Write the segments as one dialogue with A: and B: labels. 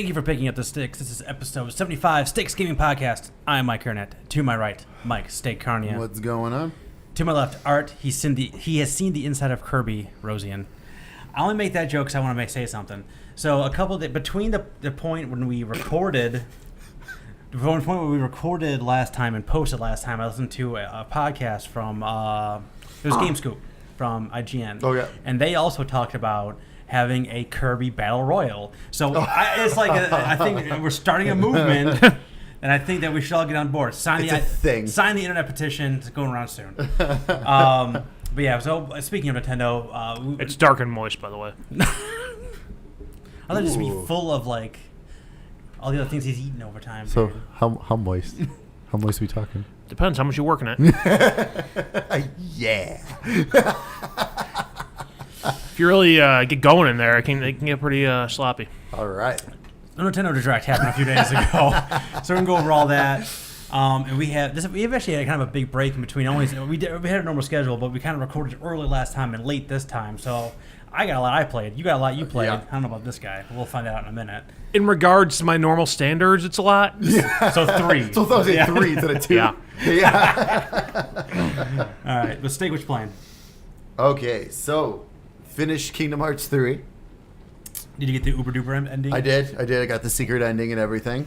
A: Thank you for picking up the sticks. This is episode 75, Sticks Gaming Podcast. I am Mike Arnett. To my right, Mike Steak Carnia.
B: What's going on?
A: To my left, Art. He has seen the inside of Kirby, Rosian. I only make that joke because I want to say something. So between the point when we recorded, last time and posted last time, I listened to a podcast from it was Game Scoop from IGN.
B: Oh yeah,
A: and they also talked about having a Kirby Battle Royal. So it's like I think we're starting a movement, and I think that we should all get on board. Sign the internet petition. It's going around soon. But yeah, so speaking of Nintendo,
C: it's dark and moist, by the way.
A: I'll just be full of like all the other things he's eaten over time.
B: So
A: dude.
B: how moist? How moist are we talking?
C: Depends how much you're working at.
B: Yeah.
C: If you really get going in there, it can get pretty sloppy.
B: All right.
A: The Nintendo Direct happened a few days ago, so we're gonna go over all that. And we have actually had kind of a big break in between. We had a normal schedule, but we kind of recorded early last time and late this time. So I got a lot I played. You got a lot you played. Yeah. I don't know about this guy. We'll find that out in a minute.
C: In regards to my normal standards, it's a lot.
B: Yeah.
A: So 3.
B: So I was saying 3 instead of 2.
C: Yeah.
A: Yeah. All right. Let's stay which playing.
B: Okay. So finished Kingdom Hearts 3.
A: Did you get the Uber Duper ending?
B: I did. I got the secret ending and everything.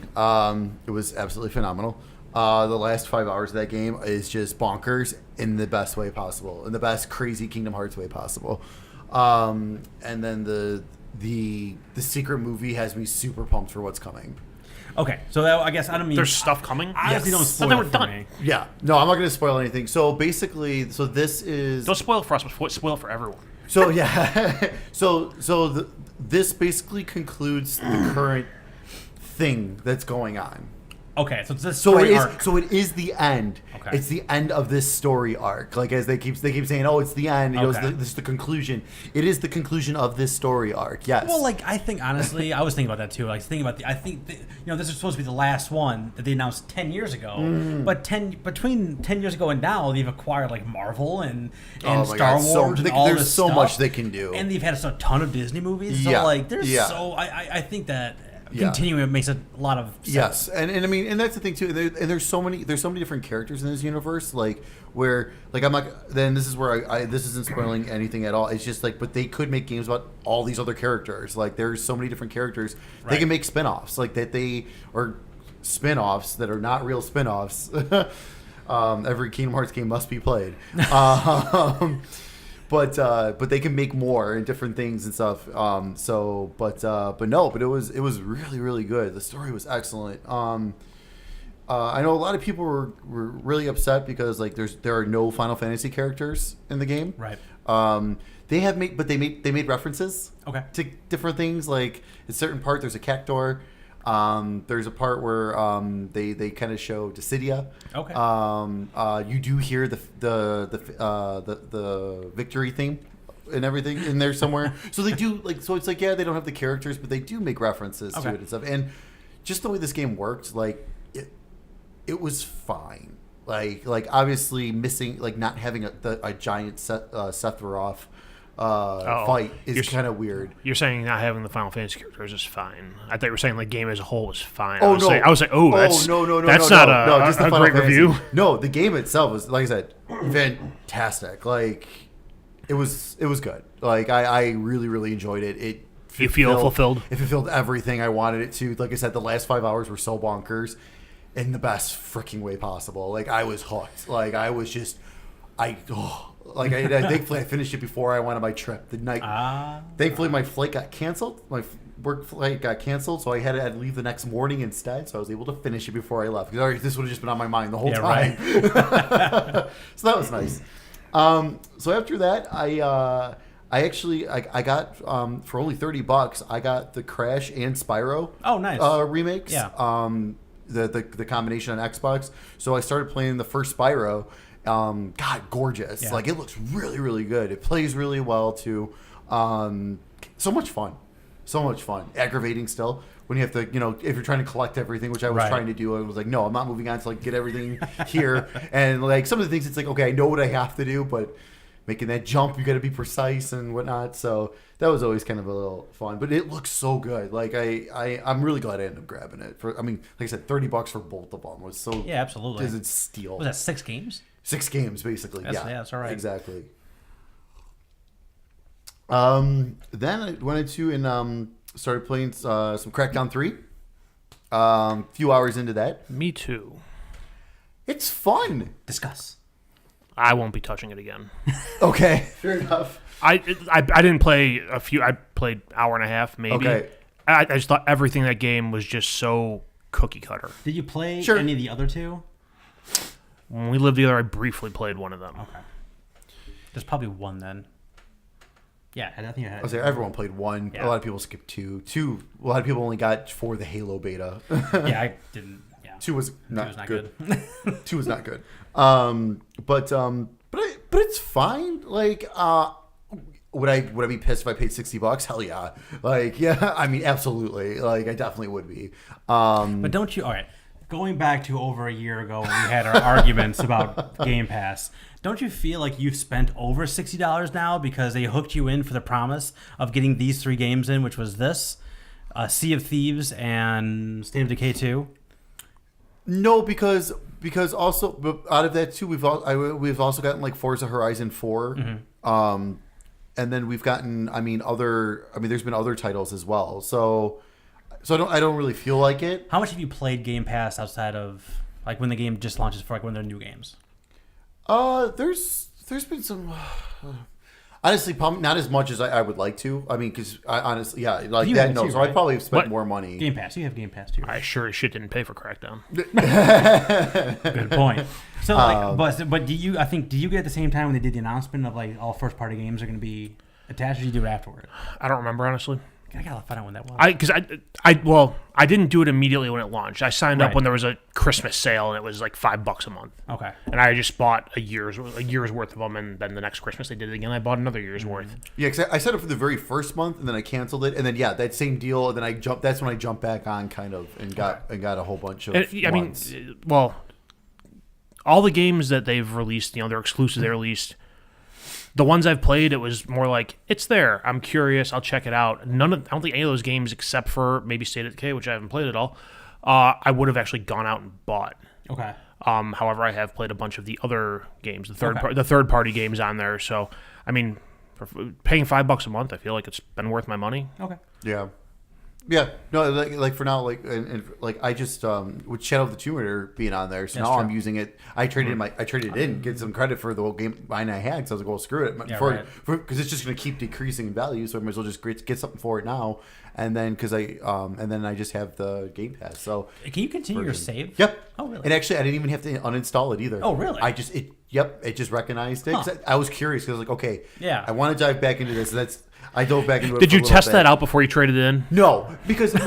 B: It was absolutely phenomenal. The last 5 hours of that game is just bonkers in the best way possible, in the best crazy Kingdom Hearts way possible. And then the secret movie has me super pumped for what's coming.
A: Okay, so I guess I don't mean
C: there's stuff coming.
A: Honestly, don't spoil it for me.
B: Yeah, no, I'm not going to spoil anything. So basically, this is
C: don't spoil it for us, but spoil it for everyone.
B: So yeah, this basically concludes the current thing that's going on.
A: Okay, so it's this story arc.
B: So it is the end.
A: Okay.
B: It's the end of this story arc. Like as they keep saying, oh, it's the end. It goes, this is the conclusion. It is the conclusion of this story arc. Yes.
A: Well, like I think honestly, I was thinking about that too. Like I think this is supposed to be the last one that they announced 10 years ago. But between 10 years ago and now, they've acquired like Marvel and Star Wars and all
B: there's
A: this
B: so
A: stuff.
B: much they can do.
A: And they've had a ton of Disney movies. So like I think that. Continuing it makes a lot of sense.
B: Yes, and I mean, and that's the thing too. There's so many different characters in this universe. Like where, like I'm not. Then this is where this isn't spoiling anything at all. It's just like, but they could make games about all these other characters. Like there's so many different characters. Right. They can make spin-offs like that. Or spin-offs that are not real spin-offs. Every Kingdom Hearts game must be played. But they can make more and different things and stuff. But it was really, really good. The story was excellent. I know a lot of people were really upset because like there are no Final Fantasy characters in the game.
A: Right.
B: They made references.
A: Okay.
B: To different things. Like in a certain part, there's a cactuar. There's a part where they kind of show Dissidia.
A: Okay.
B: You do hear the victory theme and everything in there somewhere. So they do so it's like they don't have the characters, but they do make references to it and stuff. And just the way this game worked, like it was fine. Like obviously missing not having a giant Sephiroth fight is kind of weird.
C: You're saying not having the Final Fantasy characters is fine. I thought you were saying the game as a whole was fine.
B: Oh,
C: no. I was like, that's not
B: just the
C: a
B: Final
C: great
B: Fantasy
C: review.
B: No, the game itself was, like I said, fantastic. Like it was good. Like I really, really enjoyed it.
C: You feel fulfilled?
B: It fulfilled everything I wanted it to. Like I said, the last 5 hours were so bonkers in the best freaking way possible. Like I was hooked. Like I was just thankfully I finished it before I went on my trip. The night, thankfully my flight got canceled. My work flight got canceled, so I had to leave the next morning instead. So I was able to finish it before I left. Because this would have just been on my mind the whole time. Right. So that was nice. So after that, I got for only $30, I got the Crash and Spyro.
A: Oh, nice.
B: Remakes.
A: Yeah.
B: The combination on Xbox. So I started playing the first Spyro. God, gorgeous. Yeah. Like it looks really, really good. It plays really well too. So much fun. Aggravating still when you have to, if you're trying to collect everything, which I was trying to do. I was like, no, I'm not moving on to get everything here. And like some of the things, it's like, okay, I know what I have to do, but making that jump, you got to be precise and whatnot. So that was always kind of a little fun. But it looks so good. Like I'm really glad I ended up grabbing it. Like I said, $30 for both of them was so.
A: Yeah, absolutely.
B: Because it's steal.
A: Was that 6 games?
B: 6 games basically. Yeah,
A: that's all right.
B: Exactly. Then I went into and started playing some Crackdown 3. Few hours into that.
C: Me too.
B: It's fun.
A: Discuss.
C: I won't be touching it again.
B: Okay, fair enough.
C: I didn't play a few. I played hour and a half maybe.
B: Okay.
C: I just thought everything in that game was just so cookie cutter.
A: Did you play
B: Sure.
A: any of the other 2?
C: When we lived together, I briefly played one of them.
A: Okay. There's probably one then. Yeah, I think I had.
B: I was there. Everyone played 1.
A: Yeah.
B: A lot of people skipped 2. 2. A lot of people only got for the Halo beta.
A: Yeah, I didn't. Yeah.
B: 2 was not,
A: was not
B: good.
A: good.
B: 2 was not good. But it's fine. Like, would I be pissed if I paid $60? Hell yeah. Like, yeah. I mean, absolutely. Like, I definitely would be.
A: But don't you? All right. Going back to over a year ago when we had our arguments about Game Pass, don't you feel like you've spent over $60 now because they hooked you in for the promise of getting these 3 games in, which was this, Sea of Thieves, and State of Decay 2?
B: No, because also out of that too, we've also gotten like Forza Horizon 4, and then we've gotten there's been other titles as well. So I don't really feel like it.
A: How much have you played Game Pass outside of like when the game just launches for like when they're new games?
B: There's been some. Honestly, probably not as much as I would like to. I mean, because I honestly, yeah, like
A: You
B: that.
A: have
B: No,
A: too,
B: so
A: right?
B: I probably have spent
C: What?
B: more money.
A: Game Pass. You have Game Pass too.
C: I sure as shit didn't pay for Crackdown.
A: Good point. So, but do you? I think do you get at the same time when they did the announcement of like all first party games are going to be attached, or do you do it afterward?
C: I don't remember honestly.
A: I gotta find out when that was.
C: I didn't do it immediately when it launched. I signed up
A: Right.
C: when there was a Christmas sale and it was like $5 a month.
A: Okay.
C: And I just bought a year's worth of them, and then the next Christmas they did it again. I bought another year's worth.
B: Yeah, because I signed up for the very first month and then I canceled it, and then that same deal, and then that's when I jumped back on kind of and got a whole bunch of. months.
C: All the games that they've released, they're exclusive. They released. The ones I've played, it was more like, it's there. I'm curious. I'll check it out. I don't think any of those games, except for maybe State of Decay, which I haven't played at all, I would have actually gone out and bought.
A: Okay.
C: However, I have played a bunch of the other games, the third party games on there. So, I mean, for paying $5 a month, I feel like it's been worth my money.
A: Okay.
B: Yeah. Yeah, no, like for now, like and like I just with Shadow of the Tomb Raider being on there, so
A: That's
B: now
A: true.
B: I'm using it. I traded it in, get some credit for the whole game mine I had. So I was like, well, screw it, because it's just going to keep decreasing in value. So I might as well just get something for it now. And then I just have the Game Pass. So
A: Can you continue your save?
B: Yep.
A: Oh, really?
B: And actually, I didn't even have to uninstall it either.
A: Oh, really?
B: It just recognized it. 'Cause I was curious because I was like, okay,
A: Yeah.
B: I want to dive back into this. I dove back into it.
C: Did
B: for
C: you
B: a little
C: test
B: bit.
C: that out before you traded it in?
B: No, because the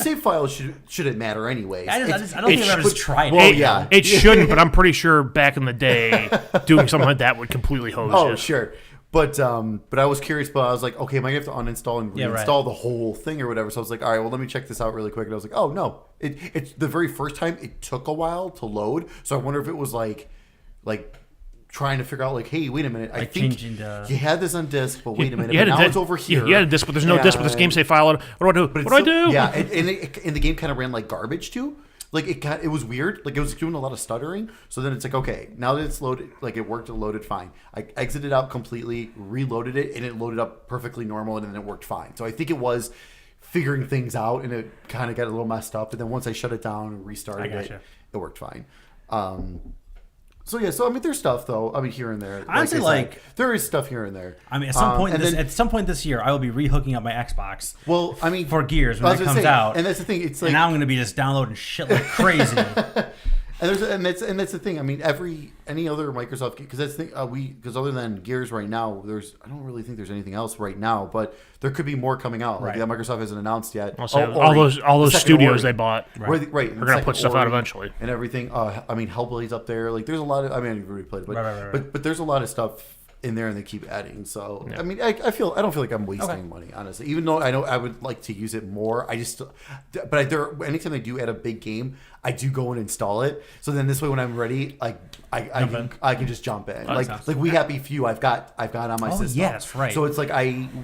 B: save file shouldn't matter anyways.
A: I don't think I've ever just tried
B: Well,
A: it.
B: yeah.
C: It shouldn't, but I'm pretty sure back in the day, doing something like that would completely hose
B: Oh,
C: you.
B: sure. But I was curious, but I was like, okay, am I going to have to uninstall and reinstall the whole thing or whatever? So I was like, all right, well, let me check this out really quick. And I was like, oh, no. It's the very first time it took a while to load. So I wonder if it was like trying to figure out, like, hey, wait a minute. I think you had this on disc, but wait a minute. But now it's over here.
C: You had a disc, but there's no disc with this game save file. What do I do? What do I do?
B: Yeah, and the game kind of ran like garbage too. Like it was weird. Like it was doing a lot of stuttering. So then it's like, okay, now that it's loaded, like it worked and loaded fine. I exited out completely, reloaded it, and it loaded up perfectly normal, and then it worked fine. So I think it was figuring things out, and it kind of got a little messed up. And then once I shut it down and restarted it worked fine. So I mean, there's stuff though. I mean, here and there.
A: Honestly,
B: there is stuff here and there.
A: I mean, at some point this year, I will be rehooking up my Xbox.
B: Well, I mean,
A: for Gears when it comes out,
B: and that's the thing. It's like,
A: and now I'm going to be just downloading shit like crazy.
B: And that's the thing. I mean, any other Microsoft, because that's the because other than Gears right now, I don't really think there's anything else right now, but there could be more coming out. Like that Microsoft hasn't announced yet.
C: Also, all those studios they bought,
B: right?
C: They're gonna put stuff out eventually
B: and everything. I mean, Hellblade's up there. Like, there's a lot of. I mean, I've already played it, but there's a lot of stuff in there and they keep adding. So I mean, I don't feel like I'm wasting money, honestly. Even though I know I would like to use it more, anytime they do add a big game, I do go and install it. So then this way, when I'm ready, like I can just jump in. Like We Happy Few, I've got on my system.
A: Yeah, that's right.
B: So it's like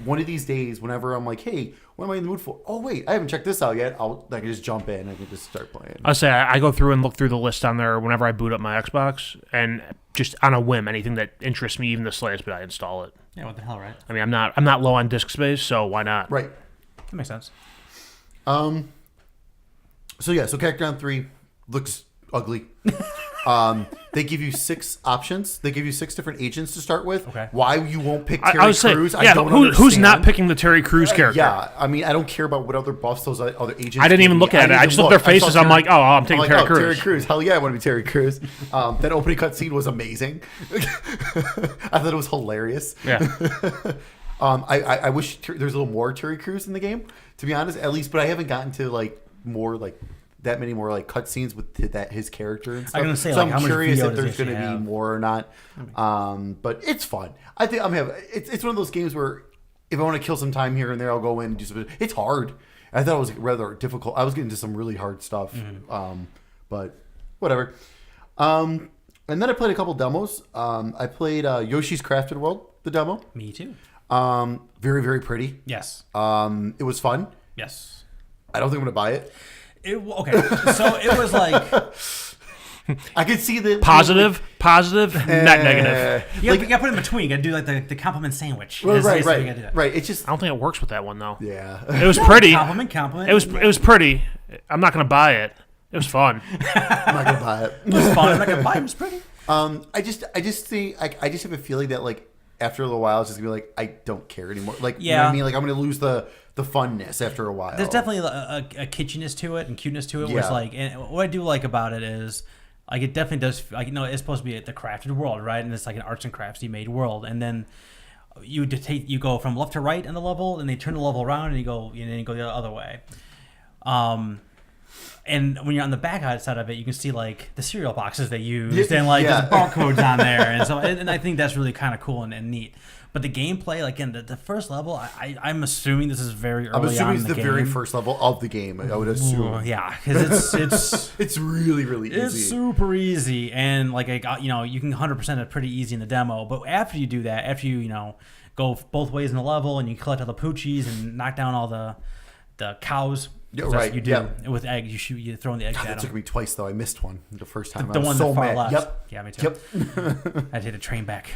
B: one of these days, whenever I'm like, hey, what am I in the mood for? Oh wait, I haven't checked this out yet. I can just jump in. I can just start playing.
C: I'll say I go through and look through the list on there whenever I boot up my Xbox, and just on a whim, anything that interests me even the slightest, but I install it.
A: Yeah, what the hell, right?
C: I mean, I'm not low on disk space, so why not?
B: Right.
A: That makes sense.
B: So Crackdown 3 looks ugly. They give you 6 options. They give you 6 different agents to start with.
A: Okay.
B: Why you won't pick Terry
C: I would
B: Crews?
C: Say, yeah, who's not picking the Terry Crews character?
B: Yeah, I mean, I don't care about what other buffs those other agents.
C: I didn't even look at it. I just looked at their faces. I'm like, oh, I'm taking Terry Crews.
B: Terry Crews. Hell yeah, I want to be Terry Crews. That opening cutscene was amazing. I thought it was hilarious.
C: Yeah.
B: I wish there's a little more Terry Crews in the game, to be honest, at least. But I haven't gotten to that many more cutscenes with his character and stuff.
A: I'm gonna say,
B: so
A: I'm
B: curious if there's going to be more or not. But it's fun. I think it's one of those games where if I want to kill some time here and there, I'll go in and do something. It's hard. I thought it was rather difficult. I was getting into some really hard stuff. But whatever. And then I played a couple demos. I played Yoshi's Crafted World, the demo.
A: Me too.
B: Very, very pretty.
A: Yes.
B: It was fun.
A: Yes.
B: I don't think I'm going to buy it.
A: Okay, so it was like
B: I could see the
C: positive, not negative.
A: You got to put it in between. You got to do like the compliment sandwich.
B: Right. It's just
C: I don't think it works with that one though.
B: Yeah,
C: it was pretty.
A: Compliment.
C: It was pretty. I'm not gonna buy it. It was fun.
B: I'm not gonna buy it.
A: It was fun. I'm not gonna buy it. It was pretty.
B: I just think I just have a feeling that after a little while it's just gonna be I don't care anymore. You know what I mean? I'm gonna lose the funness after a while.
A: There's definitely a kitschiness to it and cuteness to it. Yeah. Where it's and what I do like about it is it definitely does. It's supposed to be the crafted world, right? And it's like an arts and craftsy made world. And then you go from left to right in the level, and they turn the level around, and you go the other way. And when you're on the back side of it, you can see the cereal boxes they used and there's barcodes on there, and so and I think that's really kind of cool and neat. But the gameplay, again, the first level, I'm assuming this is very early on in the game. I'm assuming
B: it's the very first level of the game. I would assume.
A: Yeah, because it's
B: it's really really easy.
A: It's super easy, and you can 100% it pretty easy in the demo. But after you do that, after you go both ways in the level, and you collect all the poochies and knock down all the cows.
B: Yeah, right.
A: You do with egg. You throw in the eggs at them.
B: That took me twice though. I missed one the first time.
A: The
B: I was
A: one
B: so
A: that far
B: mad.
A: left.
B: Yep.
A: Yeah, me too. Yep. I had to hit a train back.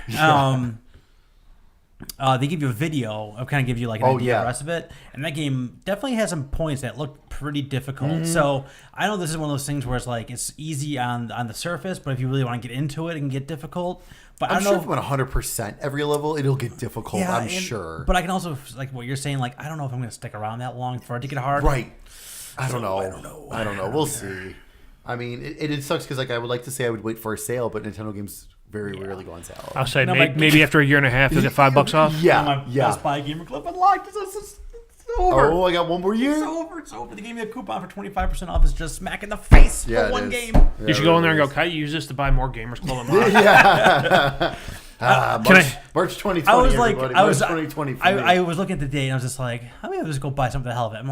A: They give you a video of kind of give you an idea of the rest of it, and that game definitely has some points that look pretty difficult. Mm-hmm. So I know this is one of those things where it's easy on the surface, but if you really want to get into it, it can get difficult. But
B: I'm sure if you went 100% every level, it'll get difficult. Yeah, I'm sure.
A: But I can also what you're saying. I don't know if I'm going to stick around that long for it to get hard.
B: Right. I don't know. We'll see. I mean, it sucks because I would like to say I would wait for a sale, but Nintendo games very rarely go on sale.
C: I'll say maybe after a year and a half you'll get $5 off.
B: Yeah,
A: my Best Buy Gamer Club unlocked. It's over.
B: Oh, I got one more year.
A: It's over. They gave me a coupon for 25% off. It's just smack in the face for one game.
C: Yeah, you should go in there and go, can I use this to buy more Gamers Club?
B: Yeah. March 2020.
A: I was
B: March 2020.
A: I was looking at the date and I was just like, I'm gonna just go buy something for the hell of it. I'm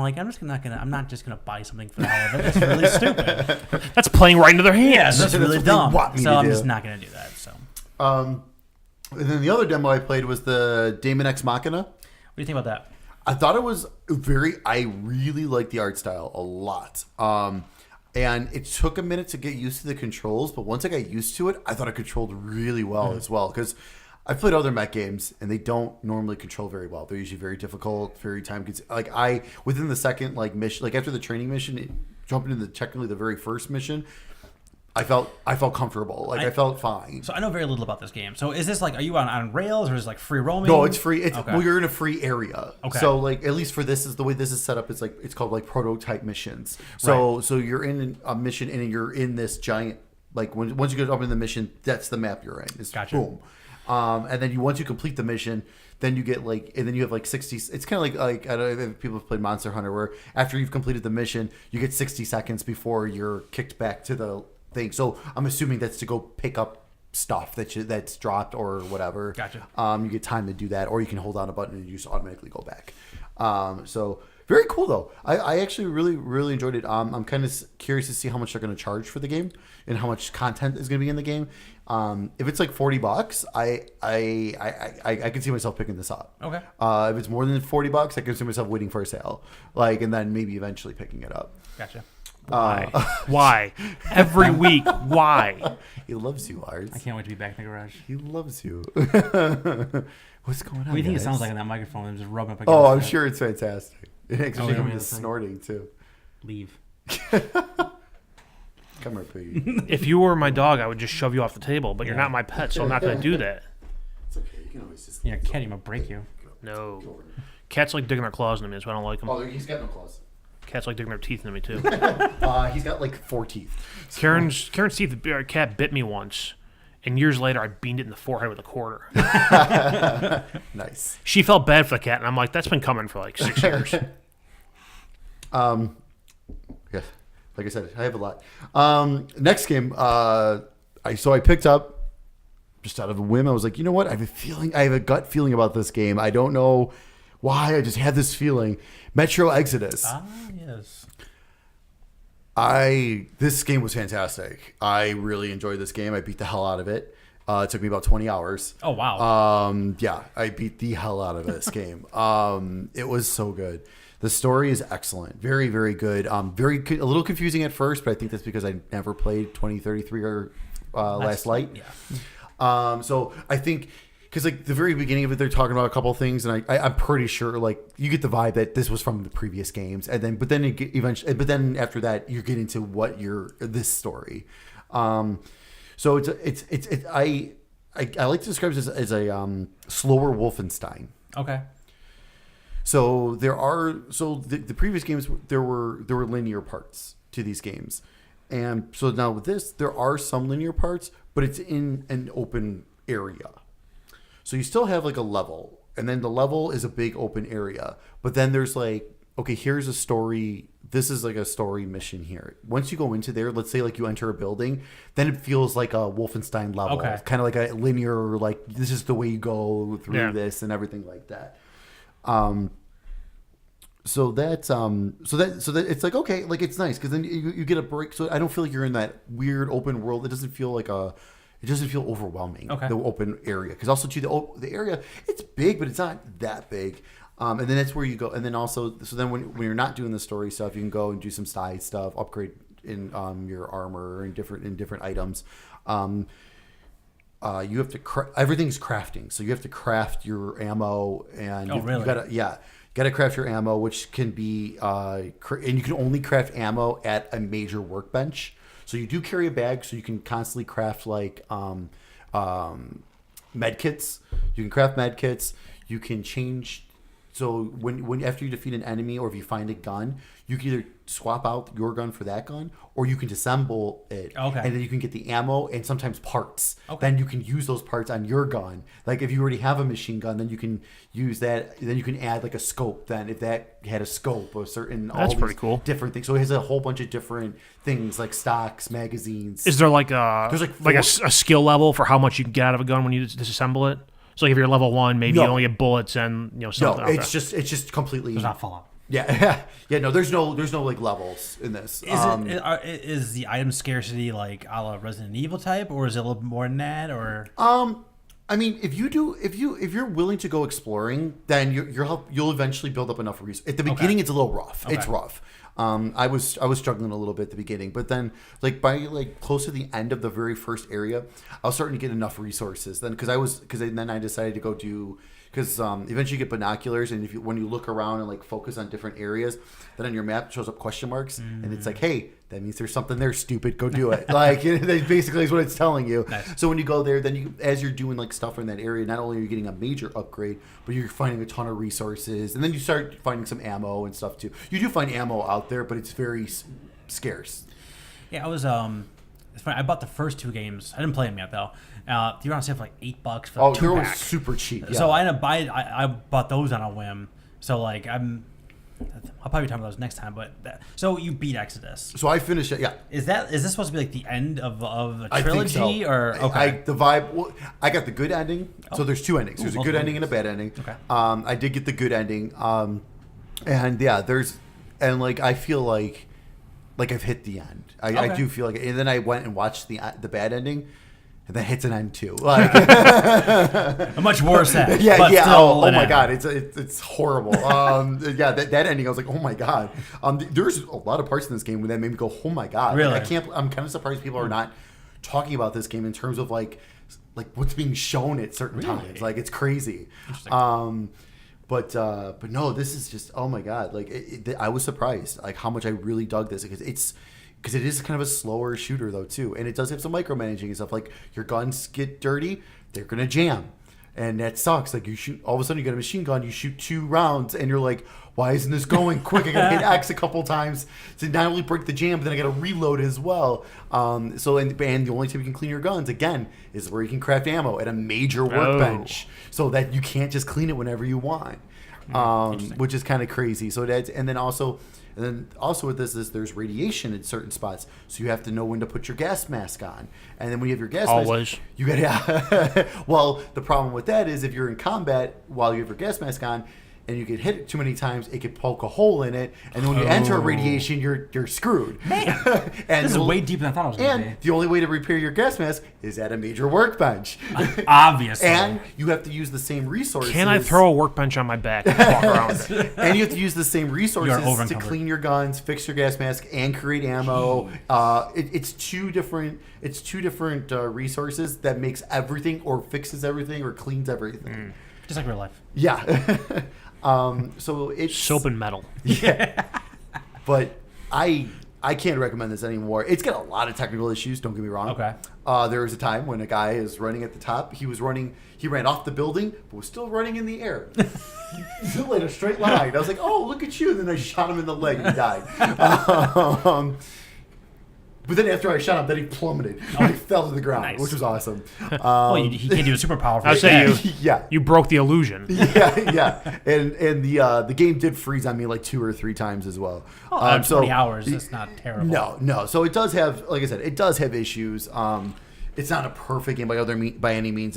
A: not just gonna buy something for the hell of it. It's really stupid.
C: That's playing right into their hands.
A: That's really dumb. So I'm just not gonna do that. So.
B: And then the other demo I played was the Daemon X Machina.
A: What do you think about that?
B: I thought it was I really liked the art style a lot. And it took a minute to get used to the controls, but once I got used to it, I thought it controlled really well as well. Because I've played other mech games, and they don't normally control very well. They're usually very difficult, very time consuming. Within the second mission, after the training mission, jumping into technically the very first mission, I felt comfortable. I felt fine.
A: So I know very little about this game. So is this are you on rails or is it free roaming?
B: No, it's free. You're in a free area.
A: Okay.
B: So at least for this is the way this is set up. It's called prototype missions. So you're in a mission and you're in this giant once you go up in the mission, that's the map you're in. It's
A: gotcha.
B: Boom. And then once you complete the mission, then you get and then you have 60. It's kind of I don't know if people have played Monster Hunter, where after you've completed the mission, you get 60 seconds before you're kicked back to the thing. So I'm assuming that's to go pick up stuff that's dropped or whatever.
A: Gotcha.
B: You get time to do that, or you can hold down a button and you just automatically go back. So very cool though. I actually really, really enjoyed it. I'm kind of curious to see how much they're going to charge for the game and how much content is going to be in the game. If it's like $40, I can see myself picking this up.
A: Okay.
B: If it's more than $40, I can see myself waiting for a sale, and then maybe eventually picking it up.
A: Gotcha.
C: Why? Why? Every week. Why?
B: He loves you, Lars.
A: I can't wait to be back in the garage.
B: He loves you. What's going on?
A: What do you think
B: guys?
A: it sounds like on that microphone? I'm just rubbing up against
B: Oh, I'm
A: it.
B: sure it's fantastic. It actually
A: yeah,
B: is snorting too.
A: Leave.
B: Come here, piggy.
C: If you were my dog, I would just shove you off the table, but you're not my pet, so I'm not going to do that.
B: It's okay. You can always just.
A: Yeah, Kenny, I'm gonna break you.
C: No. Cats like digging their claws into me, that's why I don't like them.
B: Oh, he's got no claws.
C: Cats like digging their teeth into me, too.
B: He's got like 4 teeth. So.
C: Karen's teeth, a cat bit me once, and years later I beamed it in the forehead with a quarter.
B: Nice.
C: She felt bad for the cat, and I'm like, that's been coming for like 6 years.
B: Yeah, like I said, I have a lot. Next game, I picked up just out of a whim. I was like, you know what? I have a gut feeling about this game. I don't know why. I just had this feeling. Metro Exodus.
A: Ah, yes.
B: This game was fantastic. I really enjoyed this game. I beat the hell out of it. It took me about 20 hours.
A: Oh, wow.
B: Yeah, I beat the hell out of this game. It was so good. The story is excellent. Very, very good. A little confusing at first, but I think that's because I never played 2033 or Last Light.
A: Yeah.
B: So I think because like the very beginning of it, they're talking about a couple of things, and I'm pretty sure like you get the vibe that this was from the previous games, and then but then after that you get into this story. So I like to describe this as a slower Wolfenstein.
A: Okay.
B: So the previous games there were linear parts to these games, and so now with this there are some linear parts, but it's in an open area. So you still have like a level, and then the level is a big open area, but then there's like, okay, here's a story. This is like a story mission here. Once you go into there, let's say like you enter a building, then it feels like a Wolfenstein level, kind of like a linear, like this is the way you go through this and everything like that. So that it's like, okay, like it's nice because then you get a break. So I don't feel like you're in that weird open world. It doesn't feel overwhelming.
A: Okay.
B: The open area, because also too the area, it's big, but it's not that big. And then that's where you go. And then also, so then when you're not doing the story stuff, you can go and do some side stuff, upgrade in your armor and different items. You have to everything's crafting, so you have to craft your ammo, and you gotta craft your ammo, which can be and you can only craft ammo at a major workbench. So you do carry a bag, so you can constantly craft like med kits. You can craft med kits. You can change. So when after you defeat an enemy, or if you find a gun, you can either swap out your gun for that gun, or you can disassemble it, and then you can get the ammo and sometimes parts. Then you can use those parts on your gun. Like if you already have a machine gun, then you can use that. Then you can add like a scope. Then if that had a scope, a certain
C: that's pretty cool.
B: Different things. So it has a whole bunch of different things like stocks, magazines.
C: Is there like a skill level for how much you can get out of a gun when you disassemble it? So like if you're level 1, maybe you only get bullets and something.
B: No, it's just completely.
A: Does not fall out.
B: Yeah. No. There's no like levels in this.
A: Is the item scarcity like a la Resident Evil type, or is it a little more than that? Or
B: I mean, if you're willing to go exploring, then you'll eventually build up enough resources. At the beginning, it's a little rough. Okay. It's rough. I was struggling a little bit at the beginning, but then like by like close to the end of the very first area, I was starting to get enough resources. Then then I decided to go do. Because eventually you get binoculars, and when you look around and like focus on different areas, then on your map it shows up question marks, and it's like, hey, that means there's something there, stupid. Go do it. Like that basically is what it's telling you. Nice. So when you go there, then as you're doing like stuff in that area, not only are you getting a major upgrade, but you're finding a ton of resources, and then you start finding some ammo and stuff too. You do find ammo out there, but it's very scarce.
A: Yeah, I was it's funny. I bought the first 2 games. I didn't play them yet though. They were on sale for like $8 for 2
B: they were
A: pack.
B: super cheap. Yeah.
A: So I bought those on a whim. So like I'm I'll probably talk about those next time. But so you beat Exodus.
B: So I finished it. Yeah.
A: Is this supposed to be like the end of a
B: I
A: trilogy
B: think so.
A: or okay?
B: The vibe. Well, I got the good ending. So there's two endings. There's a good ending and a bad ending.
A: Okay.
B: I did get the good ending. And yeah, like I feel like I've hit the end. I do feel like, and then I went and watched the bad ending. And that hits an end too, like
A: a much worse end.
B: Yeah,
A: but
B: yeah.
A: Still
B: oh my
A: end.
B: god, it's horrible. Yeah, that ending, I was like, oh my god. There's a lot of parts in this game that made me go, oh my god.
A: Really?
B: Like, I'm kind of surprised people are not talking about this game in terms of like what's being shown at certain times. Like, it's crazy. But no, this is just, oh my god. Like, I was surprised like how much I really dug this because it is kind of a slower shooter though too, and it does have some micromanaging and stuff. Like, your guns get dirty, they're gonna jam, and that sucks. Like, you shoot, all of a sudden you get a machine gun, you shoot 2 rounds, and you're like, why isn't this going quick? I gotta hit X a couple times to not only break the jam, but then I gotta reload as well. So and the only time you can clean your guns again is where you can craft ammo at a major workbench, so that you can't just clean it whenever you want, which is kind of crazy. So that's and then also with this is there's radiation in certain spots, so you have to know when to put your gas mask on. And then when you have your gas mask, you got well, the problem with that is if you're in combat while you have your gas mask on and you get hit too many times, it could poke a hole in it, and then when you enter radiation, you're screwed.
A: Man, and this is way deeper than I thought it was going to be.
B: And the only way to repair your gas mask is at a major workbench.
A: Obviously.
B: And you have to use the same resources.
C: Can I throw a workbench on my back and walk around it?
B: And you have to use the same resources to clean your guns, fix your gas mask, and create ammo. It's two different resources that makes everything, or fixes everything, or cleans everything.
A: Just like real life.
B: Yeah. So it's
C: soap and metal.
B: Yeah. But I can't recommend this anymore. It's got a lot of technical issues, don't get me wrong.
A: Okay.
B: There was a time when a guy is running at the top. He ran off the building, but was still running in the air. Still in a straight line. I was like, oh, look at you. And then I shot him in the leg and he died. But then after I shot him, then he plummeted. He fell to the ground, which was awesome.
A: Well, he can't do a super powerful.
C: I was saying you broke the illusion.
B: Yeah. And the game did freeze on me like 2 or 3 times as well.
A: 20 hours, that's not terrible.
B: No. So it does have, like I said, it does have issues. It's not a perfect game by any means,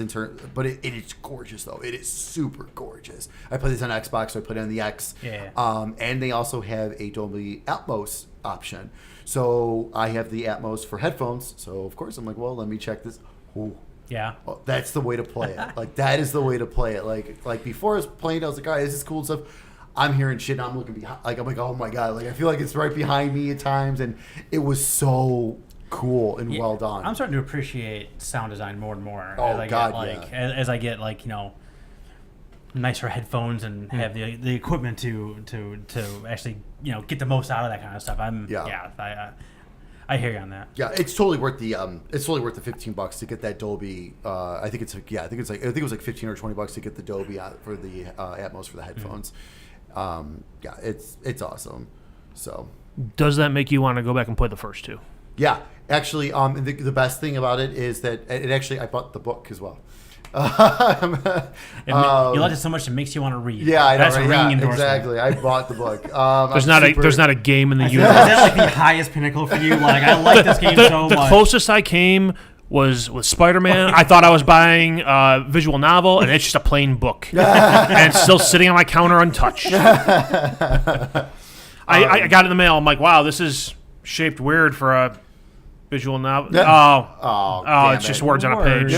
B: but it is gorgeous though. It is super gorgeous. I play this on Xbox, so I put it on the X.
A: Yeah.
B: And they also have a Dolby Atmos option. So I have the Atmos for headphones. So of course I'm like, well, let me check this. Ooh.
A: Yeah.
B: Oh, that's the way to play it. Like, that is the way to play it. Like before I was playing, I was like, all right, this is cool stuff. I'm hearing shit. And I'm looking behind. Like, I'm like, oh my god. Like, I feel like it's right behind me at times, and it was so cool and well done.
A: I'm starting to appreciate sound design more and more.
B: Oh,
A: as I get nicer headphones and have the equipment to actually get the most out of that kind of stuff. I hear you on that.
B: Yeah, it's totally worth the $15 to get that Dolby. I think it was like $15 or $20 to get the Dolby for the Atmos for the headphones. It's awesome. So
C: does that make you want to go back and play the first 2?
B: Yeah, actually, the best thing about it is that I bought the book as well.
A: You liked it so much it makes you want to read.
B: Yeah, I know.
A: That's a ringing endorsement.
B: Exactly. I bought the book.
C: There's not a game in the universe.
A: Is that like the highest pinnacle for you? Like, I like this game so much.
C: The closest I came was with Spider-Man. I thought I was buying a visual novel, and it's just a plain book, and it's still sitting on my counter untouched. I got it in the mail. I'm like, wow, this is shaped weird for a visual novel. It's just words on a page.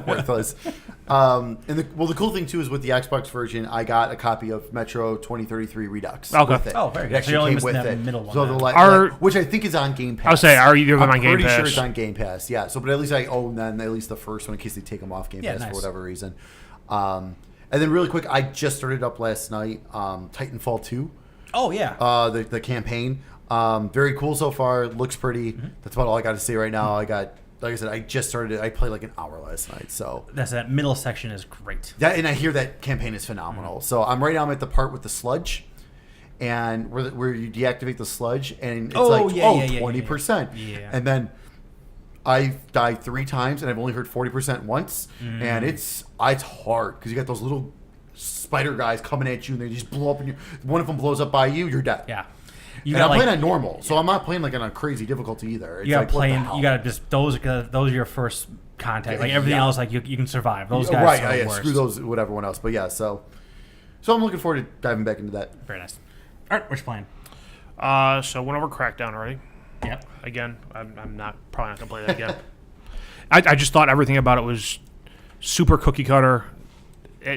B: Worthless. The cool thing too is with the Xbox version, I got a copy of Metro 2033 Redux.
C: Okay.
B: With it.
A: Oh, very good.
B: It actually came with it.
A: Middle one.
B: So which I think is on Game Pass.
C: I would say, are you on Game Pass?
B: I'm pretty sure it's on Game Pass. Yeah. So, but at least I own then at least the first one in case they take them off Game Pass for whatever reason. And then really quick, I just started up last night. Titanfall 2.
A: Oh yeah.
B: The campaign. Very cool so far. Looks pretty. Mm-hmm. That's about all I got to say right now. Like I said, I just started it. I played like an hour last night. So
A: that middle section is great.
B: And I hear that campaign is phenomenal. Mm-hmm. So I'm at the part with the sludge, and where you deactivate the sludge, and it's 20%.
A: Yeah.
B: And then I died 3 times, and I've only heard 40% once, and it's hard because you got those little spider guys coming at you, and they just blow up, and one of them blows up by you, you're dead.
A: Yeah.
B: I'm playing on normal, so I'm not playing like on a crazy difficulty either. It's
A: you got
B: like,
A: playing. You got to just those are your first contact. Like everything else, like you can survive. Those guys
B: right?
A: are the worst.
B: Screw those, whatever one else. But yeah, so I'm looking forward to diving back into that.
A: Very nice. All right, what you playing?
C: So went over Crackdown already.
A: Yep.
C: Again, I'm probably not gonna play that again. I just thought everything about it was super cookie cutter.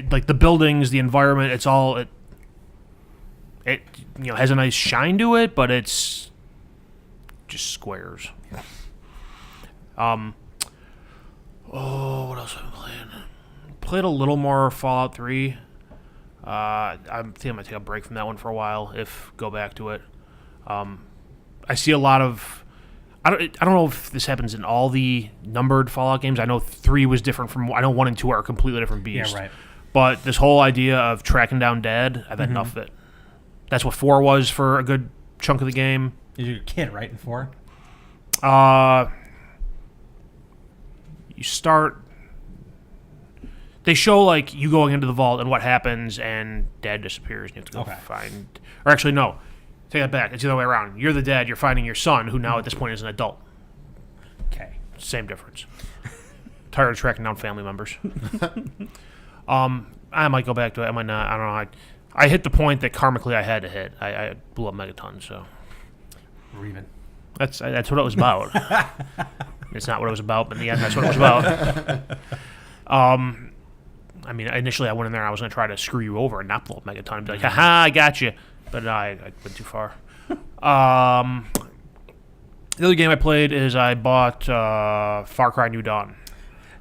C: Like the buildings, the environment, it's all it has a nice shine to it, but it's just squares. What else have I been playing? Played a little more Fallout 3. I think I'm gonna take a break from that one for a while. If go back to it. I see a lot of. I don't know if this happens in all the numbered Fallout games. I know 3 was different from. I know 1 and 2 are completely different beasts.
A: Yeah, right.
C: But this whole idea of tracking down dead, I've had enough of it. That's what 4 was for a good chunk of the game.
A: You're a kid, right? In 4.
C: You start. They show like you going into the vault and what happens, and dad disappears. And you have to go find. Or actually, no. Take that back. It's the other way around. You're the dad. You're finding your son, who now at this point is an adult.
A: Okay.
C: Same difference. Tired of tracking down family members. I might go back to it. I might not. I don't know. I hit the point that karmically I had to hit. I blew up Megaton, so.
A: Reven.
C: That's what it was about. It's not what it was about, but in the end, that's what it was about. I mean, initially I went in there and I was going to try to screw you over and not blow up Megaton and be like, haha, I got you. But I went too far. The other game I played is I bought Far Cry New Dawn.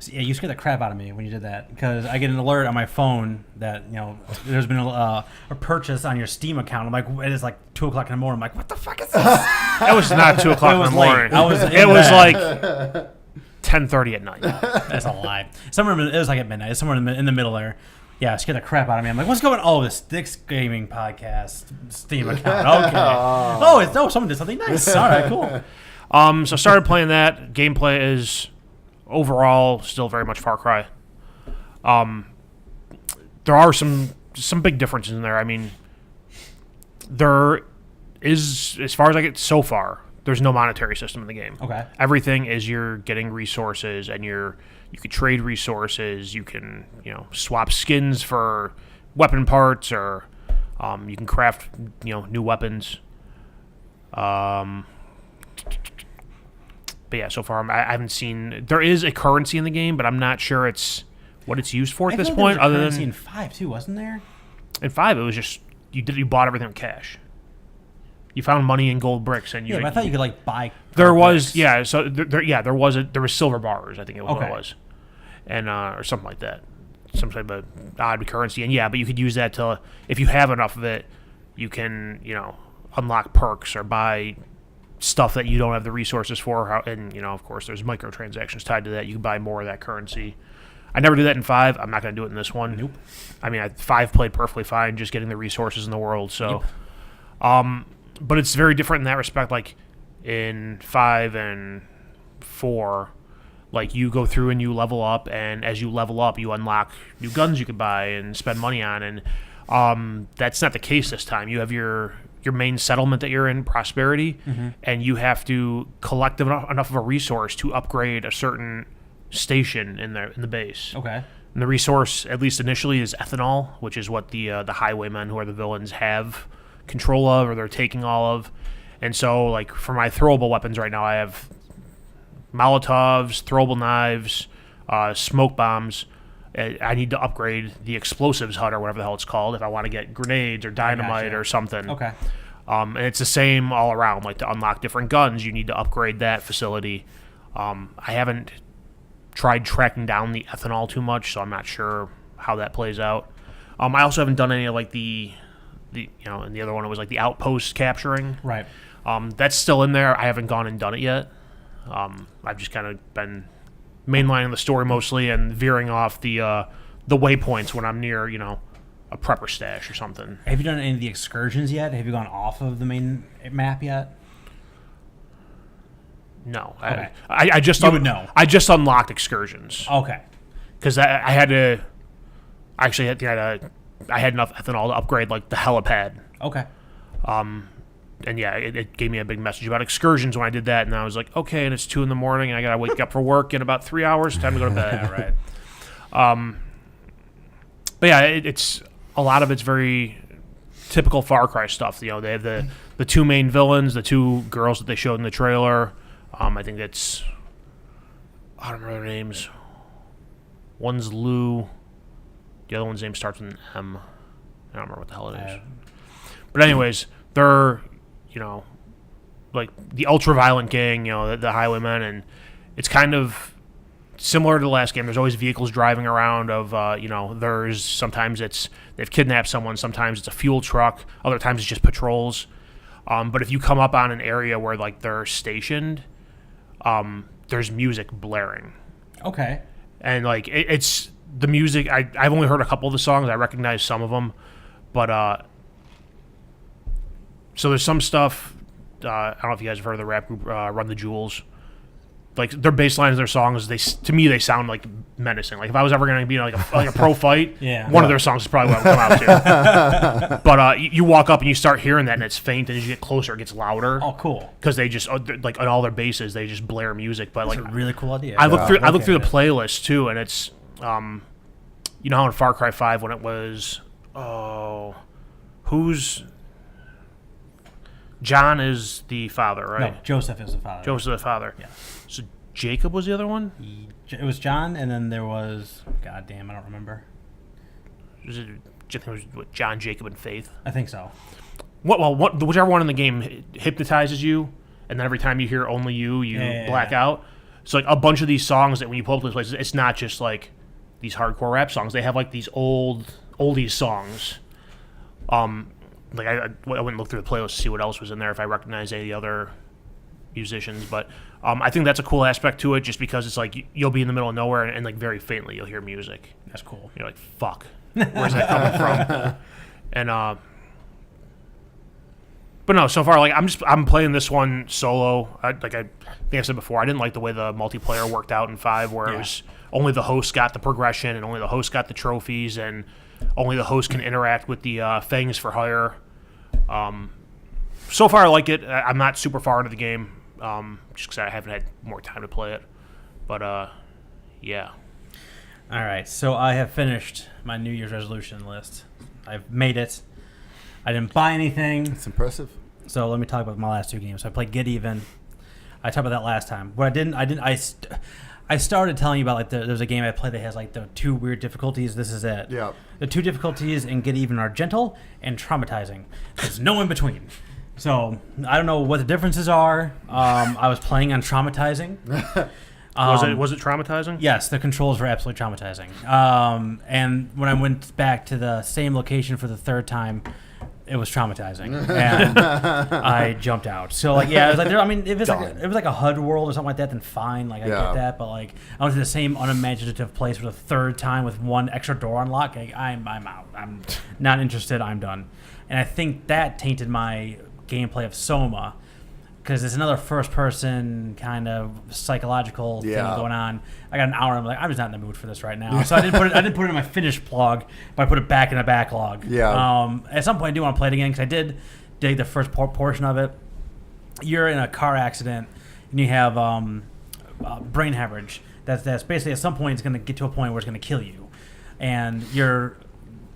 A: Yeah, you scared the crap out of me when you did that because I get an alert on my phone that there's been a purchase on your Steam account. I'm like, it is like 2 o'clock in the morning. I'm like, what the fuck is this?
C: It was not 2 o'clock in the morning. It was like 10:30 at night.
A: That's a lie. It was like at midnight. It's somewhere in the middle there. Yeah, it scared the crap out of me. I'm like, what's going on? Oh, this Sticks Gaming Podcast Steam account. Okay. Someone did something nice. All right, cool.
C: So started playing that. Gameplay is overall still very much Far Cry. There are some big differences in there. I mean, there is, as far as I get so far, there's no monetary system in the game.
A: Okay.
C: Everything is you're getting resources, and you could trade resources. You can swap skins for weapon parts, or you can craft new weapons. But yeah, so far I haven't seen. There is a currency in the game, but I'm not sure it's what it's used for at this point.
A: Other than in 5 too, wasn't there?
C: In 5, it was just you bought everything with cash. You found money in gold bricks, and
A: but I thought you could buy.
C: There was bricks. So there was silver bars. I think it was what it was, and or something like that, some type of odd currency. And but you could use that to, if you have enough of it, you can unlock perks or buy stuff that you don't have the resources for. And of course, there's microtransactions tied to that. You can buy more of that currency. I never do that in 5. I'm not going to do it in this one.
A: Nope.
C: I mean, 5 played perfectly fine, just getting the resources in the world. So, but it's very different in that respect. Like in 5 and 4, like you go through and you level up, and as you level up, you unlock new guns you could buy and spend money on. And that's not the case this time. You have your main settlement that you're in, Prosperity, and you have to collect enough of a resource to upgrade a certain station in the base.
A: Okay.
C: And the resource, at least initially, is ethanol, which is what the highwaymen, who are the villains, have control of, or they're taking all of. And so, like, for my throwable weapons right now, I have Molotovs, throwable knives, smoke bombs. I need to upgrade the explosives hut, or whatever the hell it's called, if I want to get grenades or dynamite or something.
A: Okay.
C: And it's the same all around. Like, to unlock different guns, you need to upgrade that facility. I haven't tried tracking down the ethanol too much, so I'm not sure how that plays out. I also haven't done any of like the and the other one was like the outpost capturing.
A: Right.
C: That's still in there. I haven't gone and done it yet. I've just kind of been mainlining the story mostly and veering off the waypoints when I'm near a prepper stash or something.
A: Have you done any of the excursions yet? Have you gone off of the main map yet?
C: No.
A: Okay.
C: I just
A: would know.
C: I just unlocked excursions.
A: Okay.
C: Because I had to. I actually had to I had enough ethanol to upgrade like the helipad.
A: Okay.
C: And yeah, it gave me a big message about excursions when I did that, and I was like, okay, and it's 2 a.m. and I gotta wake up for work in about 3 hours. Time to go to bed.
A: Yeah, right.
C: But yeah, it's a lot of it's very typical Far Cry stuff. You know, they have the 2 main villains, the 2 girls that they showed in the trailer. I think it's, I don't remember their names. One's Lou. The other one's name starts with an M. I don't remember what the hell it is. But anyways, they're, you know, like the ultra-violent gang, you know, the highwaymen, and it's kind of similar to the last game. There's always vehicles driving around of, you know, sometimes they've kidnapped someone, sometimes it's a fuel truck, other times it's just patrols. But if you come up on an area where, like, they're stationed, there's music blaring.
A: Okay.
C: And, like, it's the music. I've only heard a couple of the songs. I recognize some of them. But, so there's some stuff. I don't know if you guys have heard of the rap group Run the Jewels. Like, their bass lines, their songs, to me, they sound like menacing. Like, if I was ever going to be in like a pro fight, one of their songs is probably what I would come out to. But you walk up and you start hearing that, and it's faint, and as you get closer, it gets louder.
A: Oh, cool.
C: Because they just, like, on all their bases, they just blare music. But
A: That's
C: like,
A: a really cool idea.
C: I look through the playlist, too, and it's, you know how in Far Cry 5 when it was, John is the father, right?
A: No, Joseph is the father.
C: Joseph the father.
A: Yeah.
C: So Jacob was the other one?
A: It was John, and then there was, God damn, I don't remember.
C: John, Jacob, and Faith?
A: I think so.
C: Whichever one in the game hypnotizes you, and then every time you hear only you black out. So like a bunch of these songs that when you pull up to these places, it's not just like these hardcore rap songs. They have like these oldies songs. Like I wouldn't look through the playlist to see what else was in there if I recognize any of the other musicians, but I think that's a cool aspect to it, just because it's like you'll be in the middle of nowhere and like very faintly you'll hear music.
A: That's cool.
C: You're like, fuck, where's that coming from? And but no, so far like I'm playing this one solo. I think I said before, I didn't like the way the multiplayer worked out in 5, where it was only the host got the progression and only the host got the trophies and only the host can interact with the Fangs for Hire. So far I like it. I'm not super far into the game, just because I haven't had more time to play it. But yeah.
A: All right, so I have finished my New Year's resolution list. I've made it. I didn't buy anything.
B: It's impressive.
A: So let me talk about my last 2 games. So I played Get Even. I talked about that last time. What I started telling you about, like, there's a game I played that has like the 2 weird difficulties. This is it.
B: Yeah.
A: The 2 difficulties in Get Even are gentle and traumatizing. There's no in between. So I don't know what the differences are. I was playing on traumatizing.
C: Was it traumatizing?
A: Yes, the controls were absolutely traumatizing. And when I went back to the same location for the 3rd time, it was traumatizing, and I jumped out. So like, yeah, it was like, I mean, if it was like a HUD world or something like that, then fine, like I get that. But like, I went to the same unimaginative place for the 3rd time with 1 extra door unlock. Like, I'm out. I'm not interested. I'm done. And I think that tainted my gameplay of Soma, because it's another first-person kind of psychological thing going on. I got an hour. I'm like, I'm just not in the mood for this right now. So I didn't put it in my finished plug, but I put it back in the backlog.
B: Yeah.
A: At some point, I do want to play it again, because I did dig the first portion of it. You're in a car accident, and you have brain hemorrhage. That's basically at some point it's going to get to a point where it's going to kill you, and you're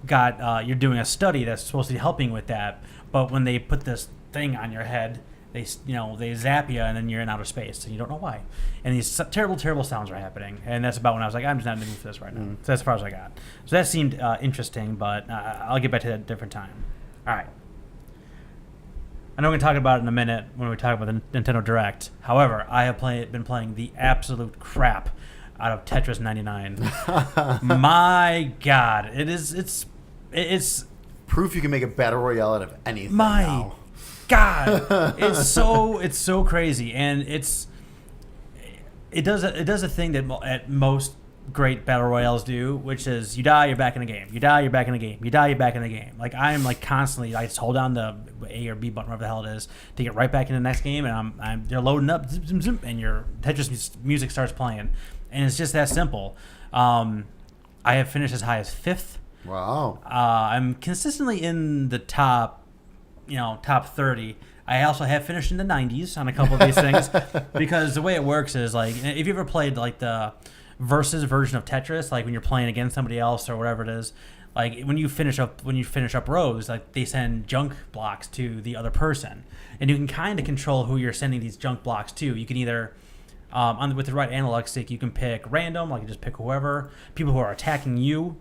A: doing a study that's supposed to be helping with that. But when they put this thing on your head, they zap you, and then you're in outer space, and you don't know why. And these terrible sounds are happening, and that's about when I was like, I'm just not in the mood for this right now. So that's as far as I got. So that seemed interesting, but I'll get back to that at a different time. All right. I know we're going to talk about it in a minute when we talk about the Nintendo Direct. However, I have been playing the absolute crap out of Tetris 99. My God, it's
B: proof you can make a battle royale out of anything.
A: My God, it's so crazy, and it does a thing that at most great battle royales do, which is you die, you're back in the game. You die, you're back in the game. You die, you're back in the game. Like, I'm like constantly, I just hold down the A or B button, whatever the hell it is, to get right back in the next game, and they're loading up, zip, zip, zip, and your Tetris music starts playing, and it's just that simple. I have finished as high as 5th.
B: Wow.
A: I'm consistently in the top 30. I also have finished in the 90s on a couple of these things because the way it works is like if you ever played like the versus version of Tetris, like when you're playing against somebody else or whatever it is, like when you finish up rows, like they send junk blocks to the other person, and you can kind of control who you're sending these junk blocks to. You can either with the right analog stick, you can pick random, like you just pick whoever, people who are attacking you,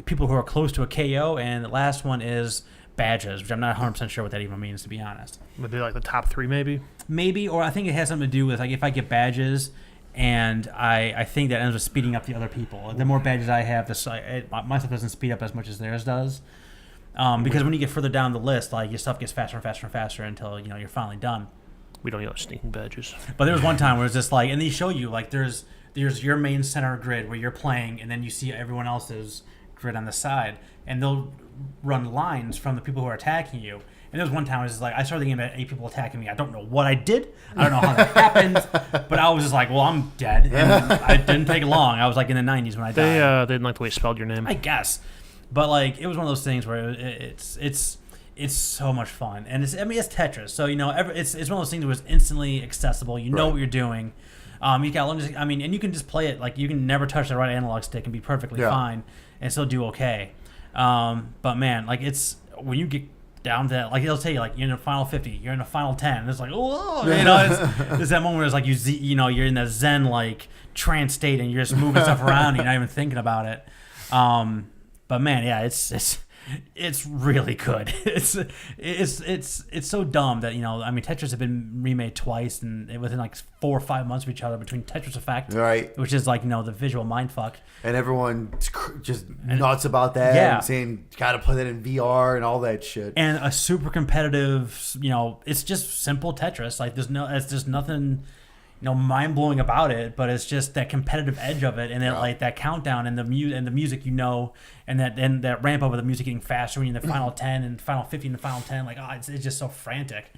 A: people who are close to a KO, and the last one is badges, which I'm not 100% sure what that even means, to be honest.
C: Would they like the top 3 maybe?
A: Maybe, or I think it has something to do with like if I get badges, and I think that ends up speeding up the other people. The more badges I have, my stuff doesn't speed up as much as theirs does. Because when you get further down the list, like your stuff gets faster and faster and faster until you're finally done.
C: We don't use sneaking badges.
A: But there was one time where it's just like, and they show you like there's your main center grid where you're playing, and then you see everyone else's grid on the side, and they'll run lines from the people who are attacking you. And there was one time where it's like I started the game at 8 people attacking me. I don't know what I did. I don't know how that happened. But I was just like, well, I'm dead. And it didn't take long. I was like in the 90s when I died.
C: They didn't like the way you spelled your name.
A: I guess. But like it was one of those things where it's so much fun. And it's Tetris. So it's one of those things where it's instantly accessible. You know what you're doing. You got and you can just play it like you can never touch the right analog stick and be perfectly fine and still do okay. But man, like it's when you get down to that, like it'll tell you like you're in the final 50, you're in the final 10, and it's like it's that moment where it's like you're in that zen like trance state and you're just moving stuff around and you're not even thinking about it. But man, yeah, it's really good. It's so dumb that Tetris have been remade twice and within like 4 or 5 months of each other between Tetris Effect,
B: right,
A: which is like the visual mindfuck, and
B: everyone's just nuts about that, and saying you gotta play that in VR and all that shit,
A: and a super competitive. It's just simple Tetris. Like it's just nothing. Mind blowing about it, but it's just that competitive edge of it, and then like that countdown and the music, and that ramp up of the music getting faster when you're in the final 10 and final 50 and the final 10. Like, it's just so frantic.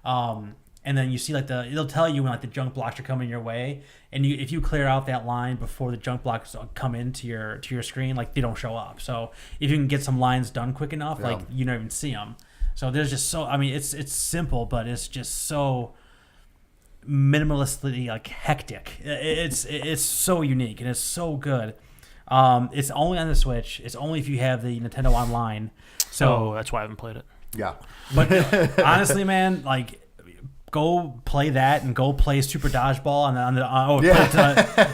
A: And then you see like it'll tell you when like the junk blocks are coming your way, and if you clear out that line before the junk blocks come into your screen, like they don't show up. So if you can get some lines done quick enough, like you don't even see them. So there's just it's simple, but it's just so minimalistically like hectic. It's so unique and it's so good. It's only on the Switch. It's only if you have the Nintendo Online. So
C: that's why I haven't played it.
B: Yeah.
A: But honestly, man, like go play that and go play Super Dodgeball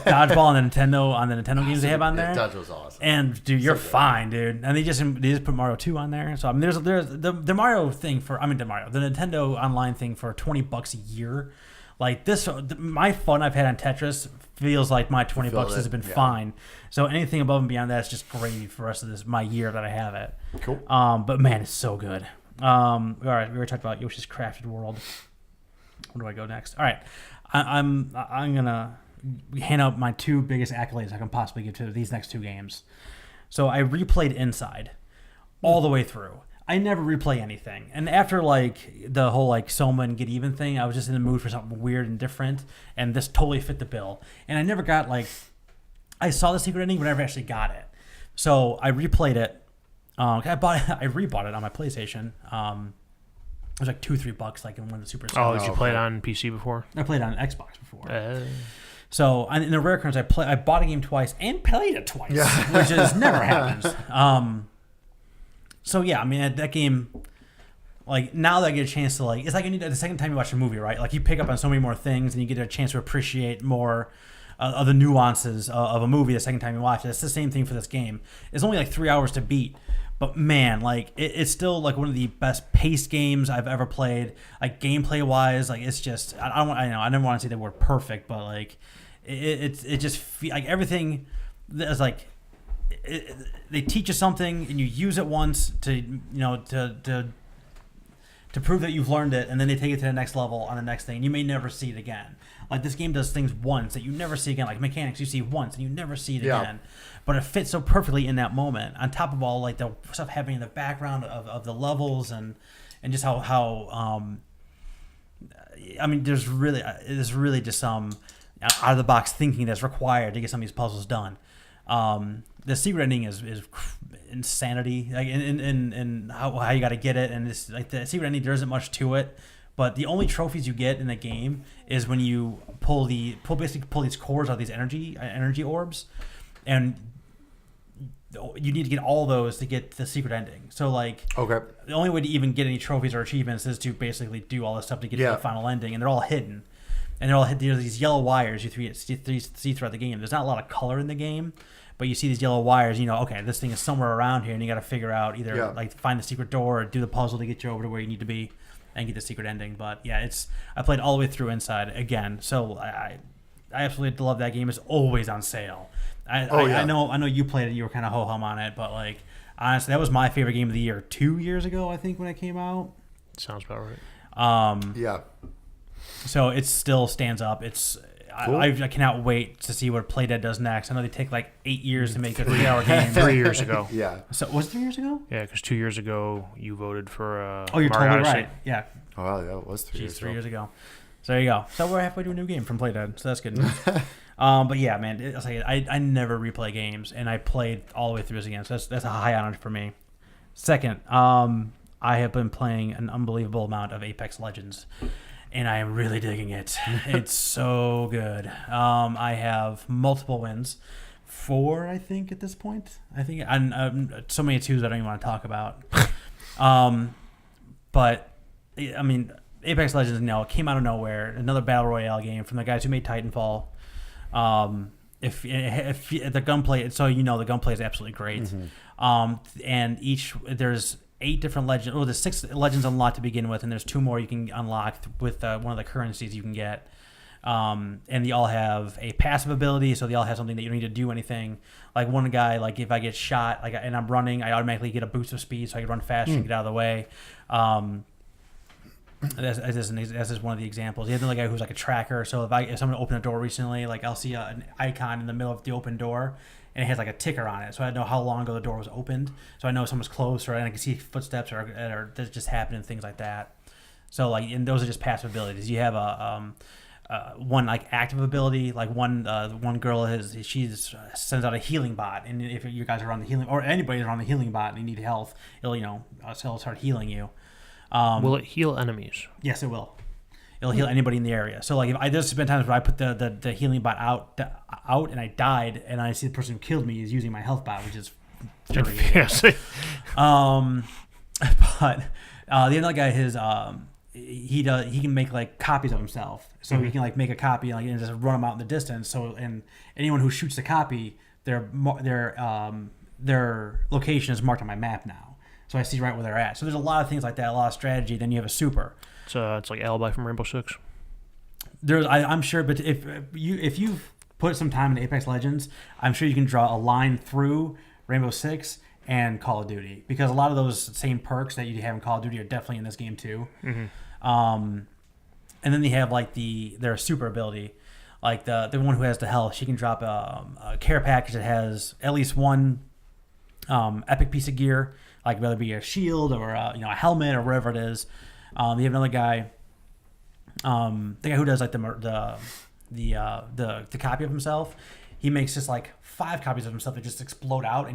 A: Dodgeball on the Nintendo games they have on there.
B: Dodgeball's awesome.
A: And dude, you're fine, dude. And they just put Mario 2 on there. So there's the Mario thing the Nintendo Online thing for $20 a year. Like this, my fun I've had on Tetris feels like my $20 has been fine. So anything above and beyond that is just gravy for the rest of my year that I have it.
B: Cool.
A: But man, it's so good. All right, we already talked about Yoshi's Crafted World. Where do I go next? All right, I'm gonna hand out my 2 biggest accolades I can possibly give to these next 2 games. So I replayed Inside all the way through. I never replay anything. And after like the whole like Soma and Get Even thing, I was just in the mood for something weird and different, and this totally fit the bill. And I never got I saw the secret ending, but never actually got it. So I replayed it. I rebought it on my PlayStation. It was like $2-3 like in one of the Super
C: Sales. Did you play it on PC before?
A: I played it on Xbox before. So in the rare occurrence, I bought a game twice and played it twice, which is never happens. So yeah, that game, like now that I get a chance to it's like the second time you watch a movie, right? Like you pick up on so many more things and you get a chance to appreciate more of the nuances of a movie the second time you watch it. It's the same thing for this game. It's only like 3 hours to beat, but man, like it's still like one of the best paced games I've ever played. Like gameplay wise, like it's just I never want to say the word perfect, but like it just like everything is like. They teach you something and you use it once to prove that you've learned it, and then they take it to the next level on the next thing. You may never see it again. Like this game does things once that you never see again. Like mechanics you see once and you never see it again. But it fits so perfectly in that moment. On top of all like the stuff happening in the background of the levels and just how there's really just some out of the box thinking that's required to get some of these puzzles done. The secret ending is insanity, like in how you got to get it, and it's like the secret ending. There isn't much to it, but the only trophies you get in the game is when you pull these cores out of these energy orbs, and you need to get all those to get the secret ending. So like, the only way to even get any trophies or achievements is to basically do all this stuff to get to the final ending, and they're all hidden. And they're all there's these yellow wires you see throughout the game. There's not a lot of color in the game, but you see these yellow wires. You know, okay, this thing is somewhere around here, and you got to figure out either like find the secret door or do the puzzle to get you over to where you need to be and get the secret ending. But yeah, I played all the way through Inside again, so I absolutely love that game. It's always on sale. I know you played it. You were kind of ho hum on it, but like honestly, that was my favorite game of the year 2 years ago. I think when it came out.
C: Sounds about right.
B: Yeah.
A: So it still stands up. It's cool. I cannot wait to see what Playdead does next. I know they take like 8 years to make a 3-hour game.
C: 3 years ago.
B: Yeah.
A: So was it 3 years ago?
C: Yeah, because 2 years ago you voted for.
A: You're
C: Mario
A: totally
C: Odyssey.
A: right. Yeah.
B: Oh, wow, yeah, it was 3 years ago.
A: 3 years ago. So there you go. So we're halfway to a new game from Playdead. So that's good news. But yeah, man, I never replay games, and I played all the way through this again. So that's a high honor for me. Second, I have been playing an unbelievable amount of Apex Legends. And I am really digging it. It's so good. I have multiple wins. 4, I think, at this point. I think so many twos I don't even want to talk about. But I mean, Apex Legends, it came out of nowhere. Another battle royale game from the guys who made Titanfall. If the gunplay, so the gunplay is absolutely great. Mm-hmm. And there's 8 different legends. There's 6 legends unlocked to begin with, and there's 2 more you can unlock with one of the currencies you can get. And they all have a passive ability, so they all have something that you don't need to do anything. Like one guy, like if I get shot, and I'm running, I automatically get a boost of speed, so I can run faster and get out of the way. That's just one of the examples. You have another guy who's like a tracker. So if someone opened a door recently, like I'll see an icon in the middle of the open door, and it has like a ticker on it, so I know how long ago the door was opened. So I know if someone's close, and I can see footsteps or that just happen and things like that. So and those are just passive abilities. You have one like active ability, like one girl she sends out a healing bot, and if you guys are on the healing or anybody's on the healing bot and you need health, it'll start healing you.
C: Will it heal enemies?
A: Yes, it will. It'll heal anybody in the area. So there's been times where I put the healing bot out and I died, and I see the person who killed me is using my health bot, which is infuriating. But the other guy, he can make like copies of himself, so he can like make a copy and just run them out in the distance. So and anyone who shoots the copy, their location is marked on my map now, so I see right where they're at. So there's a lot of things like that, a lot of strategy. Then you have a super. So
C: it's like Alibi from Rainbow Six.
A: I'm sure, but if you put some time in Apex Legends, I'm sure you can draw a line through Rainbow Six and Call of Duty, because a lot of those same perks that you have in Call of Duty are definitely in this game too. Mm-hmm. And then they have like their super ability, like the one who has the health. She can drop a care package that has at least one epic piece of gear, like whether it be a shield or a helmet or whatever it is. You have another guy, the guy who does like the copy of himself. He makes just like 5 copies of himself that just explode out,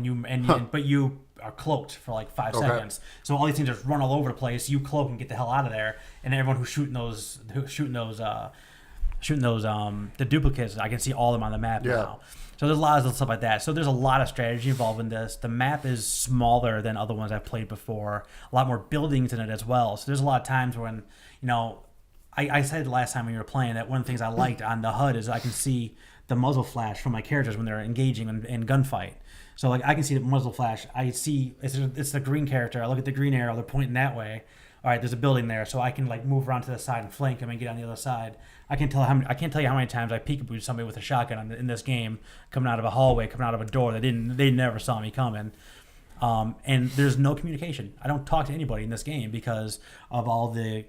A: but you are cloaked for like 5 seconds. So all these things just run all over the place. You cloak and get the hell out of there. And everyone who's shooting those the duplicates, I can see all of them on the map now. So there's a lot of stuff like that. So there's a lot of strategy involved in this. The map is smaller than other ones I've played before. A lot more buildings in it as well. So there's a lot of times when, I said last time when you were playing that one of the things I liked on the HUD is I can see the muzzle flash from my characters when they're engaging in gunfight. So like I can see the muzzle flash. I see it's the green character. I look at the green arrow. They're pointing that way. All right, there's a building there, so I can like move around to the side and flank them and get on the other side. I can't tell you how many times I peekabooed somebody with a shotgun in this game, coming out of a hallway, coming out of a door. They never saw me coming. And there's no communication. I don't talk to anybody in this game because of all the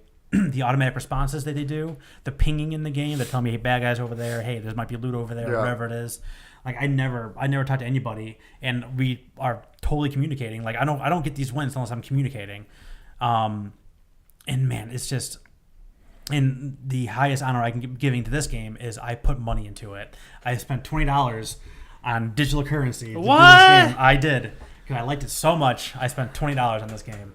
A: automatic responses that they do, the pinging in the game that tell me, hey, bad guys over there, hey, there might be loot over there, whatever it is. Like I never talk to anybody, and we are totally communicating. Like I don't get these wins unless I'm communicating. And man, it's just, and the highest honor I can give giving to this game is I put money into it. I spent $20 on digital currency.
C: What?
A: I did. Because I liked it so much, I spent $20 on this game.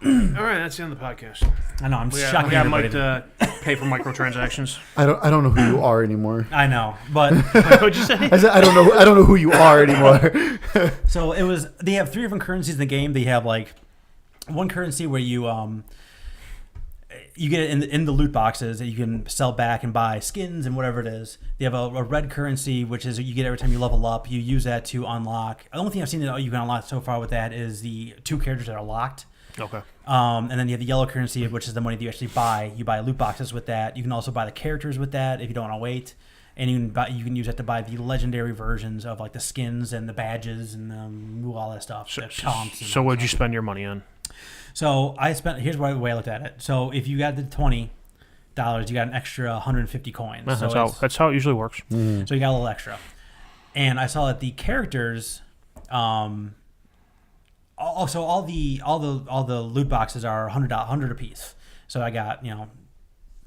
C: All right, that's the end of the podcast.
A: I know, I'm
C: We
A: shocking
C: got
A: everybody.
C: Mike to pay for microtransactions.
B: I don't know who you are anymore.
A: I know, but
C: What'd you say?
B: I said I don't know who you are anymore.
A: so they have 3 different currencies in the game. They have like one currency where you get it in the loot boxes that you can sell back and buy skins and whatever it is. They have a red currency, which is you get every time you level up. You use that to unlock. The only thing I've seen that you can unlock so far with that is the 2 characters that are locked.
C: Okay.
A: And then you have the yellow currency, which is the money that you actually buy. You buy loot boxes with that. You can also buy the characters with that if you don't want to wait. And you can use that to buy the legendary versions of like the skins and the badges and all that stuff.
C: So what'd you spend your money on?
A: So here's the way I looked at it. So if you got the $20, you got an extra 150 coins.
C: That's how it usually works.
A: So you got a little extra. And I saw that the characters, also all the loot boxes are $100 a piece. So I got,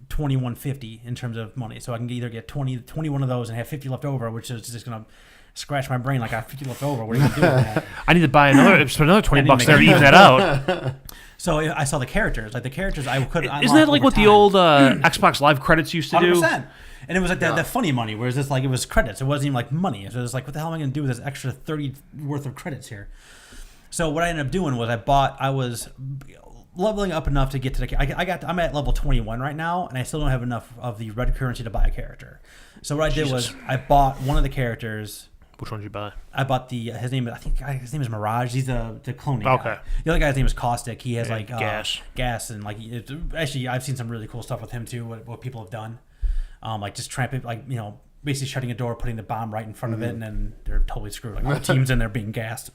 A: $21.50 in terms of money. So I can either get 21 of those and have 50 left over, which is just gonna scratch my brain like I have 50 left over. What are you gonna do with that?
C: I need to buy another $20 there to even that out.
A: So I saw the characters. Like the characters, I could.
C: Isn't that like what the old Xbox Live credits used to do?
A: 100%. And it was like that funny money, whereas this like it was credits. It wasn't even like money. So it was like, what the hell am I going to do with this extra 30 worth of credits here? So what I ended up doing was I was leveling up enough to get to I'm at level 21 right now, and I still don't have enough of the red currency to buy a character. So what I did was I bought one of the characters.
C: Which one did you buy?
A: I bought his name is Mirage. He's the cloning
C: Okay.
A: guy. The other guy's name is Caustic. He has
C: gas,
A: and like actually I've seen some really cool stuff with him too. What people have done, like just tramping, basically shutting a door, putting the bomb right in front of it, and then they're totally screwed. Like all the teams in there being gassed.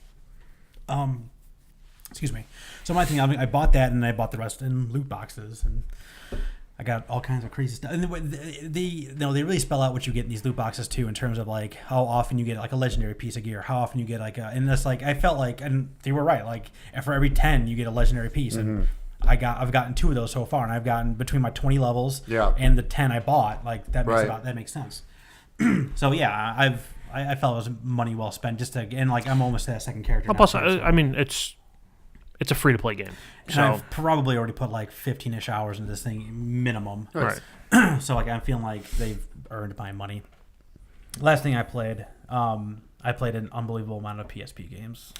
A: Excuse me. So my thing, I bought that, and I bought the rest in loot boxes, and I got all kinds of crazy stuff. And they really spell out what you get in these loot boxes too, in terms of like how often you get like a legendary piece of gear, how often you get like and that's like I felt like, and they were right, like for every 10 you get a legendary piece, and I've gotten 2 of those so far, and I've gotten between my 20 levels and the 10 I bought, like that makes sense. So yeah, I felt it was money well spent and like I'm almost at a second character.
C: Plus, I mean it's a free to play game.
A: And I've probably already put like 15-ish hours into this thing minimum.
C: Right.
A: So like I'm feeling like they've earned my money. Last thing I played an unbelievable amount of PSP games.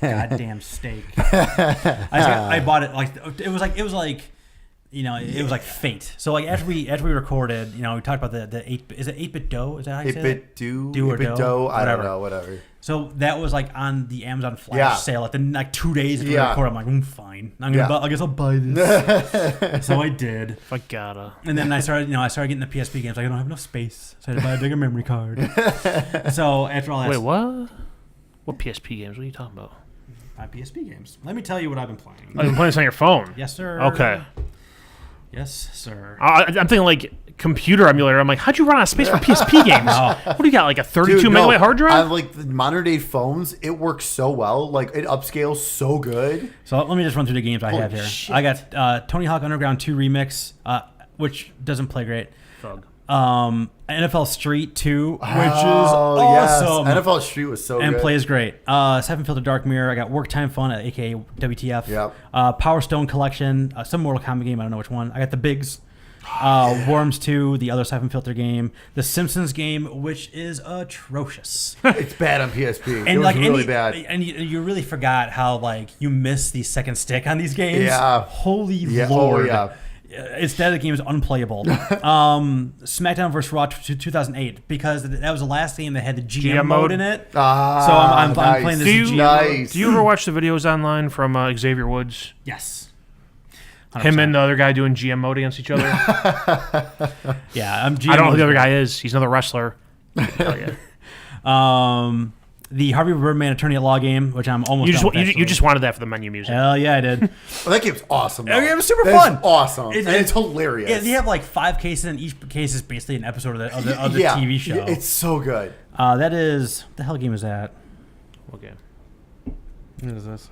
A: Goddamn steak. I bought it like it was like it was like fate. So like as we recorded, we talked about the 8-bit dough? Is that how you say it?
B: 8-bit dough? I don't know, whatever.
A: So that was like on the Amazon Flash sale at like 2 days after we recorded. I'm like, fine. I guess I'll buy this. So I did.
C: If I gotta.
A: And then I started getting the PSP games. Like, I don't have enough space, so I had to buy a bigger memory card. So after all that,
C: wait, what? What PSP games? What are you talking about?
A: My PSP games. Let me tell you what I've been playing.
C: I've been playing this on your phone.
A: Yes, sir.
C: Okay.
A: Yes, sir.
C: I'm thinking like computer emulator. I'm like, how'd you run out of space for PSP games? What do you got, like a 32 megabyte hard drive?
B: On like the modern day phones, it works so well. Like it upscales so good.
A: So let me just run through the games I have here. Shit. I got Tony Hawk Underground 2 Remix, which doesn't play great.
C: Thug.
A: NFL Street 2, which is awesome.
B: Yes. NFL Street was so good.
A: And plays great. Seven Filter Dark Mirror. I got Work Time Fun, aka WTF.
B: Yep.
A: Power Stone Collection. Some Mortal Kombat game. I don't know which one. I got the Bigs. Worms 2, the other Siphon Filter game, the Simpsons game, which is atrocious.
B: It's bad on PSP. It was really bad.
A: And you really forgot how like you miss the second stick on these games.
B: Yeah.
A: Holy Lord. Oh, yeah. Instead, the game is unplayable. SmackDown vs. Raw 2008, because that was the last game that had the GM mode in it. So I'm playing this GM mode.
C: Do you ever watch the videos online from Xavier Woods?
A: Yes.
C: 100%. Him and the other guy doing GM mode against each other.
A: Yeah,
C: I don't know who the other guy is. He's another wrestler. Hell yeah.
A: The Harvey Birdman Attorney at Law game, which I'm almost
C: you just wanted that for the menu music.
A: Hell yeah, I did.
B: Well, that game's awesome.
A: It was super fun.
B: Awesome. It's hilarious.
A: Yeah, they have like 5 cases, and each case is basically an episode of the TV show.
B: It's so good.
A: That is, what the hell game is that?
C: What game?
A: What is this?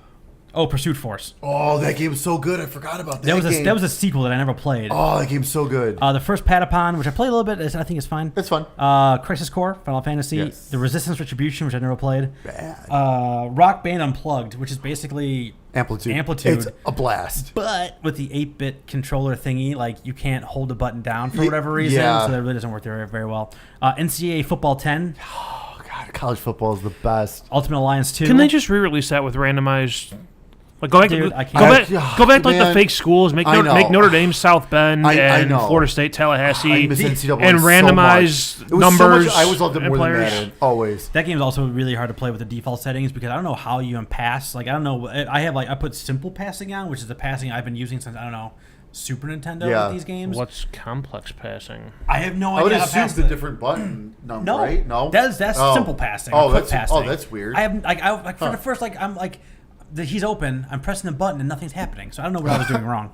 A: Oh, Pursuit Force.
B: Oh, that game's so good. I forgot about that.
A: That was a sequel that I never played.
B: Oh, that game's so good.
A: The first Patapon, which I played a little bit, I think it's fine.
B: It's fun.
A: Crisis Core, Final Fantasy.
B: Yes.
A: The Resistance Retribution, which I never played.
B: Bad.
A: Rock Band Unplugged, which is basically
B: Amplitude.
A: Amplitude.
B: It's a blast.
A: But with the 8-bit controller thingy, like you can't hold the button down for whatever reason, so that really doesn't work there very well. NCAA Football 10.
B: Oh, God, college football is the best.
A: Ultimate Alliance 2.
C: Can they just re-release that with randomized? Like go back,
A: Dude,
C: go
A: I can't.
C: back to like the fake schools. Make Notre Dame, South Bend, and Florida State, Tallahassee,
B: I miss NCAA
C: and randomize
B: so
C: numbers.
B: I always loved it more than
C: players.
B: Madden. Always.
A: That game is also really hard to play with the default settings because I don't know how you pass. Like I don't know. I put simple passing on, which is the passing I've been using since I don't know Super Nintendo with these games.
C: What's complex passing?
A: I have no
B: I would
A: idea.
B: assume the different button number,
A: No,
B: right? No,
A: that's simple passing.
B: Oh,
A: quick passing.
B: that's weird.
A: I have for the first I'm like. He's open. I'm pressing the button and nothing's happening. So I don't know what I was doing wrong.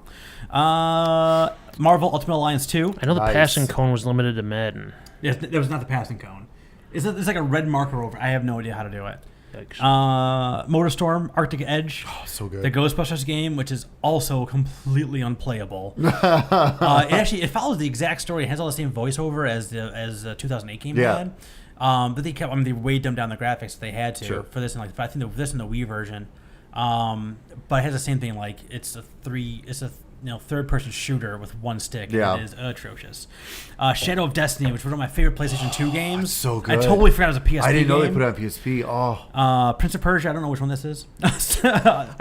A: Marvel Ultimate Alliance 2.
C: I know the passing cone was limited to Madden.
A: Yes, it was not the passing cone. It's like a red marker over. I have no idea how to do it.
C: Yikes.
A: Motorstorm Arctic Edge.
B: Oh, so good.
A: The Ghostbusters game, which is also completely unplayable. It follows the exact story. It has all the same voiceover as the 2008 game had. But they way dumbed down the graphics if they had to for this. I think this in the Wii version. But it has the same thing. Like it's a third-person shooter with one stick.
B: Yeah.
A: It is atrocious. Shadow of Destiny, which was one of my favorite PlayStation 2 games.
B: So good.
A: I totally forgot it was a PSP
B: I didn't know
A: game.
B: they put it on PSP. Oh.
A: Prince of Persia. I don't know which one this is.
C: I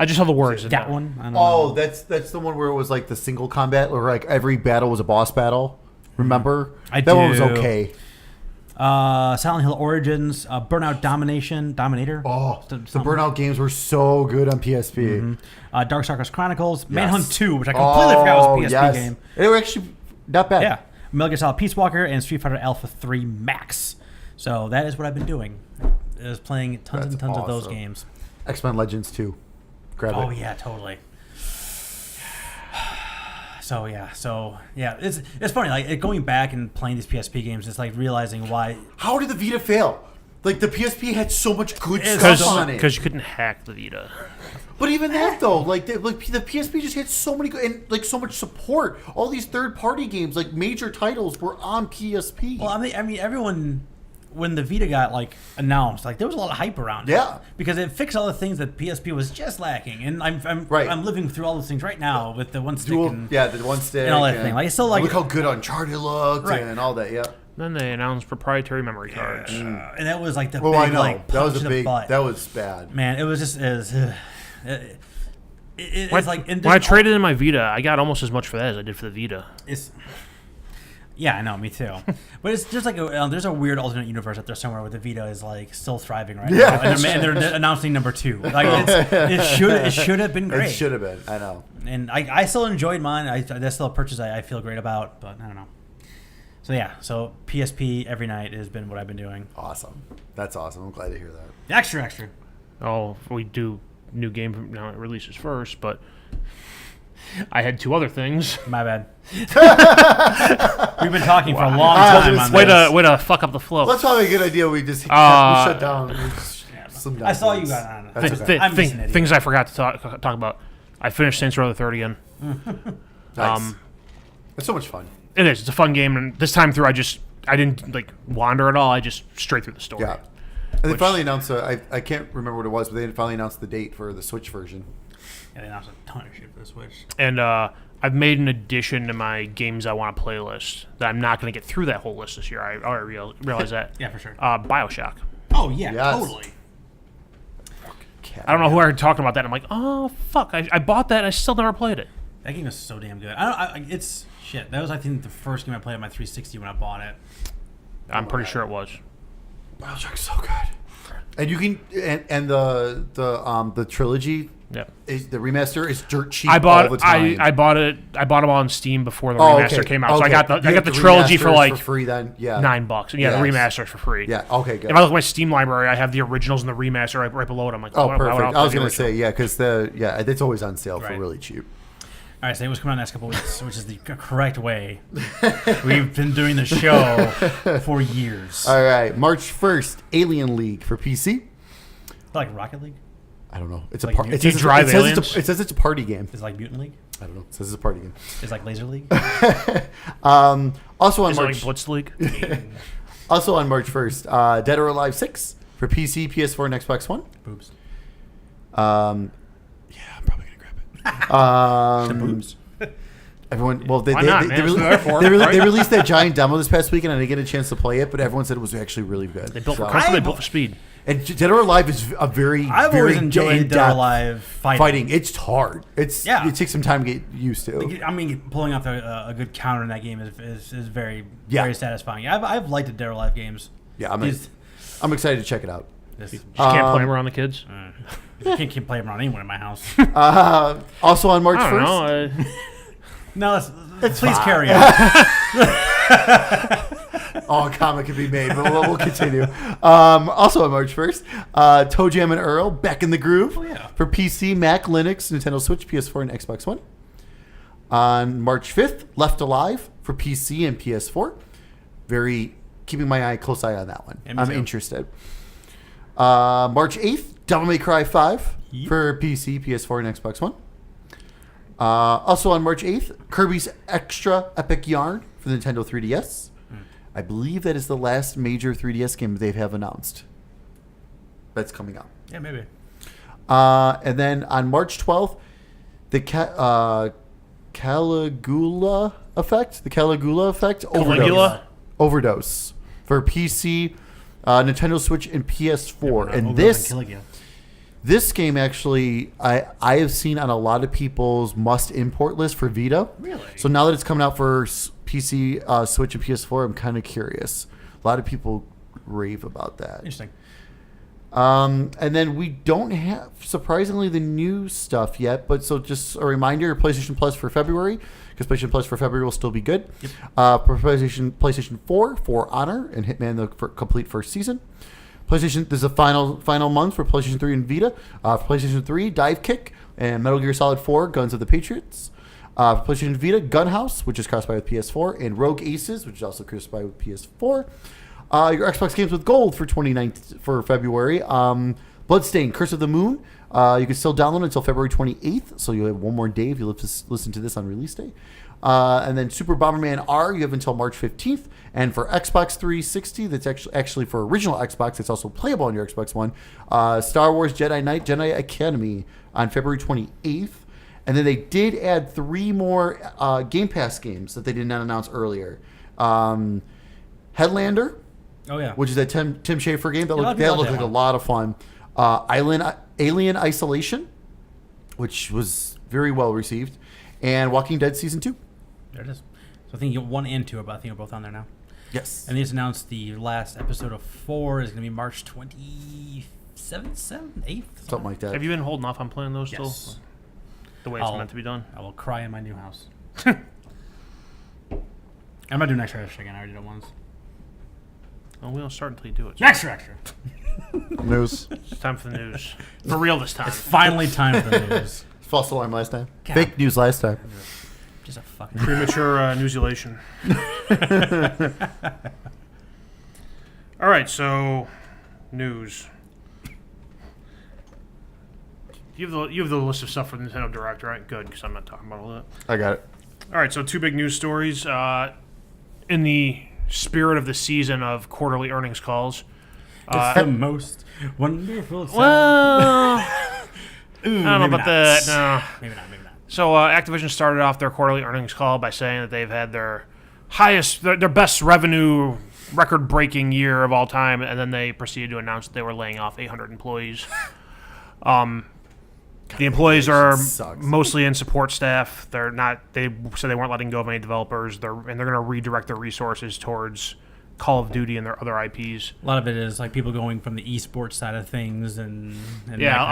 C: just saw the words.
A: That one. I don't know.
B: That's the one where it was like the single combat, where like every battle was a boss battle. Remember? That one was okay.
A: Silent Hill Origins, Burnout Dominator.
B: Oh, the Burnout games were so good on PSP.
A: Darkstalkers Chronicles, Manhunt 2, which I completely forgot was a PSP game.
B: They were actually not bad.
A: Yeah, Metal Gear Solid Peace Walker and Street Fighter Alpha 3 Max. So that is what I've been doing. Is playing tons and tons of those games.
B: X-Men Legends 2. Grab it.
A: Oh yeah, totally. So yeah, it's funny. Like going back and playing these PSP games, it's like realizing why.
B: How did the Vita fail? Like the PSP had so much good stuff on it.
C: Because you couldn't hack the Vita.
B: But even that though, like the PSP just had so many and like so much support. All these third-party games, like major titles, were on PSP.
A: Well, I mean, everyone. When the Vita got announced, there was a lot of hype around it.
B: Yeah,
A: because it fixed all the things that PSP was just lacking, and I'm living through all those things right now with the one stick.
B: The one stick
A: and all that thing. It's still
B: look how good Uncharted looked and all that. Yeah.
C: Then they announced proprietary memory cards,
A: and that was like the big
B: I know.
A: that was a big
B: butt. That was bad.
A: Man, it was just it's like
C: when I traded in my Vita, I got almost as much for that as I did for the Vita.
A: Yeah, I know, me too. But it's just like there's a weird alternate universe out there somewhere where the Vita is still thriving right now, and they're announcing number 2. It should have been great.
B: It should have been. I know.
A: And I still enjoyed mine. That's still a purchase I feel great about, but I don't know. So PSP every night has been what I've been doing.
B: Awesome. That's awesome. I'm glad to hear that.
A: Extra.
C: Oh, we do new game from now it releases first, but I had 2 other things.
A: My bad. We've been talking for a long time on this.
C: Way to fuck up the flow.
B: That's probably a good idea. We just shut down.
A: I saw you got on it.
C: Things I forgot to talk about. I finished Saints Row the Third again.
B: Nice. It's so much fun.
C: It is. It's a fun game, and this time through, I didn't wander at all. I just straight through the story.
B: Yeah. And they finally announced. I can't remember what it was, but they finally announced the date for the Switch version.
A: Yeah, they announced a ton of shit for the Switch.
C: And I've made an addition to my games I want to play list that I'm not going to get through that whole list this year. I already realize that.
A: Yeah, for sure.
C: BioShock.
A: Oh, yeah, totally.
C: I don't know who I heard talking about that. I'm like, oh, fuck. I bought that and I still never played it.
A: That game is so damn good. It's shit. That was, I think, the first game I played on my 360 when I bought it.
C: I'm pretty sure it was.
B: BioShock's so good. And you can and the trilogy.
C: Yeah,
B: the remaster is dirt cheap.
C: I bought
B: all the time.
C: I bought it. I bought them on Steam before the remaster came out. So I got the trilogy for
B: for free. Then $9.
C: And the remaster for free.
B: Yeah. Okay. Good.
C: If I look at my Steam library, I have the originals and the remaster right below it. I'm like,
B: perfect. I was gonna say because it's always on sale for really cheap.
A: All right, so what's coming out next couple of weeks, which is the correct way. We've been doing the show for years.
B: All right, March 1st, Alien League for PC.
A: Like Rocket League?
B: I don't know. It's
A: Like,
B: a party.
C: do you drive aliens?
B: It says it's a party game.
A: Is it like Mutant League?
B: I don't know. It says it's a party game.
A: Is it like Laser League?
B: Also on
C: Is it
B: March.
C: like Blitz League?
B: Also on March 1st, Dead or Alive 6 for PC, PS4, and Xbox One.
A: Boobs.
B: Yeah, I'm probably gonna grab it.
A: Boobs.
B: Everyone, well, they
C: Why not, man? That's what they're for,
B: they
C: right?
B: released that giant demo this past weekend, and I didn't get a chance to play it, but everyone said it was actually really good.
C: They built for
B: So-
C: comfort. They built for speed.
B: And Dead or Alive is a very,
A: I've
B: very
A: always enjoyed Dead or
B: in-depth
A: Alive fighting.
B: It's hard. It takes some time to get used to.
A: I mean, pulling off a good counter in that game is very
B: Yeah.
A: very satisfying. I've liked the Dead or Alive games.
B: Yeah, I'm excited to check it out.
A: This,
C: Just can't play them around the kids.
A: I can't keep playing around anyone in my house.
B: Also on March
C: I
B: 1st.
C: don't know.
A: No, please
B: fine.
A: carry on.
B: Oh, a comment could be made, but we'll continue. Also on March 1st, Toe Jam and Earl, Back in the Groove for PC, Mac, Linux, Nintendo Switch, PS4, and Xbox One. On March 5th, Left Alive for PC and PS4. Keeping my close eye on that one.
A: Yeah, me
B: I'm
A: too.
B: interested. March 8th, Devil May Cry 5 for PC, PS4, and Xbox One. Also on March 8th, Kirby's Extra Epic Yarn for the Nintendo 3DS. I believe that is the last major 3DS game they have announced. That's coming out.
A: Yeah, maybe.
B: And then on March 12th, the Caligula effect overdose for PC, Nintendo Switch, and PS4. And this game actually I have seen on a lot of people's must import list for Vita.
A: Really?
B: So now that it's coming out for PC, Switch, and PS4, I'm kind of curious. A lot of people rave about that.
A: Interesting.
B: And then we don't have, surprisingly, the new stuff yet. But so just a reminder, PlayStation Plus for February, because PlayStation Plus for February will still be good.
A: Yep.
B: For PlayStation 4 for Honor and Hitman the complete first season. PlayStation, this is the final month for PlayStation 3 and Vita. For PlayStation 3, Dive Kick and Metal Gear Solid 4, Guns of the Patriots. For PlayStation Vita, Gunhouse, which is cross-buy with PS4, and Rogue Aces, which is also cross-buy with PS4. Your Xbox games with gold for for February. Bloodstained, Curse of the Moon. You can still download until February 28th, so you have one more day if you listen to this on release day. And then Super Bomberman R, you have until March 15th. And for Xbox 360, that's actually for original Xbox, it's also playable on your Xbox One. Star Wars Jedi Knight, Jedi Academy on February 28th. And then they did add 3 more Game Pass games that they did not announce earlier. Headlander.
A: Oh yeah.
B: Which is a Tim Schafer game that looked like a
A: one.
B: lot of fun. Alien Isolation, which was very well received, and Walking Dead Season 2.
A: There it is. So I think 1 and 2 are both on there now.
B: Yes.
A: And they just announced the last episode of 4 is going to be March 27th, 8th?
B: Something like that.
C: Have you been holding off on playing those
A: Yes.
C: still? The way it's meant to be done?
A: I will cry in my new house. I'm not doing extra again. I already did it once.
C: Well, we don't start until you do it.
A: Extra.
B: News.
C: It's time for the news. For real this time.
A: It's finally time for the news.
B: False alarm last time.
A: God.
B: Fake news last time.
A: Just a fucking...
C: Premature newsulation. All right, so news. You have the list of stuff for the Nintendo Direct, right? Good, because I'm not talking about all that.
B: I got it.
C: All right, so 2 big news stories. In the spirit of the season of quarterly earnings calls.
A: It's the most wonderful sound.
C: Well,
A: Ooh,
C: I don't know about that. No.
A: Maybe not.
C: So Activision started off their quarterly earnings call by saying that they've had their best revenue record-breaking year of all time, and then they proceeded to announce that they were laying off 800 employees. The employees are mostly in support staff. They're not. They said they weren't letting go of any developers. They're going to redirect their resources towards Call of Duty and their other IPs.
A: A lot of it is like people going from the esports side of things, and
C: yeah,
A: that kind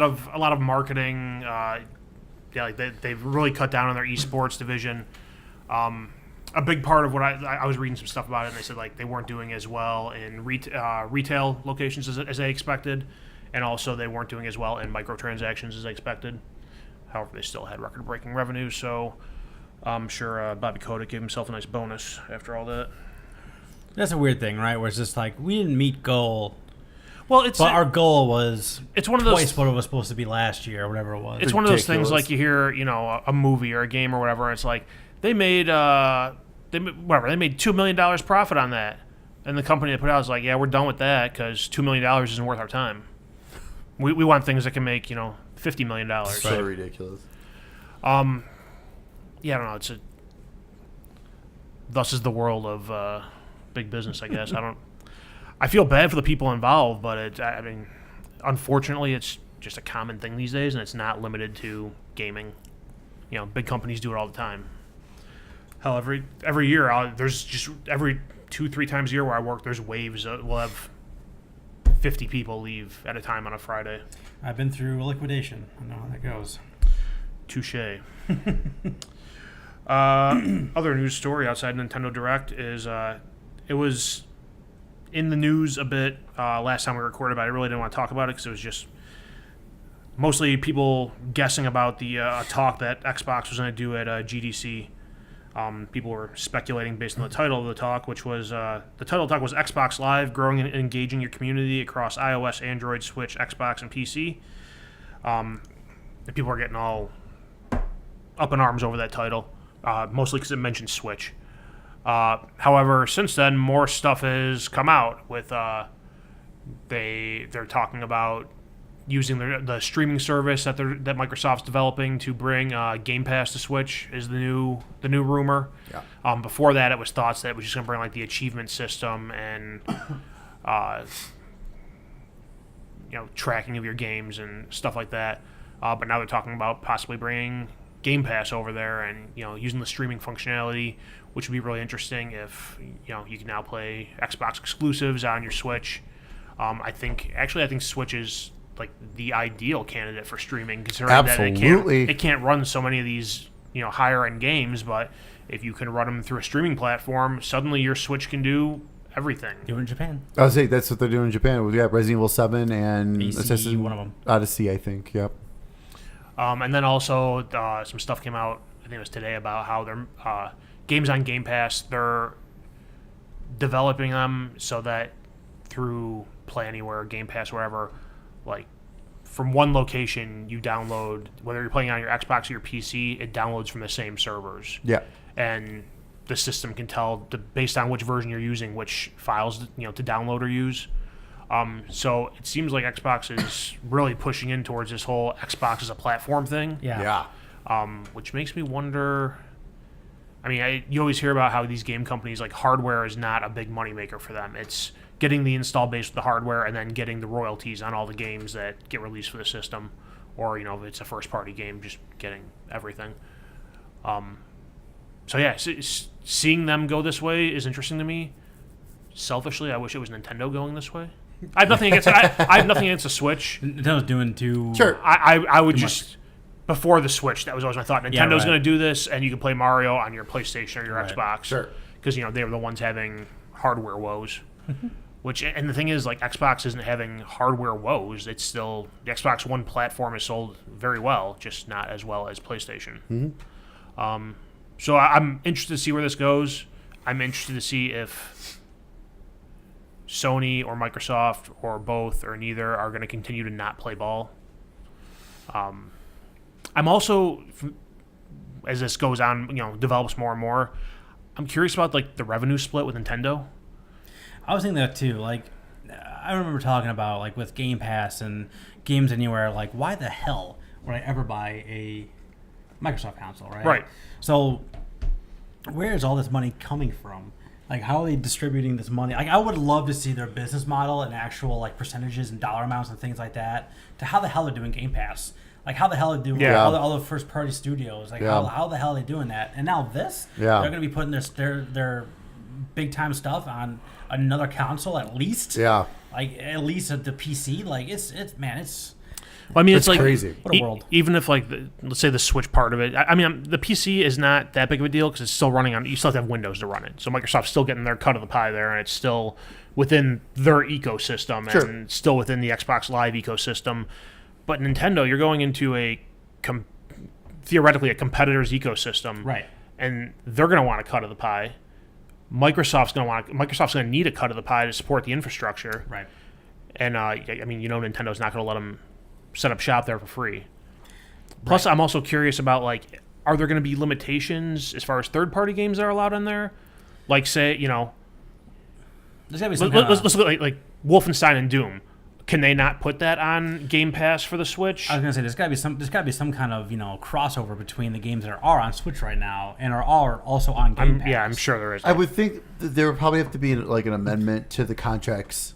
A: of stuff.
C: a lot of marketing. Like they've really cut down on their esports division. A big part of what I was reading some stuff about it, and they said like they weren't doing as well in retail locations as they expected, and also they weren't doing as well in microtransactions as they expected. However, they still had record-breaking revenue, so I'm sure Bobby Kotick gave himself a nice bonus after all that.
A: That's a weird thing, right? Where it's just like we didn't meet goal. But our goal was
C: one of those
A: twice what it was supposed to be last year or whatever it was.
C: It's one of those things like you hear, a movie or a game or whatever, and it's like they made $2 million profit on that, and the company that put it out is like, yeah, we're done with that because $2 million isn't worth our time. We want things that can make $50 million.
B: So ridiculous.
C: Yeah, I don't know. Thus is the world of big business, I guess. I feel bad for the people involved, but unfortunately, it's just a common thing these days, and it's not limited to gaming. Big companies do it all the time. Hell, every year, there's just every 2-3 times a year where I work, there's waves. We'll have 50 people leave at a time on a Friday.
A: I've been through liquidation. I know how that goes.
C: Touché. Other news story outside Nintendo Direct is it was in the news a bit last time we recorded, but I really didn't want to talk about it because it was just mostly people guessing about the talk that Xbox was going to do at GDC. People were speculating based on the title of the talk, which was the title of the talk was Xbox Live, growing and engaging your community across iOS, Android, Switch, Xbox, and PC. And people were getting all up in arms over that title, mostly because it mentioned Switch. However, since then, more stuff has come out with they're talking about using the streaming service that Microsoft's developing to bring Game Pass to Switch is the new rumor. Yeah. Before that, it was thoughts that it was just going to bring like the achievement system and tracking of your games and stuff like that. But now they're talking about possibly bringing Game Pass over there and using the streaming functionality, which would be really interesting if you can now play Xbox exclusives on your Switch. I think Switch is like the ideal candidate for streaming, considering
B: Absolutely.
C: that it can't run so many of these higher end games, but if you can run them through a streaming platform, suddenly your Switch can do everything.
A: Do it in Japan.
B: I would say that's what they're doing in Japan. We got Resident Evil 7 and
A: AC, one of them.
B: Odyssey, I think. Yep.
C: And then also some stuff came out, I think it was today, about how their games on Game Pass, they're developing them so that through Play Anywhere, Game Pass, wherever, like from one location you download, whether you're playing on your Xbox or your PC, it downloads from the same servers.
B: Yeah.
C: And the system can tell, based on which version you're using, which files to download or use. So it seems like Xbox is really pushing in towards this whole Xbox as a platform thing.
A: Yeah.
C: Which makes me wonder. I mean, you always hear about how these game companies, like, hardware is not a big moneymaker for them. It's getting the install base with the hardware and then getting the royalties on all the games that get released for the system. Or, if it's a first-party game, just getting everything. So, yeah, seeing them go this way is interesting to me. Selfishly, I wish it was Nintendo going this way. I have nothing against the Switch.
A: Nintendo's doing too...
B: Sure.
C: I would
A: too
C: just... Before the Switch, that was always my thought. Nintendo's going to do this, and you can play Mario on your PlayStation or your Xbox.
B: Sure.
C: Because, they were the ones having hardware woes. And the thing is, like, Xbox isn't having hardware woes. It's still... The Xbox One platform is sold very well, just not as well as PlayStation.
B: Mm-hmm.
C: So I'm interested to see where this goes. I'm interested to see if Sony or Microsoft or both or neither are going to continue to not play ball. I'm also, as this goes on, develops more and more, I'm curious about like the revenue split with Nintendo.
A: I was thinking that too. Like, I remember talking about like with Game Pass and Games Anywhere, like why the hell would I ever buy a Microsoft console, right?
C: Right.
A: So where is all this money coming from? Like, how are they distributing this money? Like, I would love to see their business model and actual like percentages and dollar amounts and things like that. To how the hell they're doing Game Pass. Like, how the hell are they doing all the first-party studios? Like, how the hell are they doing that? And now this, they're going to be putting their big-time stuff on another console at least.
B: Yeah.
A: Like, at least at the PC. Like, it's
C: Well, I mean, it's like
B: crazy.
A: What a world.
C: Even if, like, let's say the Switch part of it, I mean, the PC is not that big of a deal because it's still running on, you still have to have Windows to run it. So Microsoft's still getting their cut of the pie there, and it's still within their ecosystem and still within the Xbox Live ecosystem. But Nintendo, you're going into theoretically a competitor's ecosystem,
A: right?
C: And they're going to want a cut of the pie. Microsoft's going to need a cut of the pie to support the infrastructure,
A: right?
C: And, I mean, Nintendo's not going to let them set up shop there for free. Plus, I'm also curious about, like, are there going to be limitations as far as third-party games that are allowed in there? Like, say, there's
A: gotta be some
C: let's look at, like, Wolfenstein and Doom. Can they not put that on Game Pass for the Switch?
A: I was gonna say there's gotta be some kind of crossover between the games that are on Switch right now and are also on Game Pass.
C: Yeah, I'm sure there is.
B: I would think that there would probably have to be like an amendment to the contracts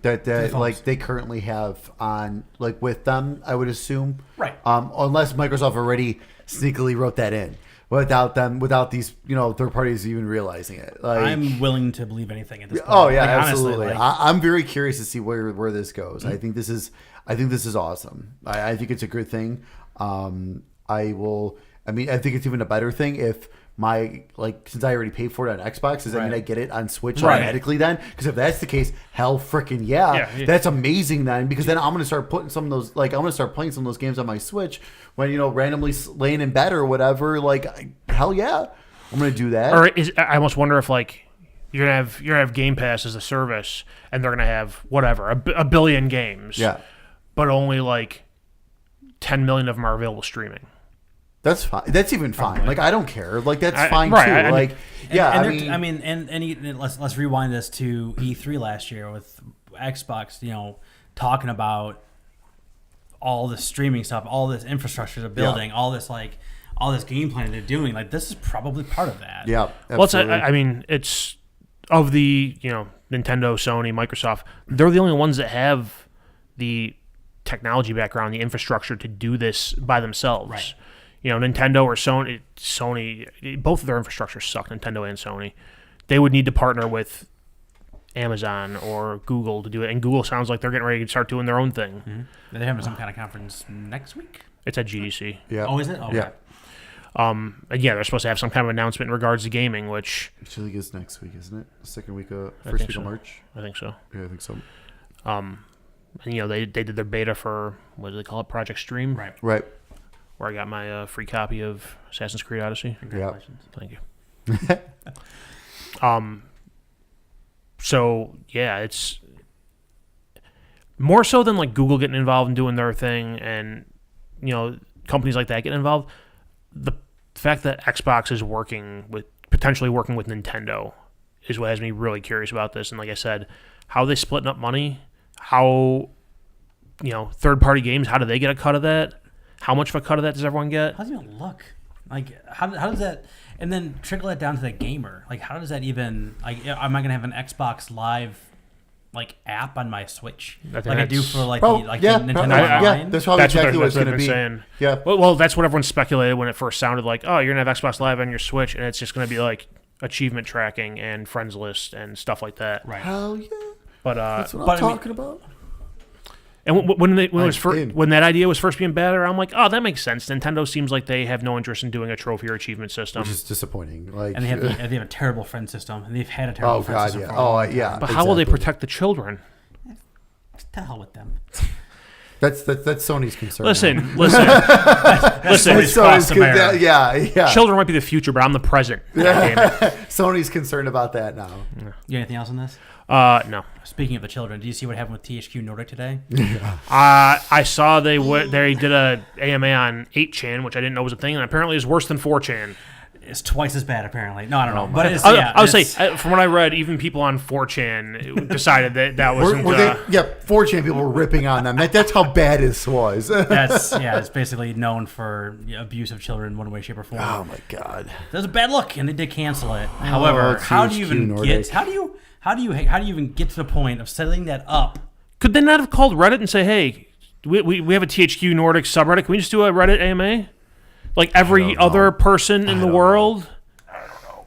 B: that like they currently have on like with them. I would assume,
A: right?
B: Unless Microsoft already sneakily wrote that in. Without these, third parties even realizing it. Like,
A: I'm willing to believe anything at this point.
B: Oh yeah,
A: like,
B: absolutely.
A: Honestly,
B: I'm very curious to see where this goes. Mm-hmm. I think this is awesome. I think it's a good thing. I think it's even a better thing if since I already paid for it on Xbox, does that mean I get it on Switch automatically then? Because if that's the case, hell freaking yeah, that's amazing then. Because then I'm gonna start putting some of those I'm gonna start playing some of those games on my Switch when randomly laying in bed or whatever. Hell yeah, I'm gonna do that.
C: Or I almost wonder if you're gonna have Game Pass as a service and they're gonna have whatever a billion games, but only 10 million of them are available streaming.
B: That's fine. That's even fine.
A: Probably.
B: I don't care. That's fine too.
A: Let's rewind this to E3 last year with Xbox. Talking about all this streaming stuff, all this infrastructure they're building, all this game plan they're doing. This is probably part of that.
B: Yeah. Absolutely.
C: Well, it's of the Nintendo, Sony, Microsoft. They're the only ones that have the technology background, the infrastructure to do this by themselves.
A: Right.
C: Nintendo or Sony, both of their infrastructure suck, Nintendo and Sony. They would need to partner with Amazon or Google to do it. And Google sounds like they're getting ready to start doing their own thing.
A: Mm-hmm. They're having some kind of conference next week?
C: It's at GDC.
B: Yeah.
A: Oh, is it? Okay.
B: Yeah.
C: And they're supposed to have some kind of announcement in regards to gaming, which...
B: Actually, it's next week, isn't it? First week of March?
C: I think so.
B: Yeah, I think so.
C: And, they did their beta for, what do they call it, Project Stream?
B: Right.
C: Where I got my free copy of Assassin's Creed Odyssey.
A: Congratulations.
C: Thank you. So, yeah, it's more so than Google getting involved and doing their thing and, companies like that getting involved. The fact that Xbox is potentially working with Nintendo is what has me really curious about this. And like I said, how are they splitting up money? How, third-party games, how do they get a cut of that? How much of a cut of that does everyone get?
A: How does it even look? How does that... And then trickle that down to the gamer. How does that even... am I going to have an Xbox Live app on my Switch? I do for the Nintendo Online?
B: That's probably exactly what it's going to be.
C: Saying.
B: Yeah.
C: Well, that's what everyone speculated when it first sounded like, oh, you're going to have Xbox Live on your Switch, and it's just going to be achievement tracking and friends list and stuff like that.
A: Right.
B: Hell yeah.
C: But
B: that's what I'm talking about.
C: And when that idea was first being battered, I'm like, oh, that makes sense. Nintendo seems like they have no interest in doing a trophy or achievement system,
B: which is disappointing.
A: And they have a terrible friend system, and they've had a terrible friend system. For a long time.
C: But how will they protect the children?
A: To hell with them.
B: That's Sony's concern.
C: Listen.
B: Sony's yeah.
C: Children might be the future, but I'm the present.
B: Sony's concerned about that now.
A: You got anything else on this?
C: No.
A: Speaking of the children, did you see what happened with THQ Nordic today?
C: I saw they did a AMA on 8chan, which I didn't know was a thing, and apparently is worse than 4chan.
A: It's twice as bad, apparently. No, I don't know.
C: But I would say, from what I read, even people on 4chan decided that wasn't...
B: 4chan people were ripping on them. That's how bad this was.
A: It's basically known for abuse of children in one way, shape, or form.
B: Oh, my God.
A: That was a bad look, and they did cancel it. However, how do you even get to the point of setting that up?
C: Could they not have called Reddit and say, hey, we have a THQ Nordic subreddit. Can we just do a Reddit AMA? Like every other person in the world?
A: I don't know.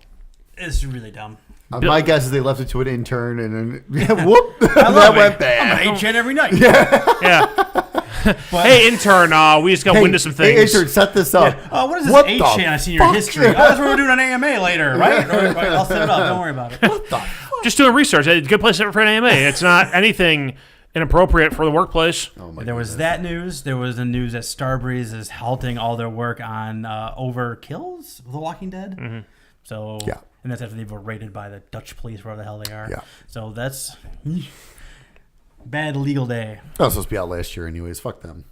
A: It's really dumb.
B: My guess is they left it to an intern and then, whoop, that went bad.
A: I'm an 8chan every night.
C: Yeah. Hey, intern, we just got wind of some things.
B: Hey, intern, set this up.
A: Yeah. What is this 8chan I see in your history? That's what we're doing on AMA later, right? I'll set it up. Don't worry about it.
B: What the fuck?
C: Just doing research. It's a good place for an AMA. It's not anything inappropriate for the workplace.
A: There was that news. There was the news that Starbreeze is halting all their work on overkills of The Walking Dead.
C: Mm-hmm.
A: So, and that's after they were raided by the Dutch police, wherever the hell they are.
B: Yeah.
A: So that's... Bad legal day.
B: That was supposed to be out last year anyways. Fuck them.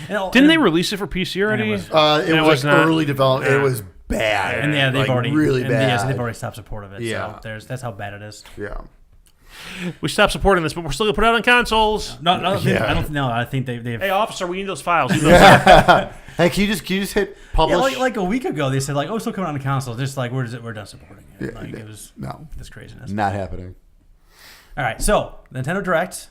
A: Yeah,
C: Didn't they release it for PC already?
B: It was like early development. Yeah. It was bad.
A: And yeah, they've already
B: really bad.
A: So they've already stopped support of it.
B: Yeah.
A: So that's how bad it is.
B: Yeah.
C: We stopped supporting this, but we're still gonna put it out on consoles.
A: No, I think they've.
C: Hey, officer, we need those files.
B: Hey, can you just hit publish?
A: Yeah, like a week ago, they said like, oh, it's still coming on the console. Just like we're done supporting it.
B: Yeah,
A: like it was this craziness.
B: Not happening.
A: All right, so Nintendo Direct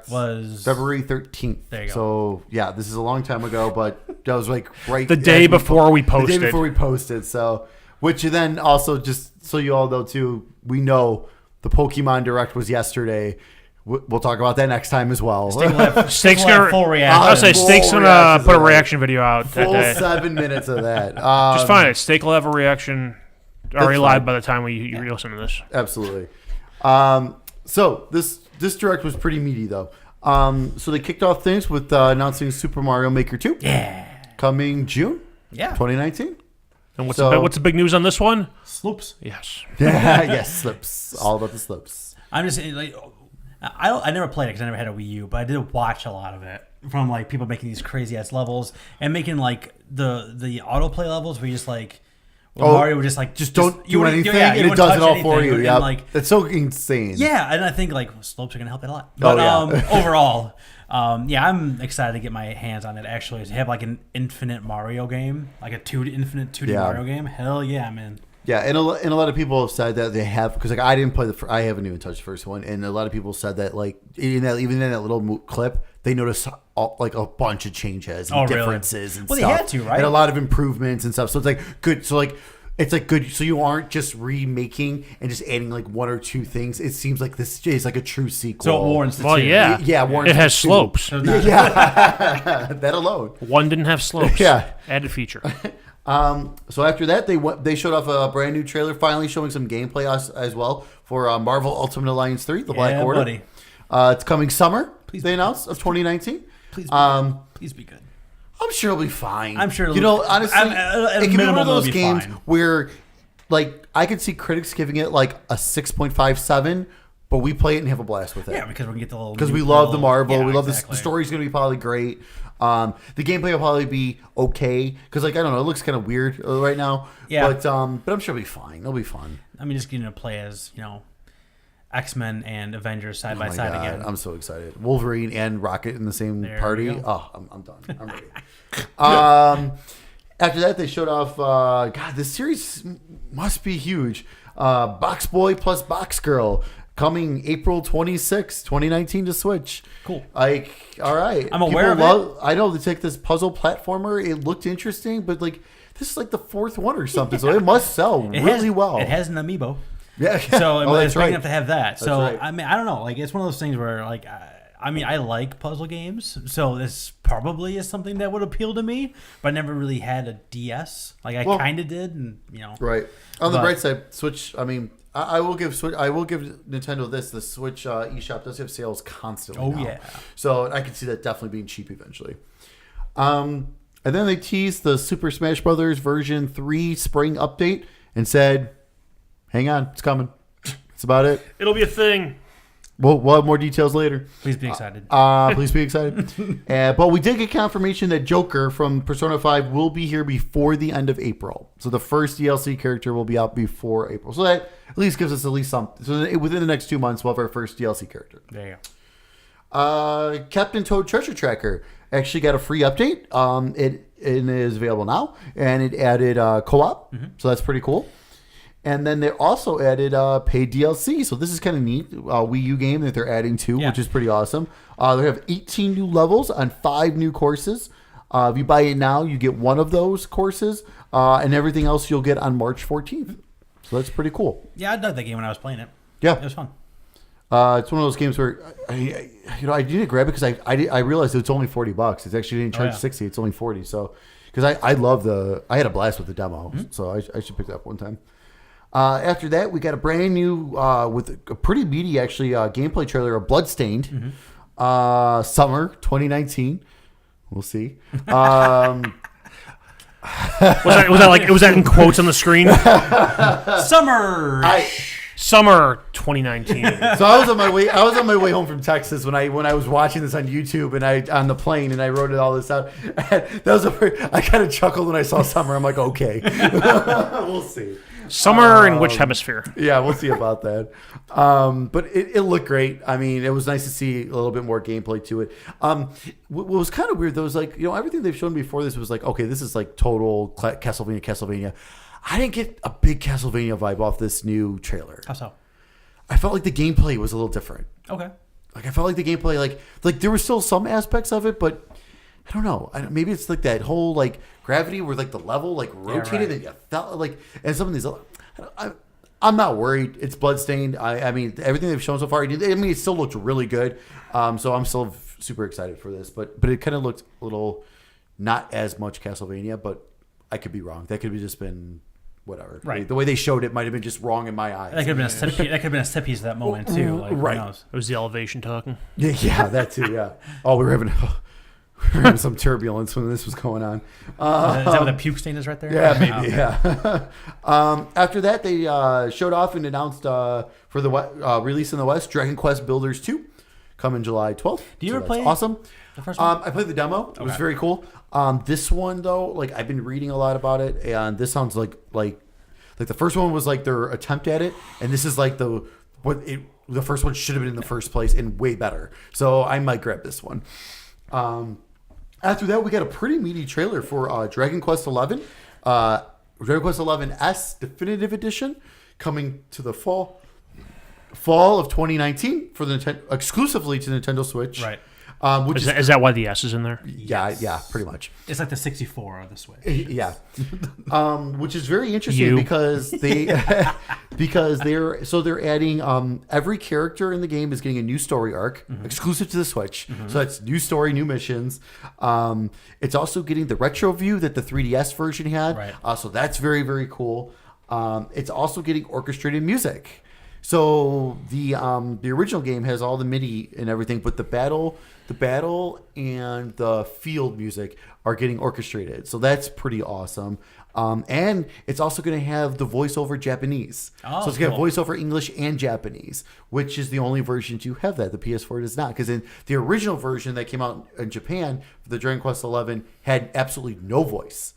A: was
B: February 13th.
A: There you go.
B: So yeah, this is a long time ago, but that was like right
C: the day before we posted.
B: The day before we posted. So, which then also just so you all know too, we know the Pokemon Direct was yesterday. We'll talk about that next time as well.
C: Snake's gonna
A: full reaction.
C: I'll say Snake's gonna put a reaction video out that day.
B: 7 minutes of that.
C: Just find it. Snake will have a reaction already live by the time you listen to this.
B: Absolutely. So this Direct was pretty meaty though. So they kicked off things with announcing Super Mario Maker 2.
A: Yeah.
B: Coming June.
A: Yeah.
B: 2019.
C: And what's the big news on this one?
A: Slopes.
C: Yes.
B: Yes, slopes. All about the slopes.
A: I'm just like, I never played it because I never had a Wii U, but I did watch a lot of it from like people making these crazy ass levels and making like the autoplay levels where you just like. Mario would just
B: don't do anything, and it does it all for you. Yeah, like that's so insane.
A: Yeah, and I think like slopes are gonna help it a lot. But overall, I'm excited to get my hands on it. Actually, to have like an infinite Mario game, like a infinite 2D Mario game. Hell yeah, man. Yeah,
B: and a lot of people have said that they have because like I didn't play I haven't even touched the first one, and a lot of people said that like even in that little clip they noticed like a bunch of changes and differences and stuff.
A: Well, they had to, right?
B: And a lot of improvements and stuff. So it's like good. So like. It's like good, so you aren't just remaking and just adding like one or two things. It seems like this is like a true sequel.
A: So it warrants the two.
C: Well, yeah,
B: warrants
C: it has slopes.
B: Yeah, that alone.
C: One didn't have slopes.
B: Yeah,
C: added feature.
B: So after that, they showed off a brand new trailer, finally showing some gameplay as well for Marvel Ultimate Alliance 3: The Black Order.
A: Buddy.
B: It's coming summer. They announced of 2019.
A: Please be good.
B: I'm sure it'll be fine.
A: I'm sure
B: honestly, it can be one of those games where, like, I could see critics giving it like a 6.57, but we play it and have a blast with it.
A: Yeah, because we can get the little.
B: Because we love the Marvel, we love this. The story's going to be probably great. The gameplay will probably be okay because, like, I don't know, it looks kind of weird right now.
A: Yeah,
B: but I'm sure it'll be fine. It'll be fun.
A: I mean, just getting to play as X-Men and Avengers side by side again.
B: I'm so excited. Wolverine and Rocket in the same party. Oh, I'm done. I'm ready. After that, they showed off. God, this series must be huge. Box Boy plus Box Girl coming April 26, 2019 to Switch.
A: Cool.
B: Like, all right.
A: I'm aware of it.
B: I know they take this puzzle platformer. It looked interesting, but like this is like the fourth one or something, so it must sell really well.
A: It has an amiibo.
B: Yeah.
A: So it's big enough to have that. So
B: right.
A: I mean, I don't know. Like it's one of those things where like I like puzzle games, so this probably is something that would appeal to me. But I never really had a DS. Like I kind of did, and
B: Right. On the bright side, Switch. I mean, I will give Nintendo this. The Switch eShop does have sales constantly.
A: Oh
B: now.
A: yeah.
B: So I can see that definitely being cheap eventually. And then they teased the Super Smash Bros. Version 3 spring update and said, hang on, it's coming. That's about it.
C: It'll be a thing.
B: We'll have more details later.
A: Please be excited.
B: Please be excited. But we did get confirmation that Joker from Persona 5 will be here before the end of April. So the first DLC character will be out before April. So that at least gives us at least something. So within the next 2 months, we'll have our first DLC character.
A: There you go.
B: Captain Toad Treasure Tracker actually got a free update. It is available now. And it added co-op. Mm-hmm. So that's pretty cool. And then they also added paid DLC. So this is kind of neat. Wii U game that they're adding to, which is pretty awesome. They have 18 new levels on 5 new courses. If you buy it now, you get one of those courses. And everything else you'll get on March 14th. So that's pretty cool.
A: Yeah, I dug that game when I was playing it.
B: Yeah.
A: It was fun.
B: It's one of those games where I need to grab it because I realized it's only $40. It's actually didn't charge $60. It's only $40. So because I had a blast with the demo. Mm-hmm. So I should pick that up one time. After that, we got a brand new, with a pretty meaty, actually, gameplay trailer of Bloodstained, summer 2019. We'll see. Was
C: that in quotes on the screen?
A: Summer.
C: Summer 2019.
B: So I was on my way home from Texas when I was watching this on YouTube and on the plane and I wrote all this out. I kind of chuckled when I saw summer. I'm like, okay, we'll see.
C: Summer in which hemisphere?
B: Yeah, we'll see about that. But it looked great. I mean, it was nice to see a little bit more gameplay to it. What was kind of weird though was like, everything they've shown before this was like, okay, this is like total Castlevania. I didn't get a big Castlevania vibe off this new trailer.
A: How so?
B: I felt like the gameplay was a little different.
A: Okay.
B: Like I felt like the gameplay, like there were still some aspects of it, but I don't know. Maybe it's like that whole like gravity where like the level like rotated and you felt like, and some of these. I'm not worried. It's bloodstained. I mean, everything they've shown so far. I mean, it still looked really good. So I'm still super excited for this. But it kind of looked a little not as much Castlevania, but I could be wrong. That could have just been. Whatever.
A: Right.
B: The way they showed it might have been just wrong in my eyes.
A: That could have been a set piece of that moment too. Like,
B: right.
A: Who knows?
C: It was the elevation talking.
B: Yeah, that too. Yeah. Oh, we were having some turbulence when this was going on.
A: Is that what the puke stain is right there?
B: Yeah, maybe. Yeah. After that, they showed off and announced for the release in the West, Dragon Quest Builders 2, coming July 12th.
A: Do you ever play?
B: Awesome.
A: The first one?
B: I played the demo. It was very cool. This one though, like I've been reading a lot about it, and this sounds like the first one was like their attempt at it, and this is like the first one should have been in the first place and way better. So I might grab this one. After that, we got a pretty meaty trailer for Dragon Quest XI, Dragon Quest XI S Definitive Edition, coming to the fall of 2019 for the exclusively to Nintendo Switch.
A: Right.
C: Is that why the S is in there?
B: Yeah, pretty much.
A: It's like the 64 of the Switch.
B: Yeah, which is very interesting because they're adding every character in the game is getting a new story arc exclusive to the Switch. So that's new story, new missions. It's also getting the retro view that the 3DS version had.
C: Right.
B: So that's very, very cool. It's also getting orchestrated music. So the original game has all the MIDI and everything, but the battle and the field music are getting orchestrated. So that's pretty awesome. And it's also going to have the voiceover Japanese. So it's going to have voiceover English and Japanese, which is the only version to have that. The PS4 does not, because in the original version that came out in Japan, the Dragon Quest XI had absolutely no voice.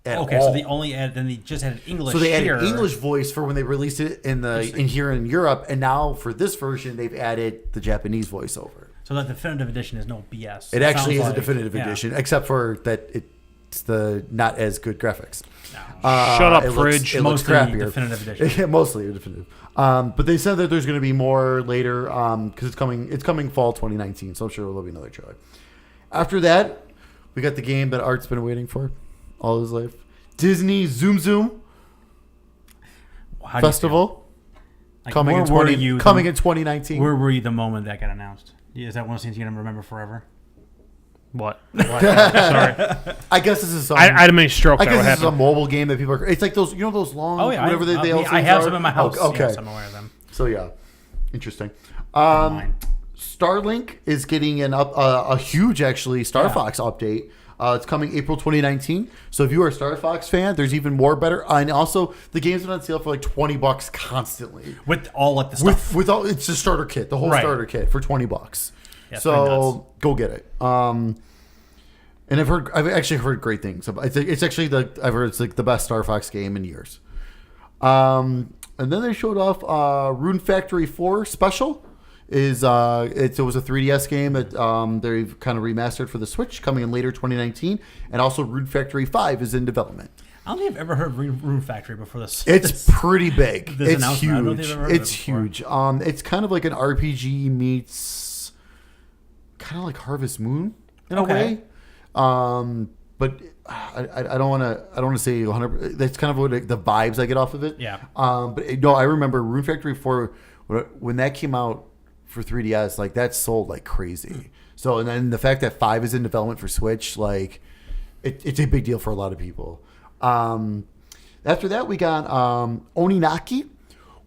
A: Okay,
B: all.
A: so they just added English.
B: So they
A: here.
B: added English voice for when they released it in here in Europe, and now for this version they've added the Japanese voiceover.
A: So that definitive edition is no BS.
B: It actually is a definitive edition, except for that it's the not as good graphics.
A: No.
C: Shut up, Fridge.
B: It looks
A: Mostly
B: crappier.
A: definitive edition.
B: Mostly definitive. But they said that there's going to be more later because it's coming fall 2019, so I'm sure there'll be another trailer. After that, we got the game that Art's been waiting for all his life. Disney Zoom Zoom Festival coming in 2019.
A: Where were you the moment that got announced? Is that one of those things you're gonna remember forever?
C: What? Sorry.
B: I guess this is.
C: I had a mini stroke.
B: I guess this is a mobile game that people are. It's like those, those long.
A: Oh yeah,
B: whatever they all.
A: I have some in my house.
B: Okay,
A: yes, I'm aware of them.
B: So yeah, interesting. Starlink is getting a huge actually Star Fox update. It's coming April 2019. So if you are a Star Fox fan, there's even more better. And also, the game's been on sale for like $20 constantly.
A: With all like the stuff.
B: With all, it's the starter kit, the whole starter kit for $20.
A: Yeah,
B: so go get it. And I've actually heard great things. It's actually I've heard it's like the best Star Fox game in years. And then they showed off Rune Factory 4 Special. It was a 3DS game that they've kind of remastered for the Switch, coming in later 2019, and also Rune Factory 5 is in development.
A: I don't think I've ever heard of Rune Factory before this.
B: It's pretty big. It's huge.
A: I don't think I've ever heard
B: it's
A: of it before.
B: huge. It's kind of like an RPG meets kind of like Harvest Moon in a way. But I don't want to say 100. That's kind of what the vibes I get off of it.
A: Yeah.
B: But no, I remember Rune Factory 4 when that came out for 3DS, like that sold like crazy. So, and then the fact that 5 is in development for Switch, like it's a big deal for a lot of people. After that, we got Oninaki,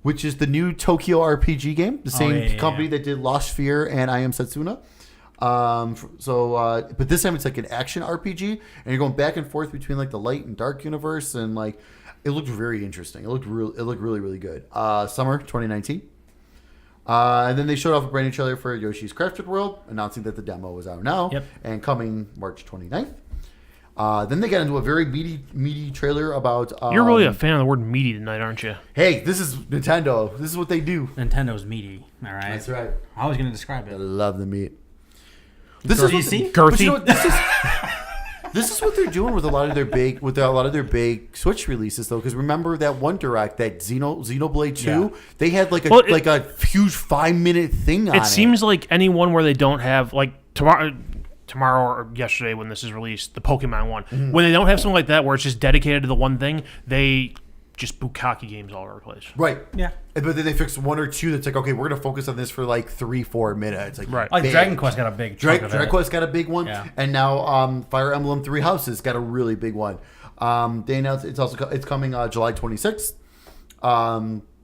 B: which is the new Tokyo RPG game, the same company that did Lost Sphere and I Am Setsuna. But this time it's like an action RPG, and you're going back and forth between like the light and dark universe, and like It looked very interesting. It looked really, really good. Summer 2019. And then they showed off a brand new trailer for Yoshi's Crafted World, announcing that the demo is out now and coming March 29th. Then they got into a very meaty trailer about...
C: You're really a fan of the word meaty tonight, aren't you?
B: Hey, this is Nintendo. This is what they do.
A: Nintendo's meaty, all right?
B: That's right.
A: How was going to describe
B: I
A: it?
B: love the meat. This
A: Girthy?
C: Girthy?
B: You know what, this is what they're doing with a lot of their big Switch releases, though. Because remember that one Direct, that Xenoblade 2, they had like a huge 5-minute thing on it.
C: It seems like anyone where they don't have like tomorrow or yesterday when this is released, the Pokemon one, when they don't have something like that where it's just dedicated to the one thing, they just bukkake games all over the place.
B: Right.
A: Yeah.
B: But then they fixed one or two that's like, okay, we're going to focus on this for like 3-4 minutes.
C: Right.
A: Like Dragon Quest got a big chunk of it.
B: Dragon Quest got a big one.
A: Yeah.
B: And now Fire Emblem Three Houses got a really big one. They announced it's coming July 26th.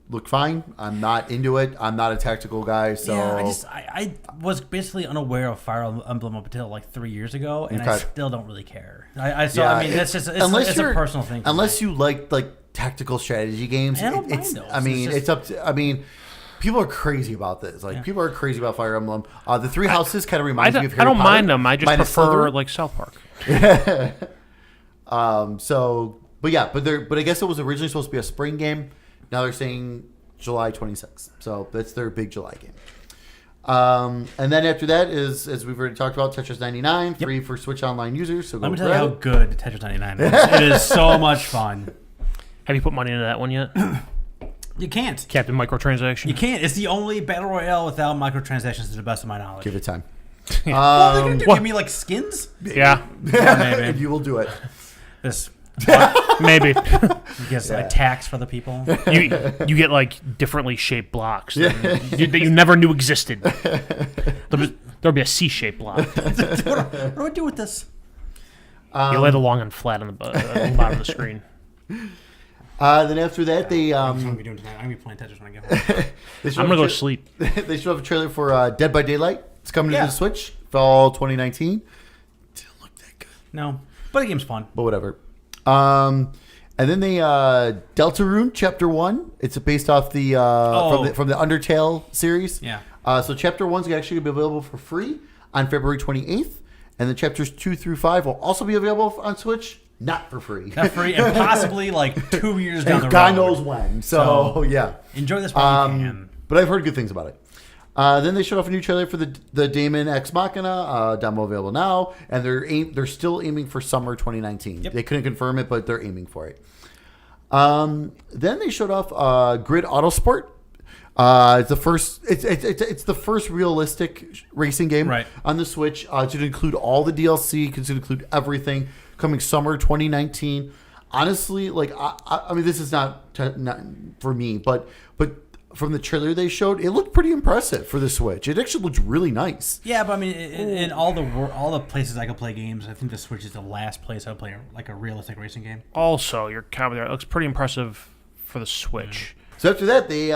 B: Looked fine. I'm not into it. I'm not a tactical guy, so
A: I was basically unaware of Fire Emblem up until like 3 years ago, and I still don't really care. I mean, that's just it's a personal thing.
B: Unless you like tactical strategy games,
A: I don't mind those.
B: I mean, it's up to. I mean, people are crazy about this. People are crazy about Fire Emblem. The Three Houses kind of reminds me of Harry
C: I don't
B: Potter,
C: mind them. I just prefer like South Park.
B: But I guess it was originally supposed to be a spring game. Now they're saying July 26th. So that's their big July game. And then after that is, as we've already talked about, Tetris 99, free for Switch Online users. So
A: let me tell you how good Tetris 99 is. It is so much fun.
C: Have you put money into that one yet?
A: You can't.
C: Captain Microtransaction?
A: You can't. It's the only battle royale without microtransactions to the best of my knowledge.
B: Give it time.
A: Well, they're going to give me like skins?
C: Yeah.
B: Maybe. You will do it.
A: This...
C: Maybe.
A: You get attacks for the people.
C: You get like differently shaped blocks that you never knew existed. There'll be a C-shaped block.
A: What do I do with this?
C: You lay the long and flat on the bottom of the screen.
B: Then after that, they
A: I'm going to be doing tonight. I'm going to be playing Tetris when I get home.
C: I'm going to go to sleep.
B: They showed off a trailer for Dead by Daylight. It's coming to the Switch fall 2019. Didn't look that good.
A: No, but the game's fun.
B: But whatever. And then they Deltarune Chapter 1. It's based off the from the Undertale series.
A: Yeah.
B: So Chapter 1 is actually going to be available for free on February 28th, and then Chapters 2 through 5 will also be available on Switch, not for free.
A: Not free, and possibly like 2 years down the road.
B: God knows when. So yeah,
A: enjoy this while you can.
B: But I've heard good things about it. Then they showed off a new trailer for the Daemon Ex Machina, demo available now, and they're still aiming for summer 2019. Yep. They couldn't confirm it, but they're aiming for it. Then they showed off Grid Autosport. It's the first realistic racing game on the Switch. To include all the DLC, to include everything, coming summer 2019. Honestly, like I mean, this is not for me, but from the trailer they showed, it looked pretty impressive for the Switch. It actually looked really nice.
A: Yeah, but I mean, in all the places I could play games, I think the Switch is the last place I would play like a realistic racing game.
C: Also, your comment there, it looks pretty impressive for the Switch.
B: So after that, they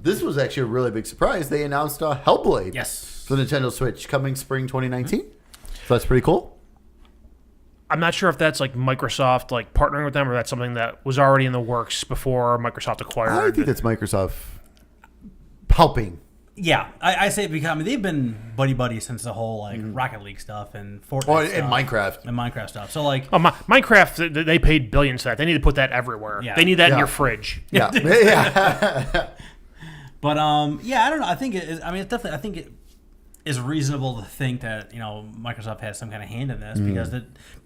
B: this was actually a really big surprise. They announced Hellblade.
A: Yes.
B: For the Nintendo Switch coming spring 2019. So that's pretty cool.
C: I'm not sure if that's like Microsoft like partnering with them, or that's something that was already in the works before Microsoft acquired.
B: I think that's Microsoft helping.
A: Yeah, I say because I mean they've been buddy since the whole like Rocket League stuff and Fortnite
B: and
A: Minecraft stuff. So like
C: Minecraft, they paid billions for that. They need to put that everywhere. Yeah. They need that in your fridge.
B: Yeah, yeah.
A: But yeah, I don't know. I think it is. I mean, it's definitely. I think it is reasonable to think that Microsoft has some kind of hand in this because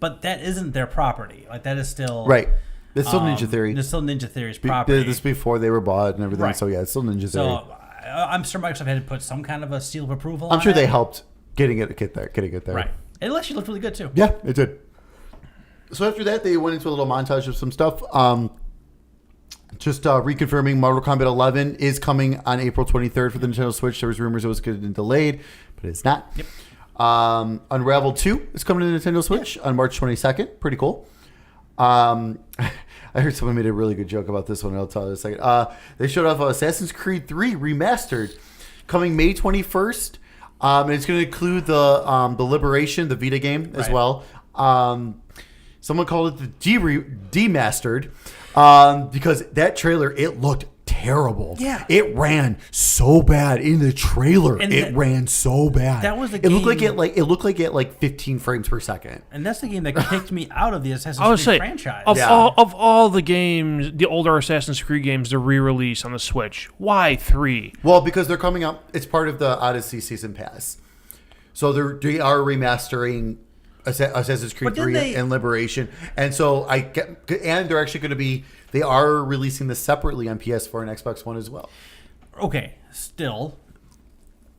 A: but that isn't their property. Like that is still
B: right. It's still Ninja Theory.
A: It's still Ninja Theory's property.
B: This is before they were bought and everything. Right. So yeah, it's still Ninja Theory.
A: So I'm sure Microsoft had to put some kind of a seal of approval.
B: I'm sure they helped getting it there.
A: Right. It actually looked really good too.
B: Yeah, it did. So after that, they went into a little montage of some stuff. Just reconfirming Mortal Kombat 11 is coming on April 23rd for the Nintendo Switch. There was rumors it was getting delayed, but it's not.
A: Yep.
B: Unravel 2 is coming to the Nintendo Switch on March 22nd. Pretty cool. I heard someone made a really good joke about this one. I'll tell you in a second. They showed off Assassin's Creed 3 Remastered coming May 21st. And it's going to include the Liberation, the Vita game, as well. Someone called it the Demastered. Because that trailer, it looked terrible.
A: Yeah.
B: It ran so bad in the trailer. And it ran so bad.
A: That was the
B: It
A: game.
B: looked like it 15 frames per second.
A: And that's the game that kicked me out of the Assassin's Creed franchise.
C: Of all the games, the older Assassin's Creed games to re-release on the Switch, why 3?
B: Well, because they're coming out. It's part of the Odyssey Season Pass. So they are remastering Assassin's Creed 3 and Liberation. And so and they're actually going to be, they are releasing this separately on PS4 and Xbox One as well.
A: Okay, still.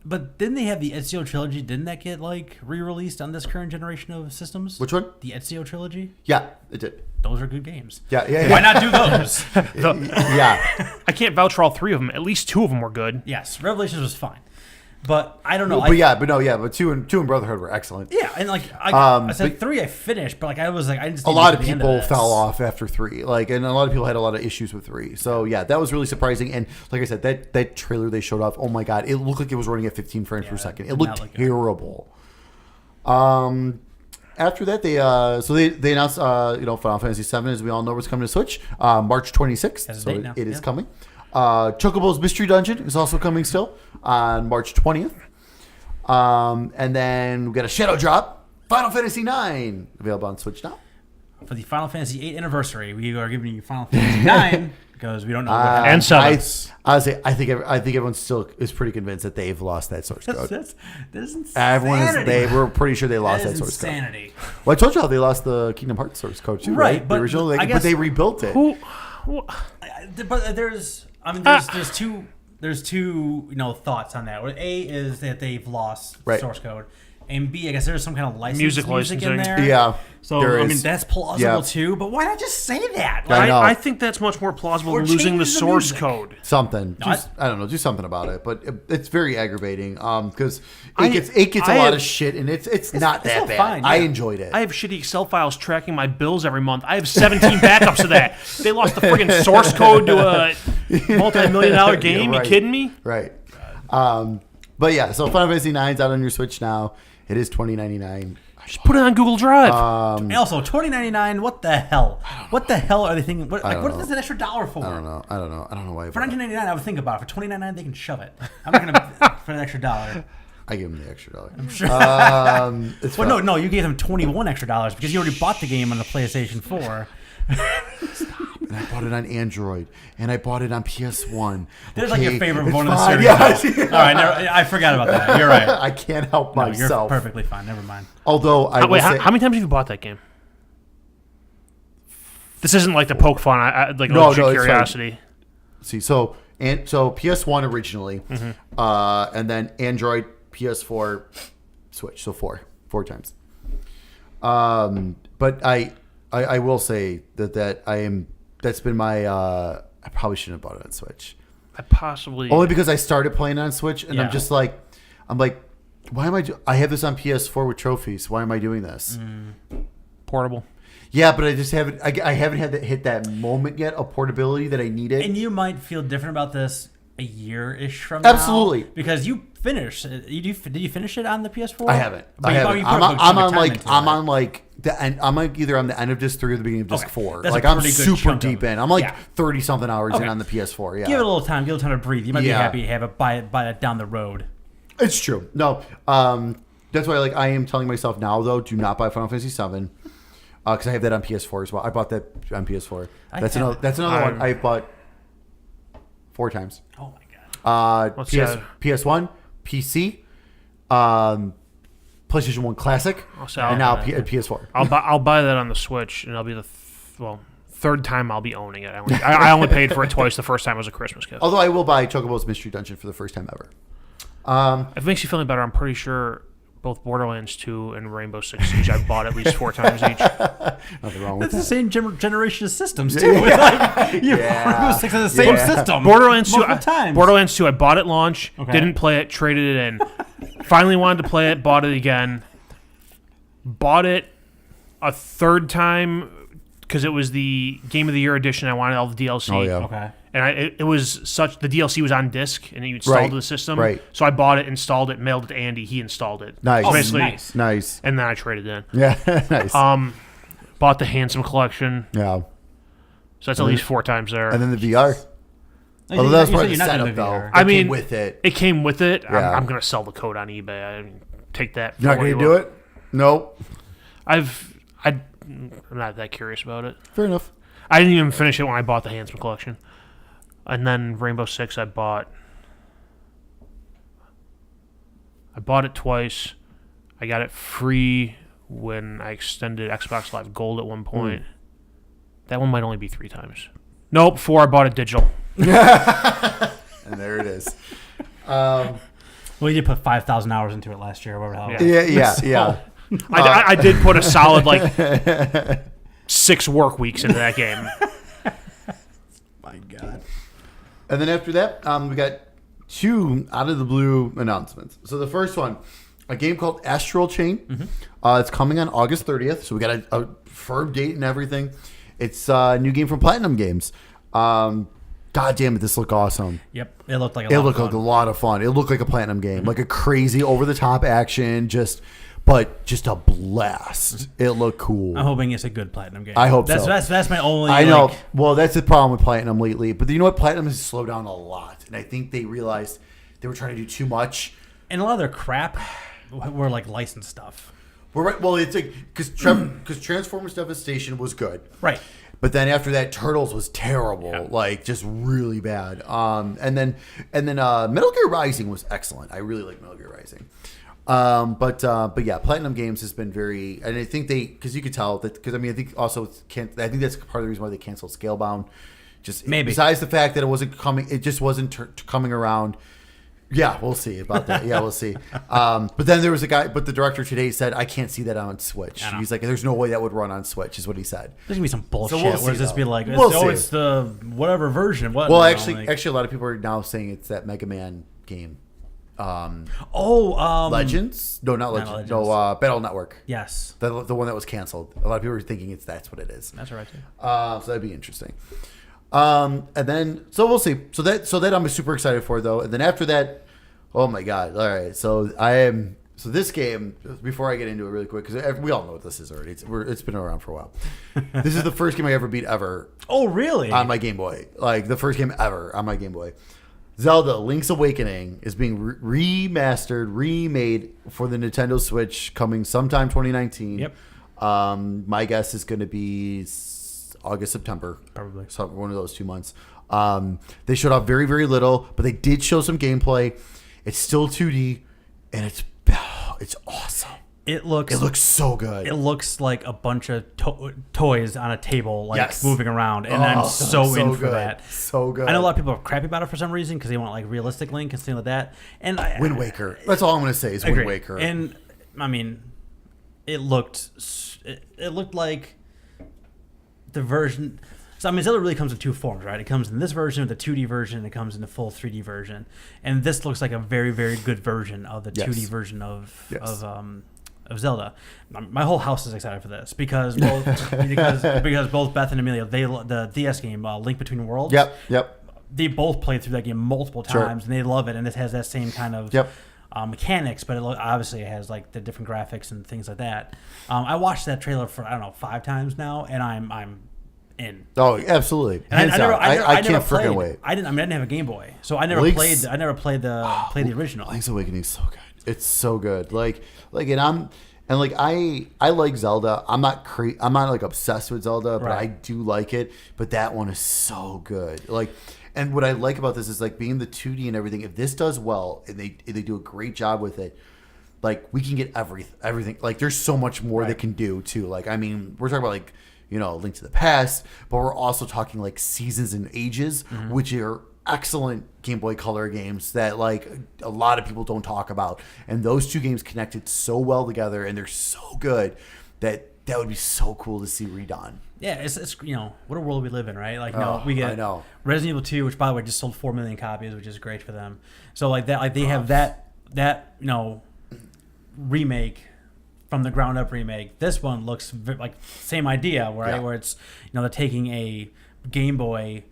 A: But didn't they have the Ezio trilogy? Didn't that get re-released on this current generation of systems?
B: Which one?
A: The Ezio trilogy?
B: Yeah, it did.
A: Those are good games.
B: Yeah.
A: Why not do those?
B: Yeah.
C: I can't vouch for all 3 of them. At least 2 of them were good.
A: Yes, Revelations was fine. But I don't know.
B: But 2 and Brotherhood were excellent.
A: Yeah, and I said 3 I finished, but I was I just
B: a lot of people fell off after 3. And a lot of people had a lot of issues with 3. So yeah, that was really surprising. And like I said, that trailer they showed off, oh my god, it looked like it was running at 15 frames per second. It looked terrible. After that, they announced Final Fantasy VII, as we all know, was coming to Switch March 26th. So it is coming. Chocobo's Mystery Dungeon is also coming still on March 20th. And then we got a Shadow Drop, Final Fantasy IX, available on Switch now.
A: For the Final Fantasy VIII anniversary, we are giving you Final Fantasy IX because we don't know what happened.
C: And 7.
B: Honestly, I think everyone still is pretty convinced that they've lost that source code.
A: That is insanity.
B: We're pretty sure they lost that source
A: insanity.
B: code. Well, I told you how they lost the Kingdom Hearts source code too, right?
A: But
B: the original, but they rebuilt it.
A: But there's two thoughts on that. A is that they've lost source code, and B, I guess there's some kind of music in there.
B: Yeah.
A: So that's plausible too. But why not just say that?
C: I think that's much more plausible than losing the source code.
B: Something. I don't know. Do something about it. But it's very aggravating because it gets a lot of shit, and it's not that bad. Fine, yeah. I enjoyed it.
C: I have shitty Excel files tracking my bills every month. I have 17 backups of that. They lost the friggin' source code to a multi-million-dollar game. You kidding me?
B: Right. But yeah, so Final Fantasy IX is out on your Switch now. It is $20.99.
C: Just put it on Google Drive.
A: Also, $20.99. What the hell? What the hell are they thinking? What is an extra $1 for?
B: I don't know why.
A: For $19.99, I would think about it. For $20.99, they can shove it. I'm not gonna for an extra $1.
B: I give them the extra $1.
A: I'm sure. Well, no, you gave them $21 extra because you already bought the game on the PlayStation 4.
B: Stop. And I bought it on Android, and I bought it on PS1.
A: This is your favorite one of the series. Yeah. All right, I forgot about that. You're right.
B: I can't help myself.
A: You're perfectly fine. Never mind.
B: Although
C: how many times have you bought that game? This isn't like the poke fun. Curiosity.
B: See, so PS1 originally, and then Android, PS4, Switch. So four times. But I will say that's been my I probably shouldn't have bought it on Switch. Only because I started playing on Switch and I'm like, why am I have this on PS4 with trophies. Why am I doing this?
C: Portable.
B: Yeah, but I just haven't had that hit that moment yet of portability that I needed.
A: And you might feel different about this a year-ish from now.
B: Absolutely.
A: Because you finished. Did you finish it on the PS4?
B: I haven't. I'm on like the end. I'm like either on the end of disc 3 or the beginning of disc 4.
A: That's
B: I'm super deep in. I'm like 30 something hours in on the PS4. Yeah.
A: Give it a little time. Give it time to breathe. You might be happy to have it buy it down the road.
B: It's true. No. That's why I am telling myself now though, do not buy Final Fantasy VII. Because I have that on PS4 as well. I bought that on PS4. That's another one I bought 4 times.
A: Oh my god.
B: PS1, PC, PlayStation 1 Classic, and now PS4.
C: I'll buy that on the Switch, and I'll be the third time I'll be owning it. I only paid for it twice. The first time was a Christmas gift.
B: Although I will buy Chocobo's Mystery Dungeon for the first time ever.
C: If it makes you feel any better, I'm pretty sure both Borderlands 2 and Rainbow Six Siege I've bought at least 4 times each.
B: Nothing wrong with
A: that. That's the same generation of systems too. Rainbow Six has the same system.
C: Borderlands 2 I bought at launch, didn't play it, traded it in. Finally wanted to play it, bought it again. Bought it a third time because it was the Game of the Year edition. I wanted all the DLC.
B: Oh, yeah.
A: Okay.
C: And it was the DLC was on disc, and you installed the system.
B: Right.
C: So I bought it, installed it, mailed it to Andy. He installed it.
B: Nice.
C: Nice. And then I traded in.
B: Yeah, nice.
C: Bought the Handsome collection.
B: Yeah.
C: So that's at least 4 times there.
B: And then the VR. Although that was part of the setup, though.
C: I mean,
B: came with it.
C: It came with it.
B: Yeah.
C: I'm going to sell the code on eBay. I mean, take that.
B: You're not going to do it? Nope.
C: I'm not that curious about it.
B: Fair enough.
C: I didn't even finish it when I bought the Handsome Collection. And then Rainbow Six I bought it twice. I got it free when I extended Xbox Live Gold at one point. That one might only be 3 times. Nope, 4. I bought it digital.
B: And there it is.
A: Well, you did put 5,000 hours into it last year, or whatever the hell.
B: Yeah.
C: I did put a solid 6 work weeks into that game.
B: My God. And then after that, we got 2 out of the blue announcements. So the first one, a game called Astral Chain. Mm-hmm. It's coming on August 30th. So we got a firm date and everything. It's a new game from Platinum Games. God damn it, this looked awesome.
A: Yep, it looked like a
B: lot of fun. It looked like a Platinum game, like a crazy over-the-top action, just a blast. It looked cool.
A: I'm hoping it's a good Platinum game.
B: I hope
A: so. That's my only.
B: I know. Well, that's the problem with Platinum lately. But you know what? Platinum has slowed down a lot, and I think they realized they were trying to do too much.
A: And a lot of their crap were like licensed stuff.
B: Well, it's like because Transformers Devastation was good,
A: right?
B: But then after that, Turtles was terrible, like just really bad. And then Metal Gear Rising was excellent. I really like Metal Gear Rising. But yeah, Platinum Games has been very, and I think because you could tell that, because I mean I think also I think that's part of the reason why they canceled Scalebound. Just maybe besides the fact that it just wasn't coming around. Yeah, we'll see about that. Yeah, we'll see. But then there was a guy, but the director today said, I can't see that on Switch. He's like, there's no way that would run on Switch, is what he said.
A: There's going to be some bullshit.
B: So we'll see,
A: where this be like, it's the whatever version. What?
B: Well, actually, a lot of people are now saying it's that Mega Man game. Legends? No, not Legends. No, Battle Network.
A: Yes.
B: The one that was canceled. A lot of people are thinking that's what it is.
A: That's right, too.
B: So that'd be interesting. And then, so we'll see. So that I'm super excited for, though. And then after that, oh my God. All right. So this game, before I get into it really quick, because we all know what this is already. It's been around for a while. This is the first game I ever beat ever.
A: Oh, really?
B: On my Game Boy. Like, the first game ever on my Game Boy. Zelda Link's Awakening is being remade for the Nintendo Switch coming sometime 2019.
A: Yep.
B: My guess is going to be August, September.
A: Probably.
B: So one of those 2 months. They showed off very, very little, but they did show some gameplay. It's still 2D, and it's awesome.
A: It looks
B: so good.
A: It looks like a bunch of toys on a table,
B: yes.
A: moving around, and I'm so in for that.
B: So good.
A: I know a lot of people are crappy about it for some reason because they want like realistic Link and things like that. And
B: Wind Waker. That's all I'm going to say is Wind Waker.
A: And I mean, it looked like the version. So I mean, Zelda really comes in 2 forms, right? It comes in this version, the 2D version, and it comes in the full 3D version. And this looks like a very, very good version of the 2D version of Zelda. My whole house is excited for this because both Beth and Amelia, the DS game Link Between Worlds.
B: Yep.
A: They both played through that game multiple times, and they love it. And this has that same kind of mechanics, but obviously it has like the different graphics and things like that. I watched that trailer for 5 times now, and I'm in.
B: Oh, absolutely.
A: And I
B: can't freaking wait.
A: I didn't have a Game Boy, so I never played the original.
B: Link's Awakening is so good. It's so good. I like Zelda. I'm not like obsessed with Zelda, but I do like it. But that one is so good. And what I like about this is like being the 2D and everything. If this does well and they do a great job with it, like we can get everything. Like there's so much more they can do too. Like I mean, we're talking about like Link to the Past, but we're also talking like Seasons and Ages, which are excellent Game Boy Color games that like a lot of people don't talk about. And those 2 games connected so well together, and they're so good that would be so cool to see redone.
A: Yeah, it's what a world we live in, right? Like we get Resident Evil 2, which by the way just sold 4 million copies, which is great for them. So like that, like they have that remake. From the ground up remake, this one looks like same idea, where it's they're taking a Game Boy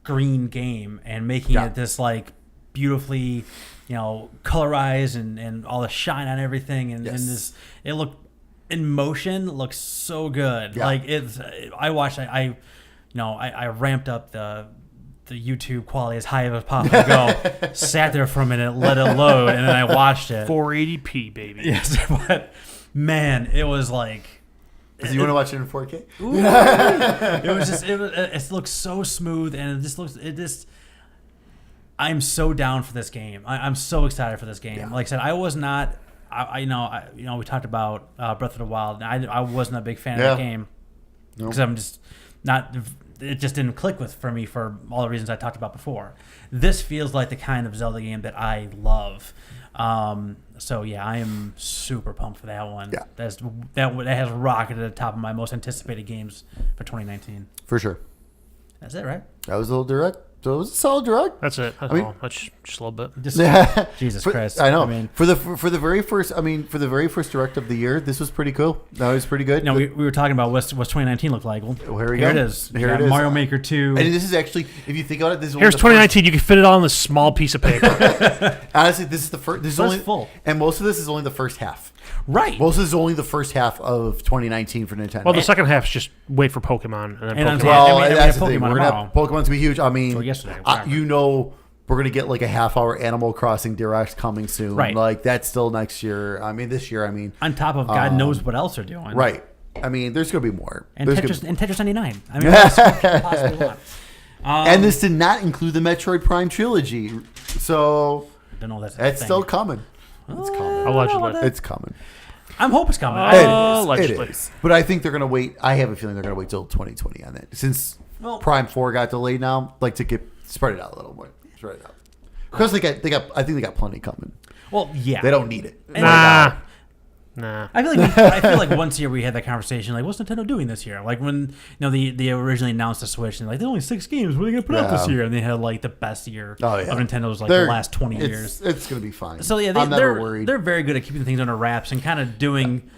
A: green game and making it this like beautifully colorized and all the shine on everything and this in motion looks so good. Like I watched I ramped up the YouTube quality as high as possible to go, sat there for a minute, let it load, and then I watched it.
C: 480p, baby.
A: Yes, but man, it was like.
B: So you want to watch it in 4K?
A: It looks so smooth, and it just. I'm so down for this game. I'm so excited for this game. Yeah. Like I said, I was not. We talked about Breath of the Wild. I wasn't a big fan of the game because I'm just not. It just didn't click for me for all the reasons I talked about before. This feels like the kind of Zelda game that I love. So yeah, I am super pumped for that one. Yeah, that has rocketed to the top of my most anticipated games for 2019.
B: For sure.
A: That's it, right?
B: That was a little direct. So it was a solid direct.
C: That's it. That's all. That's just a little bit.
A: Jesus Christ!
B: I know. I mean, for the very first direct of the year, this was pretty cool. That was pretty good.
A: We were talking about what's 2019 look like. Well,
B: here
A: it is. Here it is. Mario Maker 2.
B: And this is actually, if you think about it, this is
C: here's 2019. You can fit it all on this small piece of paper.
B: Honestly, this is the first. This is only
A: full,
B: and most of this is only the first half.
A: Right.
B: Most of this is only the first half of 2019 for Nintendo.
C: Well, the second half is just wait for Pokemon and then Pokemon.
B: Well, that's the thing. We're gonna have Pokemon's gonna be huge. I mean,
A: yesterday.
B: We're gonna get like a half-hour Animal Crossing Direct coming soon.
A: Right.
B: Like that's still next year. I mean, this year. I mean,
A: on top of God knows what else they're doing.
B: Right. I mean, there's gonna be more.
A: And Tetris 99. I mean, what else could you possibly want?
B: And this did not include the Metroid Prime trilogy, so
A: don't know
B: that's still coming. It's coming.
C: Allegedly,
B: it's coming.
A: I hope it's coming.
B: It is. But I think they're gonna wait. I have a feeling they're gonna wait till 2020 on that, since Prime 4 got delayed now. Like to spread it out a little more. Spread it out because I think they got plenty coming.
A: Well, yeah,
B: they don't need it.
C: Nah.
A: I feel like once a year we had that conversation. Like, what's Nintendo doing this year? Like when they originally announced the Switch and like there's only 6 games. What are they gonna put out this year? And they had like the best year of Nintendo's like the last 20 years.
B: It's gonna be fine.
A: So yeah,
B: I'm never worried.
A: They're very good at keeping things under wraps and kind of doing.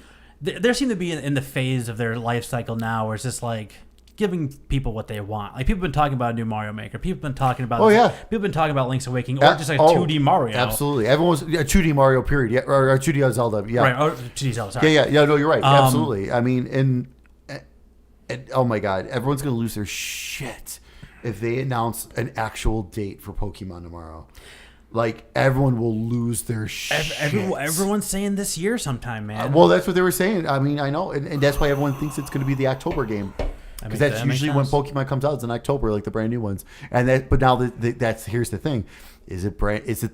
A: They seem to be in the phase of their life cycle now where it's just like giving people what they want. Like people have been talking about a new Mario Maker. People have been talking about people have been talking about Link's Awakening or just like 2D Mario.
B: Absolutely. Everyone's a 2D Mario period. Yeah, or 2D Zelda. Yeah.
A: Right. Or 2D Zelda. Sorry.
B: Yeah. No, you're right. Absolutely. I mean, and oh my God, everyone's gonna lose their shit if they announce an actual date for Pokemon tomorrow. Like everyone will lose their shit.
A: Everyone's saying this year sometime, man.
B: Well, that's what they were saying. I mean, I know, and that's why everyone thinks it's going to be the October game. Because that's usually when Pokemon comes out. It's in October, like the brand new ones. But now here's the thing: is it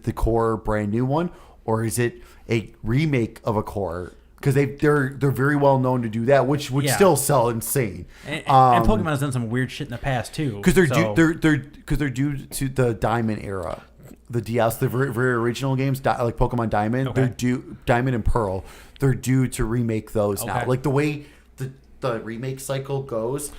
B: the core brand new one, or is it a remake of a core? Because they're very well known to do that, which would still sell insane.
A: And Pokemon has done some weird shit in the past too.
B: Because they're due to the Diamond era, the DS, the very, very original games, like Pokemon Diamond. Okay. They're due Diamond and Pearl. They're due to remake those now. Like the way the remake cycle goes,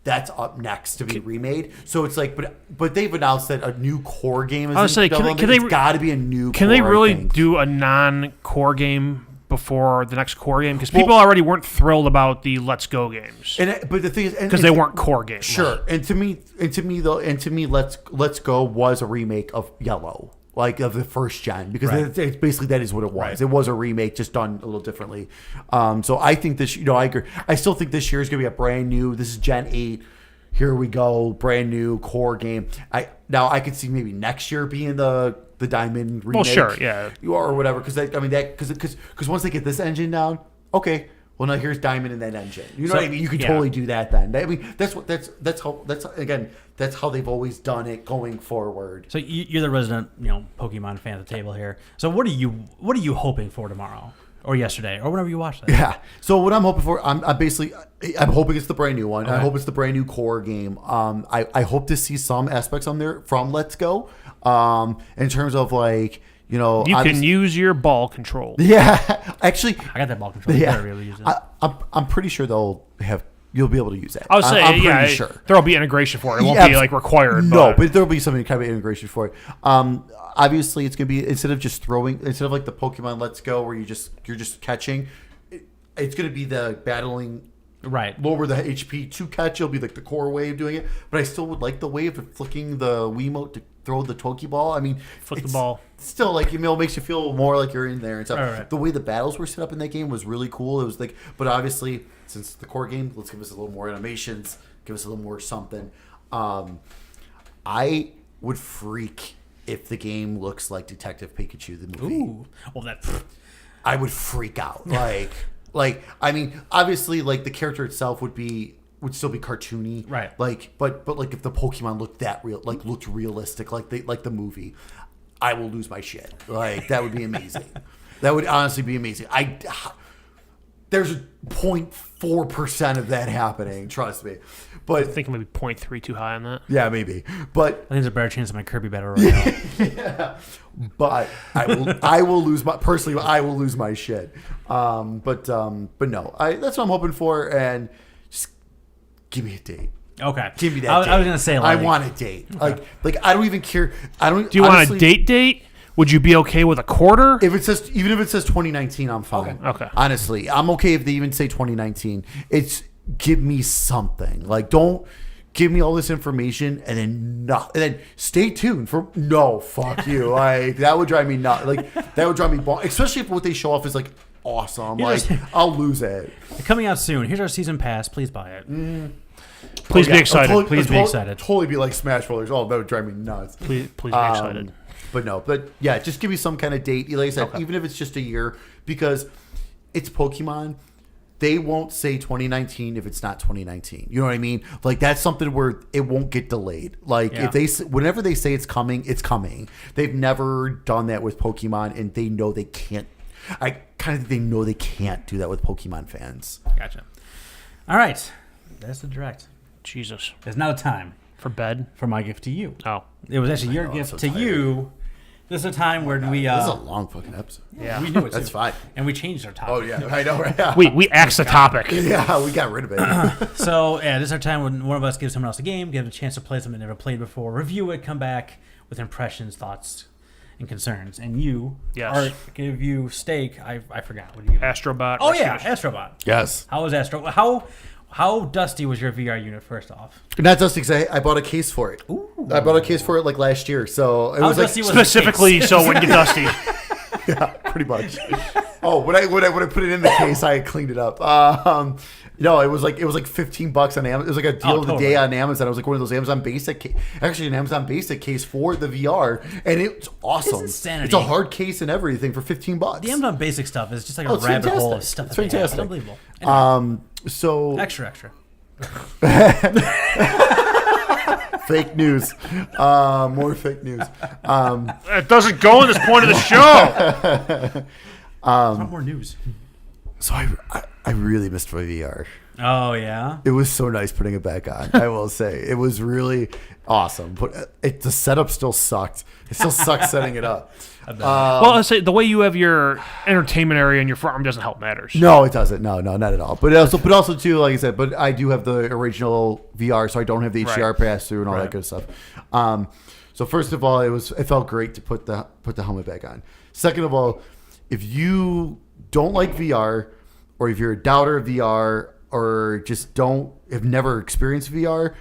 B: that's up next to be remade. So it's like, but they've announced that a new core game is in development. It's got to be a new.
C: Can they really do a non-core game before the next core game? Because people already weren't thrilled about the Let's Go games.
B: But the thing is,
C: because they weren't core games.
B: Sure, and to me, Let's Go was a remake of Yellow. Like of the first gen, because it's basically that is what it was. Right. It was a remake, just done a little differently. So I think this, I agree. I still think this year is going to be a brand new. This is Gen 8. Here we go, brand new core game. I could see maybe next year being the Diamond remake.
C: Well, sure, yeah,
B: or whatever. Because once they get this engine down, okay. Well, now here's Diamond in that engine. You know what I mean? You can totally do that then. I mean, that's how they've always done it going forward.
A: So you're the resident, Pokemon fan at the table here. So what are you hoping for tomorrow or yesterday or whenever you watch that?
B: Yeah. So what I'm hoping for, I'm hoping it's the brand new one. Okay. I hope it's the brand new core game. I hope to see some aspects on there from Let's Go. In terms of like. You
C: can use your ball control.
B: Yeah, actually,
A: I got that ball control.
B: Yeah,
A: really use it.
B: I'm pretty sure you'll be able to use that.
C: I would say, I'm pretty sure there'll be integration for it. It won't be like required.
B: No, but there'll be some kind of integration for it. Obviously, it's gonna be instead of like the Pokemon Let's Go where you're just catching, it's gonna be the battling.
A: Right,
B: lower the HP to catch. It'll be like the core way of doing it, but I still would like the way of flicking the Wiimote to throw the Pokeball. I mean,
C: flick the ball.
B: Still, like it makes you feel more like you're in there and stuff.
A: Right.
B: The way the battles were set up in that game was really cool. It was like, but obviously, since the core game, let's give us a little more animations. give us a little more something. I would freak if the game looks like Detective Pikachu the movie.
A: Ooh, well that.
B: I would freak out. Like I mean, obviously, like the character itself would still be cartoony,
A: right?
B: Like, but like if the Pokemon looked that real, like looked realistic, like the movie, I will lose my shit. Like that would be amazing. That would honestly be amazing. There's 0.4% of that happening. Trust me. But
C: I think maybe 0.3 too high on that.
B: Yeah, maybe. But
A: I think there's a better chance of my Kirby Battle Royale.
B: Yeah. But I will lose my shit. But no. That's what I'm hoping for, and just give me a date.
A: Okay.
B: Give me that date.
A: I was gonna say
B: I want a date. Okay. Like I don't even care.
C: Do you want a date? Would you be okay with a quarter?
B: Even if it says 2019, I'm fine.
C: Okay.
B: Honestly, I'm okay if they even say 2019. It's give me something. Like don't give me all this information and then stay tuned for fuck you. Like that would drive me nuts. Like that would drive me especially if what they show off is like awesome. Like I'll lose it.
A: Coming out soon. Here's our season pass. Please buy it.
C: Please be excited.
A: Please be excited.
B: Totally be like Smash Brothers. Oh, that would drive me nuts.
C: Please be excited.
B: But yeah, just give me some kind of date. Like I said, even if it's just a year, because it's Pokemon. They won't say 2019 if it's not 2019. You know what I mean? Like that's something where it won't get delayed. Like whenever they say it's coming, it's coming. They've never done that with Pokemon, and they know they can't. I kind of think they know they can't do that with Pokemon fans.
A: Gotcha. All right, that's the direct.
C: Jesus,
A: it's now time
C: for bed
A: for my gift to you.
C: Oh,
A: it was actually your gift to you. This is a time where we.
B: This is a long fucking episode.
A: Yeah, we knew it.
B: That's fine.
A: And we changed our topic.
B: Oh yeah, I know. Right? Yeah.
C: We axed the topic.
B: Yeah, we got rid of it.
A: So this is our time when one of us gives someone else a game, give them a chance to play something they never played before, review it, come back with impressions, thoughts, and concerns. And you, give you steak. I forgot. What do you give?
C: Astro Bot.
A: Oh yeah, Astro Bot.
B: Yes.
A: How was Astro? How dusty was your VR unit? First off,
B: not dusty because I bought a case for it.
A: Ooh.
B: I bought a case for it like last year, so it was like
C: specifically so it wouldn't get dusty.
B: Yeah, pretty much. Oh, when I put it in the case, I cleaned it up. No, it was like $15 on Amazon. It was like a deal of the day on Amazon. It was like one of those Amazon Basic, actually an Amazon Basic case for the VR, and it's awesome.
A: It's insanity.
B: It's a hard case and everything for $15.
A: The Amazon Basic stuff is just like a rabbit hole of stuff.
B: It's fantastic.
A: It's unbelievable. Anyway,
B: so
A: extra.
B: Fake news. More fake news.
C: It doesn't go in this point of the show.
A: Not more news.
B: So I really missed my VR.
A: Oh yeah.
B: It was so nice putting it back on. I will say it was really awesome. But the setup still sucked. It still sucks setting it up.
C: Well, I say the way you have your entertainment area in your front room doesn't help matters.
B: No, it doesn't. No, not at all. But also too, like I said, but I do have the original VR, so I don't have the HDR pass through and all that good stuff. So first of all, it felt great to put the helmet back on. Second of all, if you don't like VR, or if you're a doubter of VR, or just have never experienced VR,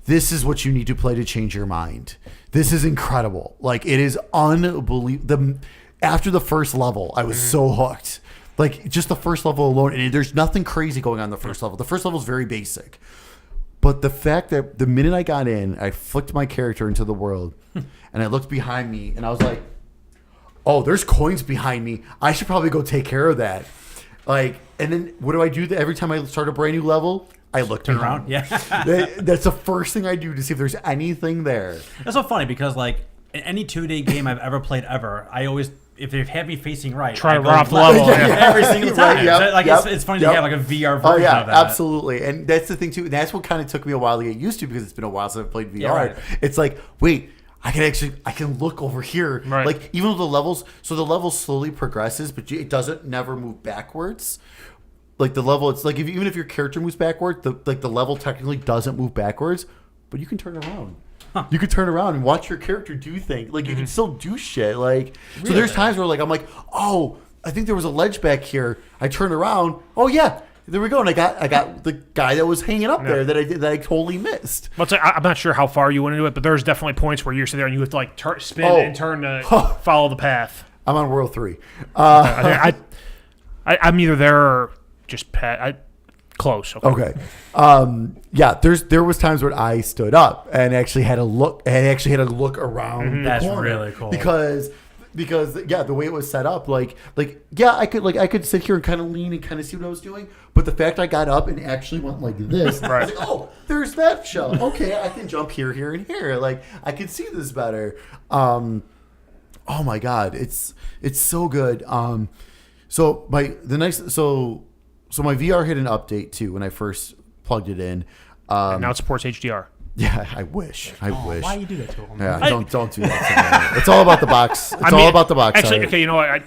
B: this is what you need to play to change your mind. This is incredible. Like, it is unbelievable. After the first level, I was so hooked. Like, just the first level alone, and there's nothing crazy going on in the first level. The first level is very basic. But the fact that the minute I got in, I flicked my character into the world, and I looked behind me, and I was like, oh, there's coins behind me. I should probably go take care of that. Like, and then what do I do every time I start a brand new level? I look
A: around. Yeah.
B: That's the first thing I do to see if there's anything there.
A: That's so funny because, like, in any 2D game I've ever played I always, if they have me facing right,
C: try to run off the level
A: every single time.
B: Right,
A: it's funny to have like a VR version of that.
B: Absolutely. And that's the thing too. And that's what kind of took me a while to get used to, because it's been a while since I've played VR. Yeah, right. It's like, wait, I can look over here.
C: Right.
B: Like, even though the level slowly progresses, but it doesn't never move backwards. Like, the level, it's like even if your character moves backward, the level technically doesn't move backwards, but you can turn around. Huh. You can turn around and watch your character do things. Like, you can still do shit. Like, really? So there's times where, like, I'm like, oh, I think there was a ledge back here. I turn around. Oh yeah, there we go. And I got the guy that was hanging up there that I totally missed.
C: Well, I'm not sure how far you went into it, but there's definitely points where you're sitting there and you have to like spin and turn to follow the path.
B: I'm on World 3.
C: I'm either there or just Close.
B: Okay. Yeah. There was times where I stood up and actually had to look around.
A: That's
B: the corner
A: really cool.
B: because yeah, the way it was set up, I could sit here and kind of lean and kind of see what I was doing, but the fact I got up and actually went like this, I was like, oh, there's that shelf. Okay, I can jump here, and here. Like I can see this better. Oh my God, it's so good. So my VR hit an update too when I first plugged it in.
C: And now it supports HDR.
B: Yeah, I wish.
A: Why you do that to him?
B: Yeah, don't do that to me. It's all about the box. All about the box.
C: Actually, okay, you know what?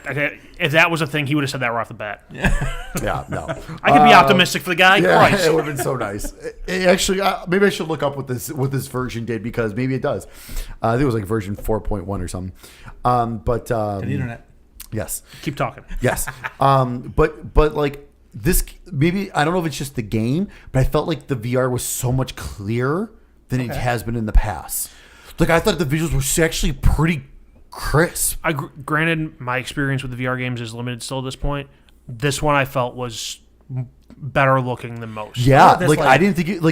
C: If that was a thing, he would have said that right off the bat.
B: Yeah, no.
C: I could be optimistic for the guy.
B: Yeah,
C: Christ.
B: it would have been so nice. Actually, maybe I should look up what this version did, because maybe it does. I think it was like version 4.1 or something. But
A: the internet.
B: Yes.
C: Keep talking.
B: Yes. But like this, maybe I don't know if it's just the game, but I felt like the VR was so much clearer than it has been in the past. Like I thought the visuals were actually pretty crisp.
C: Granted, my experience with the VR games is limited still at this point. This one I felt was better looking than most.
B: Yeah, I didn't think it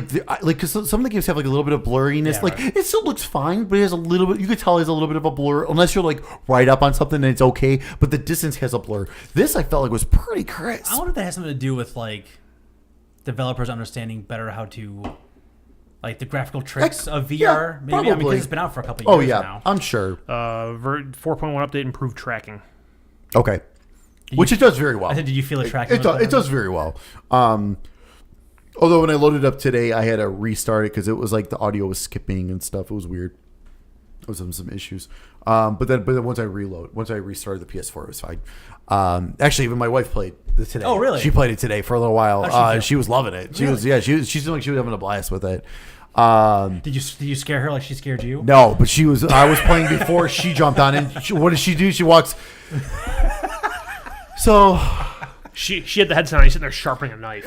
B: because some of the games have like a little bit of blurriness.
A: Yeah,
B: like it still looks fine, but it has a little bit. You could tell it has a little bit of a blur, unless you're like right up on something and it's okay. But the distance has a blur. This I felt like was pretty crisp.
A: I wonder if that has something to do with like developers understanding better how to. Like the graphical tricks of VR,
B: yeah,
A: maybe.
B: probably.
A: I mean, 'cause it's been out for a couple of years now.
B: I'm sure.
C: 4.1 update improved tracking.
B: Okay, which it does very well.
A: I said, did you feel it tracking?
B: It does very well. Although when I loaded it up today, I had to restart it because it was like the audio was skipping and stuff. It was weird. There was some issues. But then once I restarted the PS4, it was fine. Actually, even my wife played this today.
A: Oh, really?
B: She played it today for a little while. She was loving it. She seemed like she was having a blast with it.
A: Did you scare her like she scared you?
B: No, but I was playing before she jumped on, and what does she do? She walks. So
C: she had the headset on. He's sitting there sharpening a knife.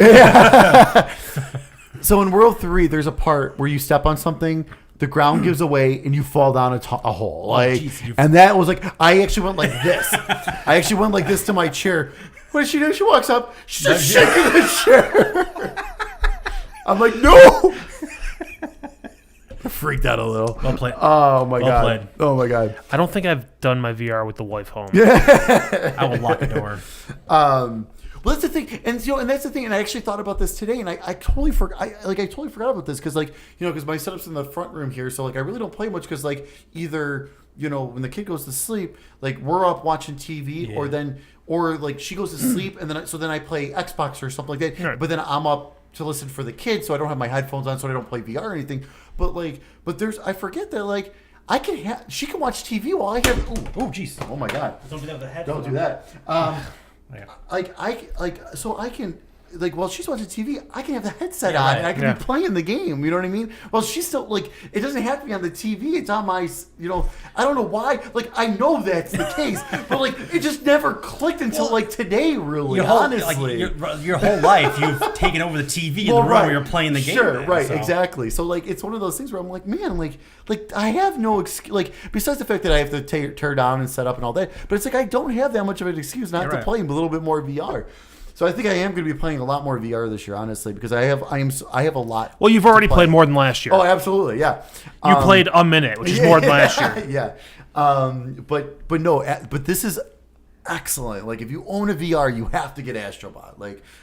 B: So in World 3, there's a part where you step on something, the ground gives away, and you fall down a hole. And that was like, I actually went like this. I actually went like this to my chair. What does she do? She walks up. She's just shaking the chair. I'm like, no. I freaked out a little.
A: Well played.
B: Oh my god.
A: Played.
B: Oh my god.
C: I don't think I've done my VR with the wife home.
A: I will lock the door.
B: Well, that's the thing, and that's the thing. And I actually thought about this today, and I totally forgot. I totally forgot about this because because my setup's in the front room here, so I really don't play much because either when the kid goes to sleep, we're up watching TV, or she goes to sleep, and then I play Xbox or something like that.
C: Right.
B: But then I'm up to listen for the kids, so I don't have my headphones on, so I don't play VR or anything. But I forget that she can watch TV while I have. Oh, jeez. Oh my god.
A: Don't do that with the headphones.
B: Don't do that. So I can while she's watching TV, I can have the headset on and I can be playing the game. You know what I mean? Well, she's still it doesn't have to be on the TV. It's on my I don't know why. I know that's the case, but it just never clicked until today. Really, honestly,
A: your whole life you've taken over the TV in the room where you're playing the game.
B: Sure,
A: now,
B: right, exactly. So it's one of those things where I'm like, man, I have no excuse. Besides the fact that I have to tear down and set up and all that, but it's I don't have that much of an excuse not to play a little bit more VR. So I think I am going to be playing a lot more VR this year, honestly, because I have a lot.
C: Well, you've already played more than last year.
B: Oh, absolutely, yeah.
C: You played a minute, which is more than last year.
B: Yeah, but this is excellent. If you own a VR, you have to get Astro Bot.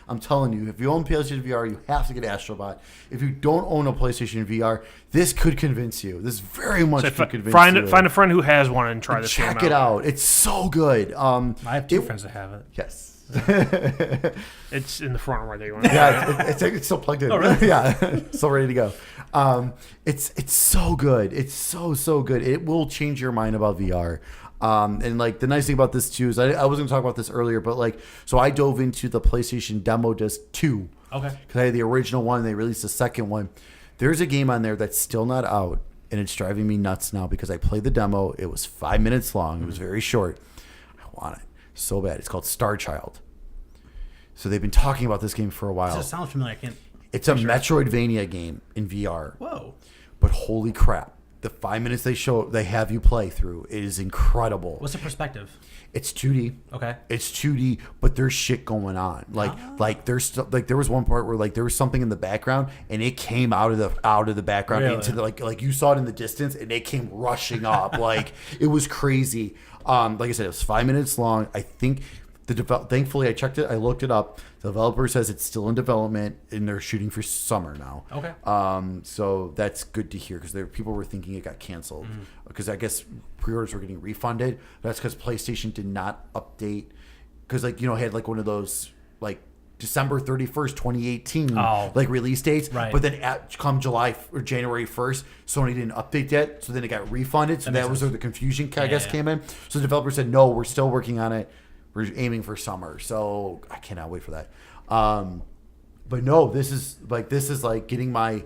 B: I'm telling you, if you own PlayStation VR, you have to get Astro Bot. If you don't own a PlayStation VR, this could convince you. This very much could convince you.
C: Find a friend who has one and try this game out.
B: Check it out. It's so good.
A: I have two friends that have it.
B: Yes.
C: It's in the front room right there.
B: Yeah, it's still plugged in.
A: Oh, really?
B: Yeah, still ready to go. It's so good. It's so good. It will change your mind about VR. And the nice thing about this too is I was going to talk about this earlier, but so I dove into the PlayStation Demo Disc 2.
A: Okay.
B: Because I had the original one and they released the second one. There's a game on there that's still not out, and it's driving me nuts now because I played the demo. It was 5 minutes long. It was very short. I want it so bad. It's called Star Child. So they've been talking about this game for a while.
A: It sounds familiar.
B: It's a Metroidvania game in VR.
A: Whoa.
B: But holy crap. the 5 minutes they have you play through is incredible.
A: What's the perspective?
B: It's 2D.
A: Okay.
B: It's 2D, but there's shit going on. Like there's there was one part where like there was something in the background and it came out of the background into the like you saw it in the distance and it came rushing up. Like it was crazy. Like I said, it was 5 minutes long. I think thankfully I checked it. I looked it up. The developer says it's still in development and they're shooting for summer now.
A: Okay.
B: So that's good to hear because people were thinking it got canceled because I guess pre-orders were getting refunded. That's because PlayStation did not update because had like one of those like December 31st, 2018 like release dates.
A: Right.
B: But then come July or January 1st, Sony didn't update yet. So then it got refunded. So that was where the confusion came in. So the developer said, no, we're still working on it. We're aiming for summer, so I cannot wait for that. But no, this is like getting my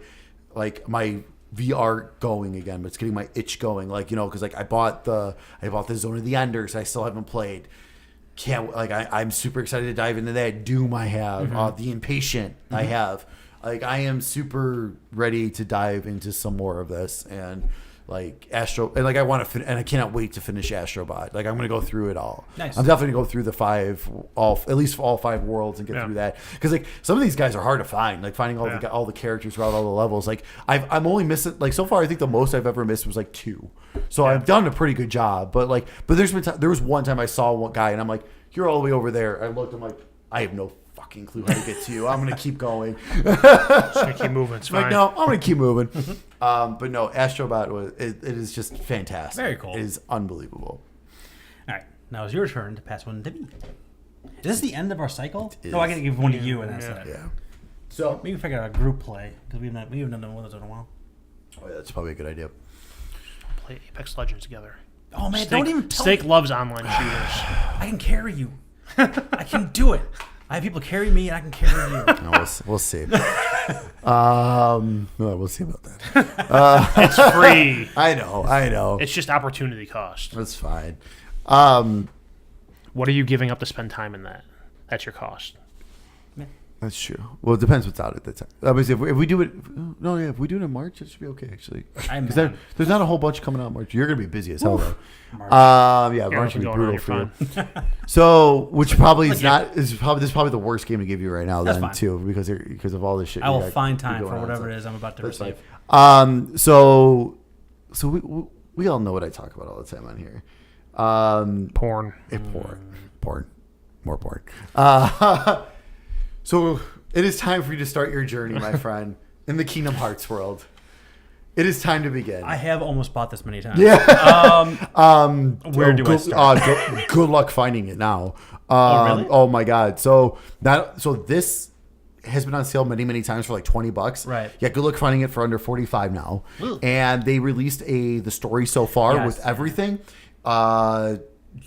B: VR going again. But it's getting my itch going, because I bought the Zone of the Enders. I still haven't played. I'm super excited to dive into that. Doom I have. The Impatient I have. I am super ready to dive into some more of this and. Like Astro, and I want to, and I cannot wait to finish Astro Bot. I'm going to go through it all.
A: Nice.
B: I'm definitely going to go through at least all 5 worlds and get through that because some of these guys are hard to find. Finding all the characters throughout all the levels. I'm only missing so far. I think the most I've ever missed was 2. So I've done a pretty good job. But there was one time I saw one guy and I'm like, you're all the way over there. I looked. I'm like, I have no fucking clue how to get to you. I'm gonna keep going.
C: Just gonna keep moving. It's fine.
B: No, I'm gonna keep moving. But no, Astro Bot it is just fantastic.
A: Very cool.
B: It is unbelievable.
A: All right, now it's your turn to pass one to me. Is this the end of our cycle? No, I gotta give one to you, and that's it.
B: Yeah. So
A: maybe figure out a group play because we haven't done one of those in a while.
B: Oh yeah, that's probably a good idea.
C: Play Apex Legends together.
A: Oh man, don't even tell
C: Steak loves online shooters.
A: I can carry you. I can do it. I have people carry me, and I can carry you.
B: No, we'll see. We'll see about that.
C: It's free.
B: I know.
C: It's just opportunity cost.
B: That's fine.
C: What are you giving up to spend time in that? That's your cost.
B: That's true. Well, it depends what's out at the time. Obviously, if we do it, if we do it in March, it should be okay actually. Because there's not a whole bunch coming out in March. You're gonna be busy as hell though. March will be brutal for you. So, which probably is not this is probably the worst game to give you right now. That's then fine. Too because of all this shit.
A: I will find time for whatever it is I'm about to receive.
B: So we all know what I talk about all the time on here.
C: Porn.
B: Porn. More porn. So it is time for you to start your journey, my friend, in the Kingdom Hearts world. It is time to begin.
A: I have almost bought this many times.
B: Yeah.
A: Where do I start?
B: Good luck finding it now.
A: Really?
B: Oh my God. So this has been on sale many times for $20.
A: Right.
B: Yeah. Good luck finding it for under $45 now. Ooh. And they released the story so far with everything.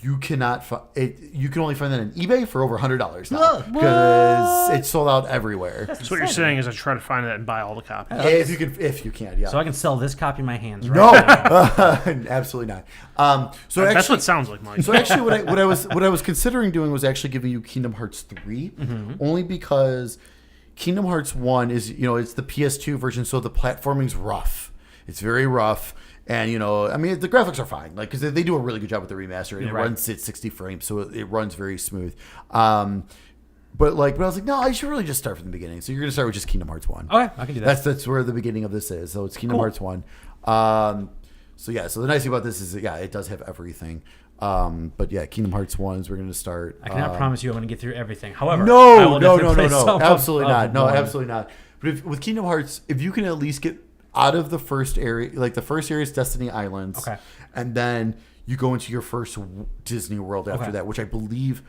B: You cannot you can only find that on eBay for over $100 now because it's sold out everywhere.
C: So what you're saying is I try to find that and buy all the copies.
B: If you can, yeah.
A: So I can sell this copy in my hands, right?
B: No, absolutely not.
C: That's what it sounds like, Mike.
B: So actually, what I was considering doing was actually giving you Kingdom Hearts 3, only because Kingdom Hearts 1 is it's the PS2 version, so the platforming's rough. It's very rough. And, the graphics are fine, because they do a really good job with the remaster. And it runs at 60 frames, so it runs very smooth. But I was like, no, I should really just start from the beginning. So you're going to start with just Kingdom Hearts 1.
A: Okay, I can do that.
B: That's where the beginning of this is. So it's Kingdom Hearts 1. So the nice thing about this is, it does have everything. But Kingdom Hearts 1 is we're going to start.
A: I cannot promise you I'm going to get through everything. However,
B: no, absolutely not. No, absolutely not. But with Kingdom Hearts, if you can at least get out of the first area, the first area is Destiny Islands.
A: Okay.
B: And then you go into your first Disney World after that, which I believe,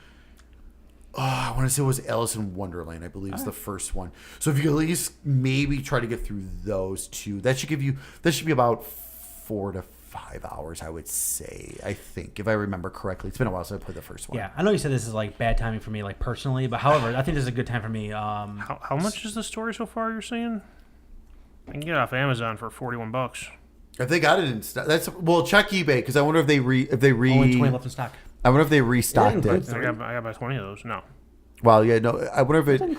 B: I want to say it was Alice in Wonderland, I believe is the first one. So if you could at least maybe try to get through those two, that should be about 4 to 5 hours, I would say, I think, if I remember correctly. It's been a while since I played the first one.
A: Yeah, I know you said this is bad timing for me, personally, but however, I think this is a good time for me.
C: How much is the story so far, you're saying? I can get it off Amazon for $41.
B: If they got it in stock, check eBay because I wonder if they
A: only 20 left in stock.
B: I wonder if they restocked it.
C: I got about 20 of those. No.
B: Well, yeah, no. I wonder if it.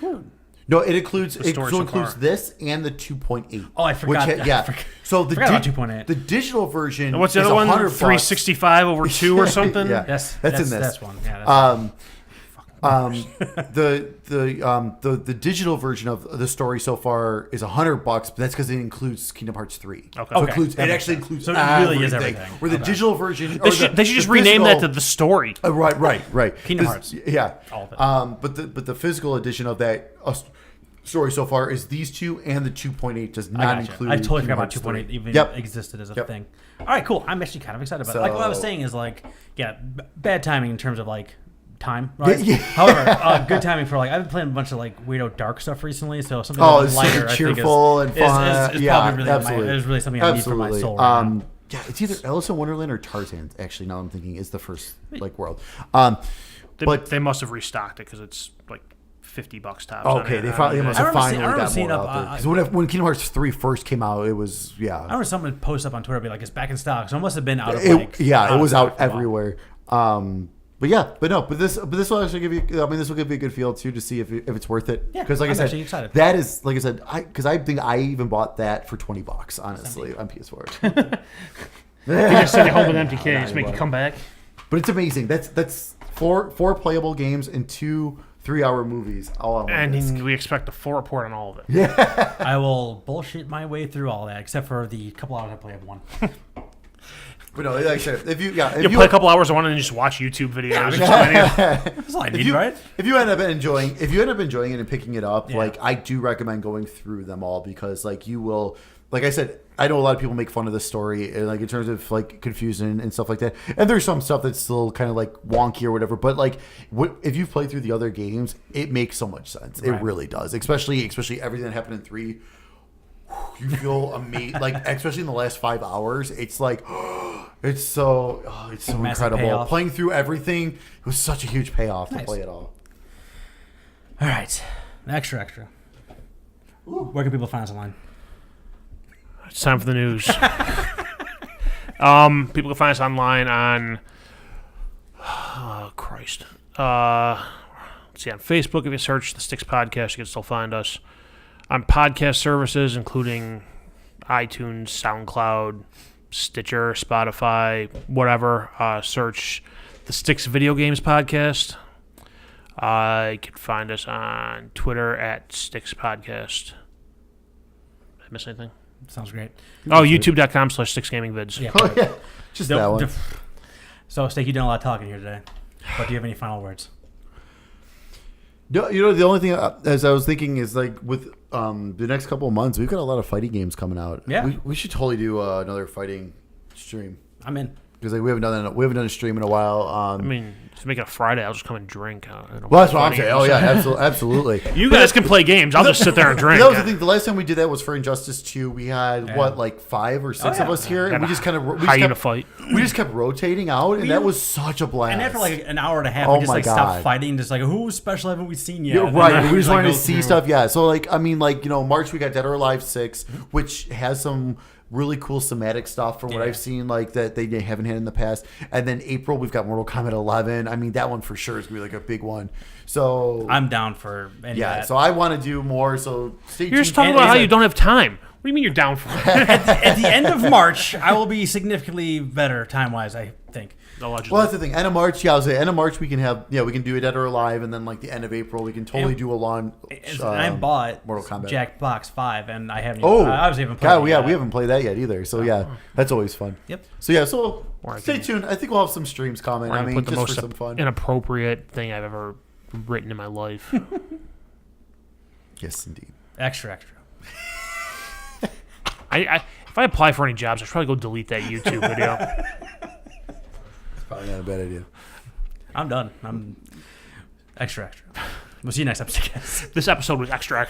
B: No, it includes
C: far.
B: this and the 2.8.
A: Oh, I forgot.
B: So the
A: forgot about 2.8.
B: The digital version.
C: And what's the other one? 365 over 2 or something.
B: Yeah,
A: that's
B: in this.
A: That's one. Yeah.
B: The digital version of the story so far is $100, but that's because it includes Kingdom Hearts 3.
C: Okay.
B: So it actually includes
A: so it really is everything.
B: Where the digital version,
C: they should just rename that to the story.
B: Right.
A: Kingdom Hearts.
B: Yeah.
A: All of
B: it. But the physical edition of that story so far is these two, and the 2.8 does not include.
A: I totally forgot about 2.8 even existed as a thing. All right, cool. I'm actually kind of excited about it. Like what I was saying is bad timing in terms of time, right? Yeah. However, good timing for I've been playing a bunch of weirdo dark stuff recently, so something lighter,
B: cheerful, and fun.
A: Is probably really is really something I need for my soul. Right
B: yeah, it's either Alice in Wonderland or Tarzan. Actually, now I'm thinking is the first world.
C: But they must have restocked it because it's $50 tops.
B: Okay, they must have finally got more out there. Because when Kingdom Hearts 3 first came out, it was I
A: remember someone post up on Twitter, be like, "It's back in stock." So it must have been out of
B: it was out everywhere. But this will actually give you. This will give you a good feel too to see if it's worth it.
A: Yeah,
B: because I'm
A: actually excited.
B: That is because I think I even bought that for $20 honestly on PS4.
C: You just send it home with an empty case, make you come back.
B: But it's amazing. That's four playable games and 2 3-hour movies all on one disc.
C: We expect a full report on all of it.
B: Yeah,
A: I will bullshit my way through all that except for the couple hours I play of one.
B: But no, like I said, if you
C: play a couple hours of one and then just watch YouTube videos.
A: That's all I need, right?
B: If you end up enjoying it and picking it up, I do recommend going through them all because you will. Like I said, I know a lot of people make fun of this story, in terms of confusion and stuff like that. And there's some stuff that's still kind of wonky or whatever. But if you've played through the other games, it makes so much sense. Right. It really does, especially everything that happened in 3. You feel amazing, especially in the last 5 hours. It's it's so incredible.
A: Payoff.
B: Playing through everything, it was such a huge payoff to play it all.
A: All right, extra. Where can people find us online?
C: It's time for the news. People can find us online on. Oh, Christ. Let's see, on Facebook, if you search the Sticks Podcast, you can still find us. On podcast services, including iTunes, SoundCloud, Stitcher, Spotify, whatever, search the Sticks Video Games Podcast. You can find us on Twitter at Sticks Podcast. Did I miss anything?
A: Sounds great.
C: Oh, youtube.com/SticksGamingVids.
A: Yeah.
B: Oh, yeah. Just that one.
A: So, Steak, you done a lot of talking here today. But do you have any final words?
B: No, the only thing as I was thinking is with the next couple of months, we've got a lot of fighting games coming out.
A: Yeah,
B: we should totally do another fighting stream.
A: I'm in
B: because we haven't done a stream in a while.
C: To make it a Friday, I'll just come and drink.
B: Well, that's what I'm saying. Oh yeah, absolutely.
C: You guys can play games. I'll just sit there and drink.
B: That was the thing. The last time we did that was for Injustice 2. We had 5 or 6 of us here, and we just kind of
C: fight.
B: We just kept rotating out, and that was such a blast.
A: And after an hour and a half, we just stopped fighting. Just who special haven't we seen yet?
B: Yeah, right. We just wanted to see stuff. Yeah. So March we got Dead or Alive 6, which has some really cool somatic stuff from what I've seen, that they haven't had in the past. And then April, we've got Mortal Kombat 11. That one for sure is going to be a big one. So
A: I'm down for any of that.
B: So I want to do more. So stay tuned.
C: You're just talking about how you don't have time. What do you mean you're down for it?
A: At the end of March, I will be significantly better time-wise, I think.
C: Allegedly.
B: Well, that's the thing. End of March, I was saying, end of March we can do a Dead or Alive, and then the end of April we can totally do a launch.
A: I bought
B: Mortal Kombat
A: Jack Box 5, and I haven't. I was even playing.
B: God, we haven't played that yet either. So that's always fun.
A: Yep.
B: So stay tuned. I think we'll have some streams coming.
C: Put the
B: just
C: most
B: for some fun.
C: Inappropriate thing I've ever written in my life.
B: Yes, indeed.
A: Extra.
C: If I apply for any jobs, I should probably go delete that YouTube video.
B: It's probably not a bad idea.
A: I'm done. I'm extra. We'll see you next episode, guys.
C: This episode was extra.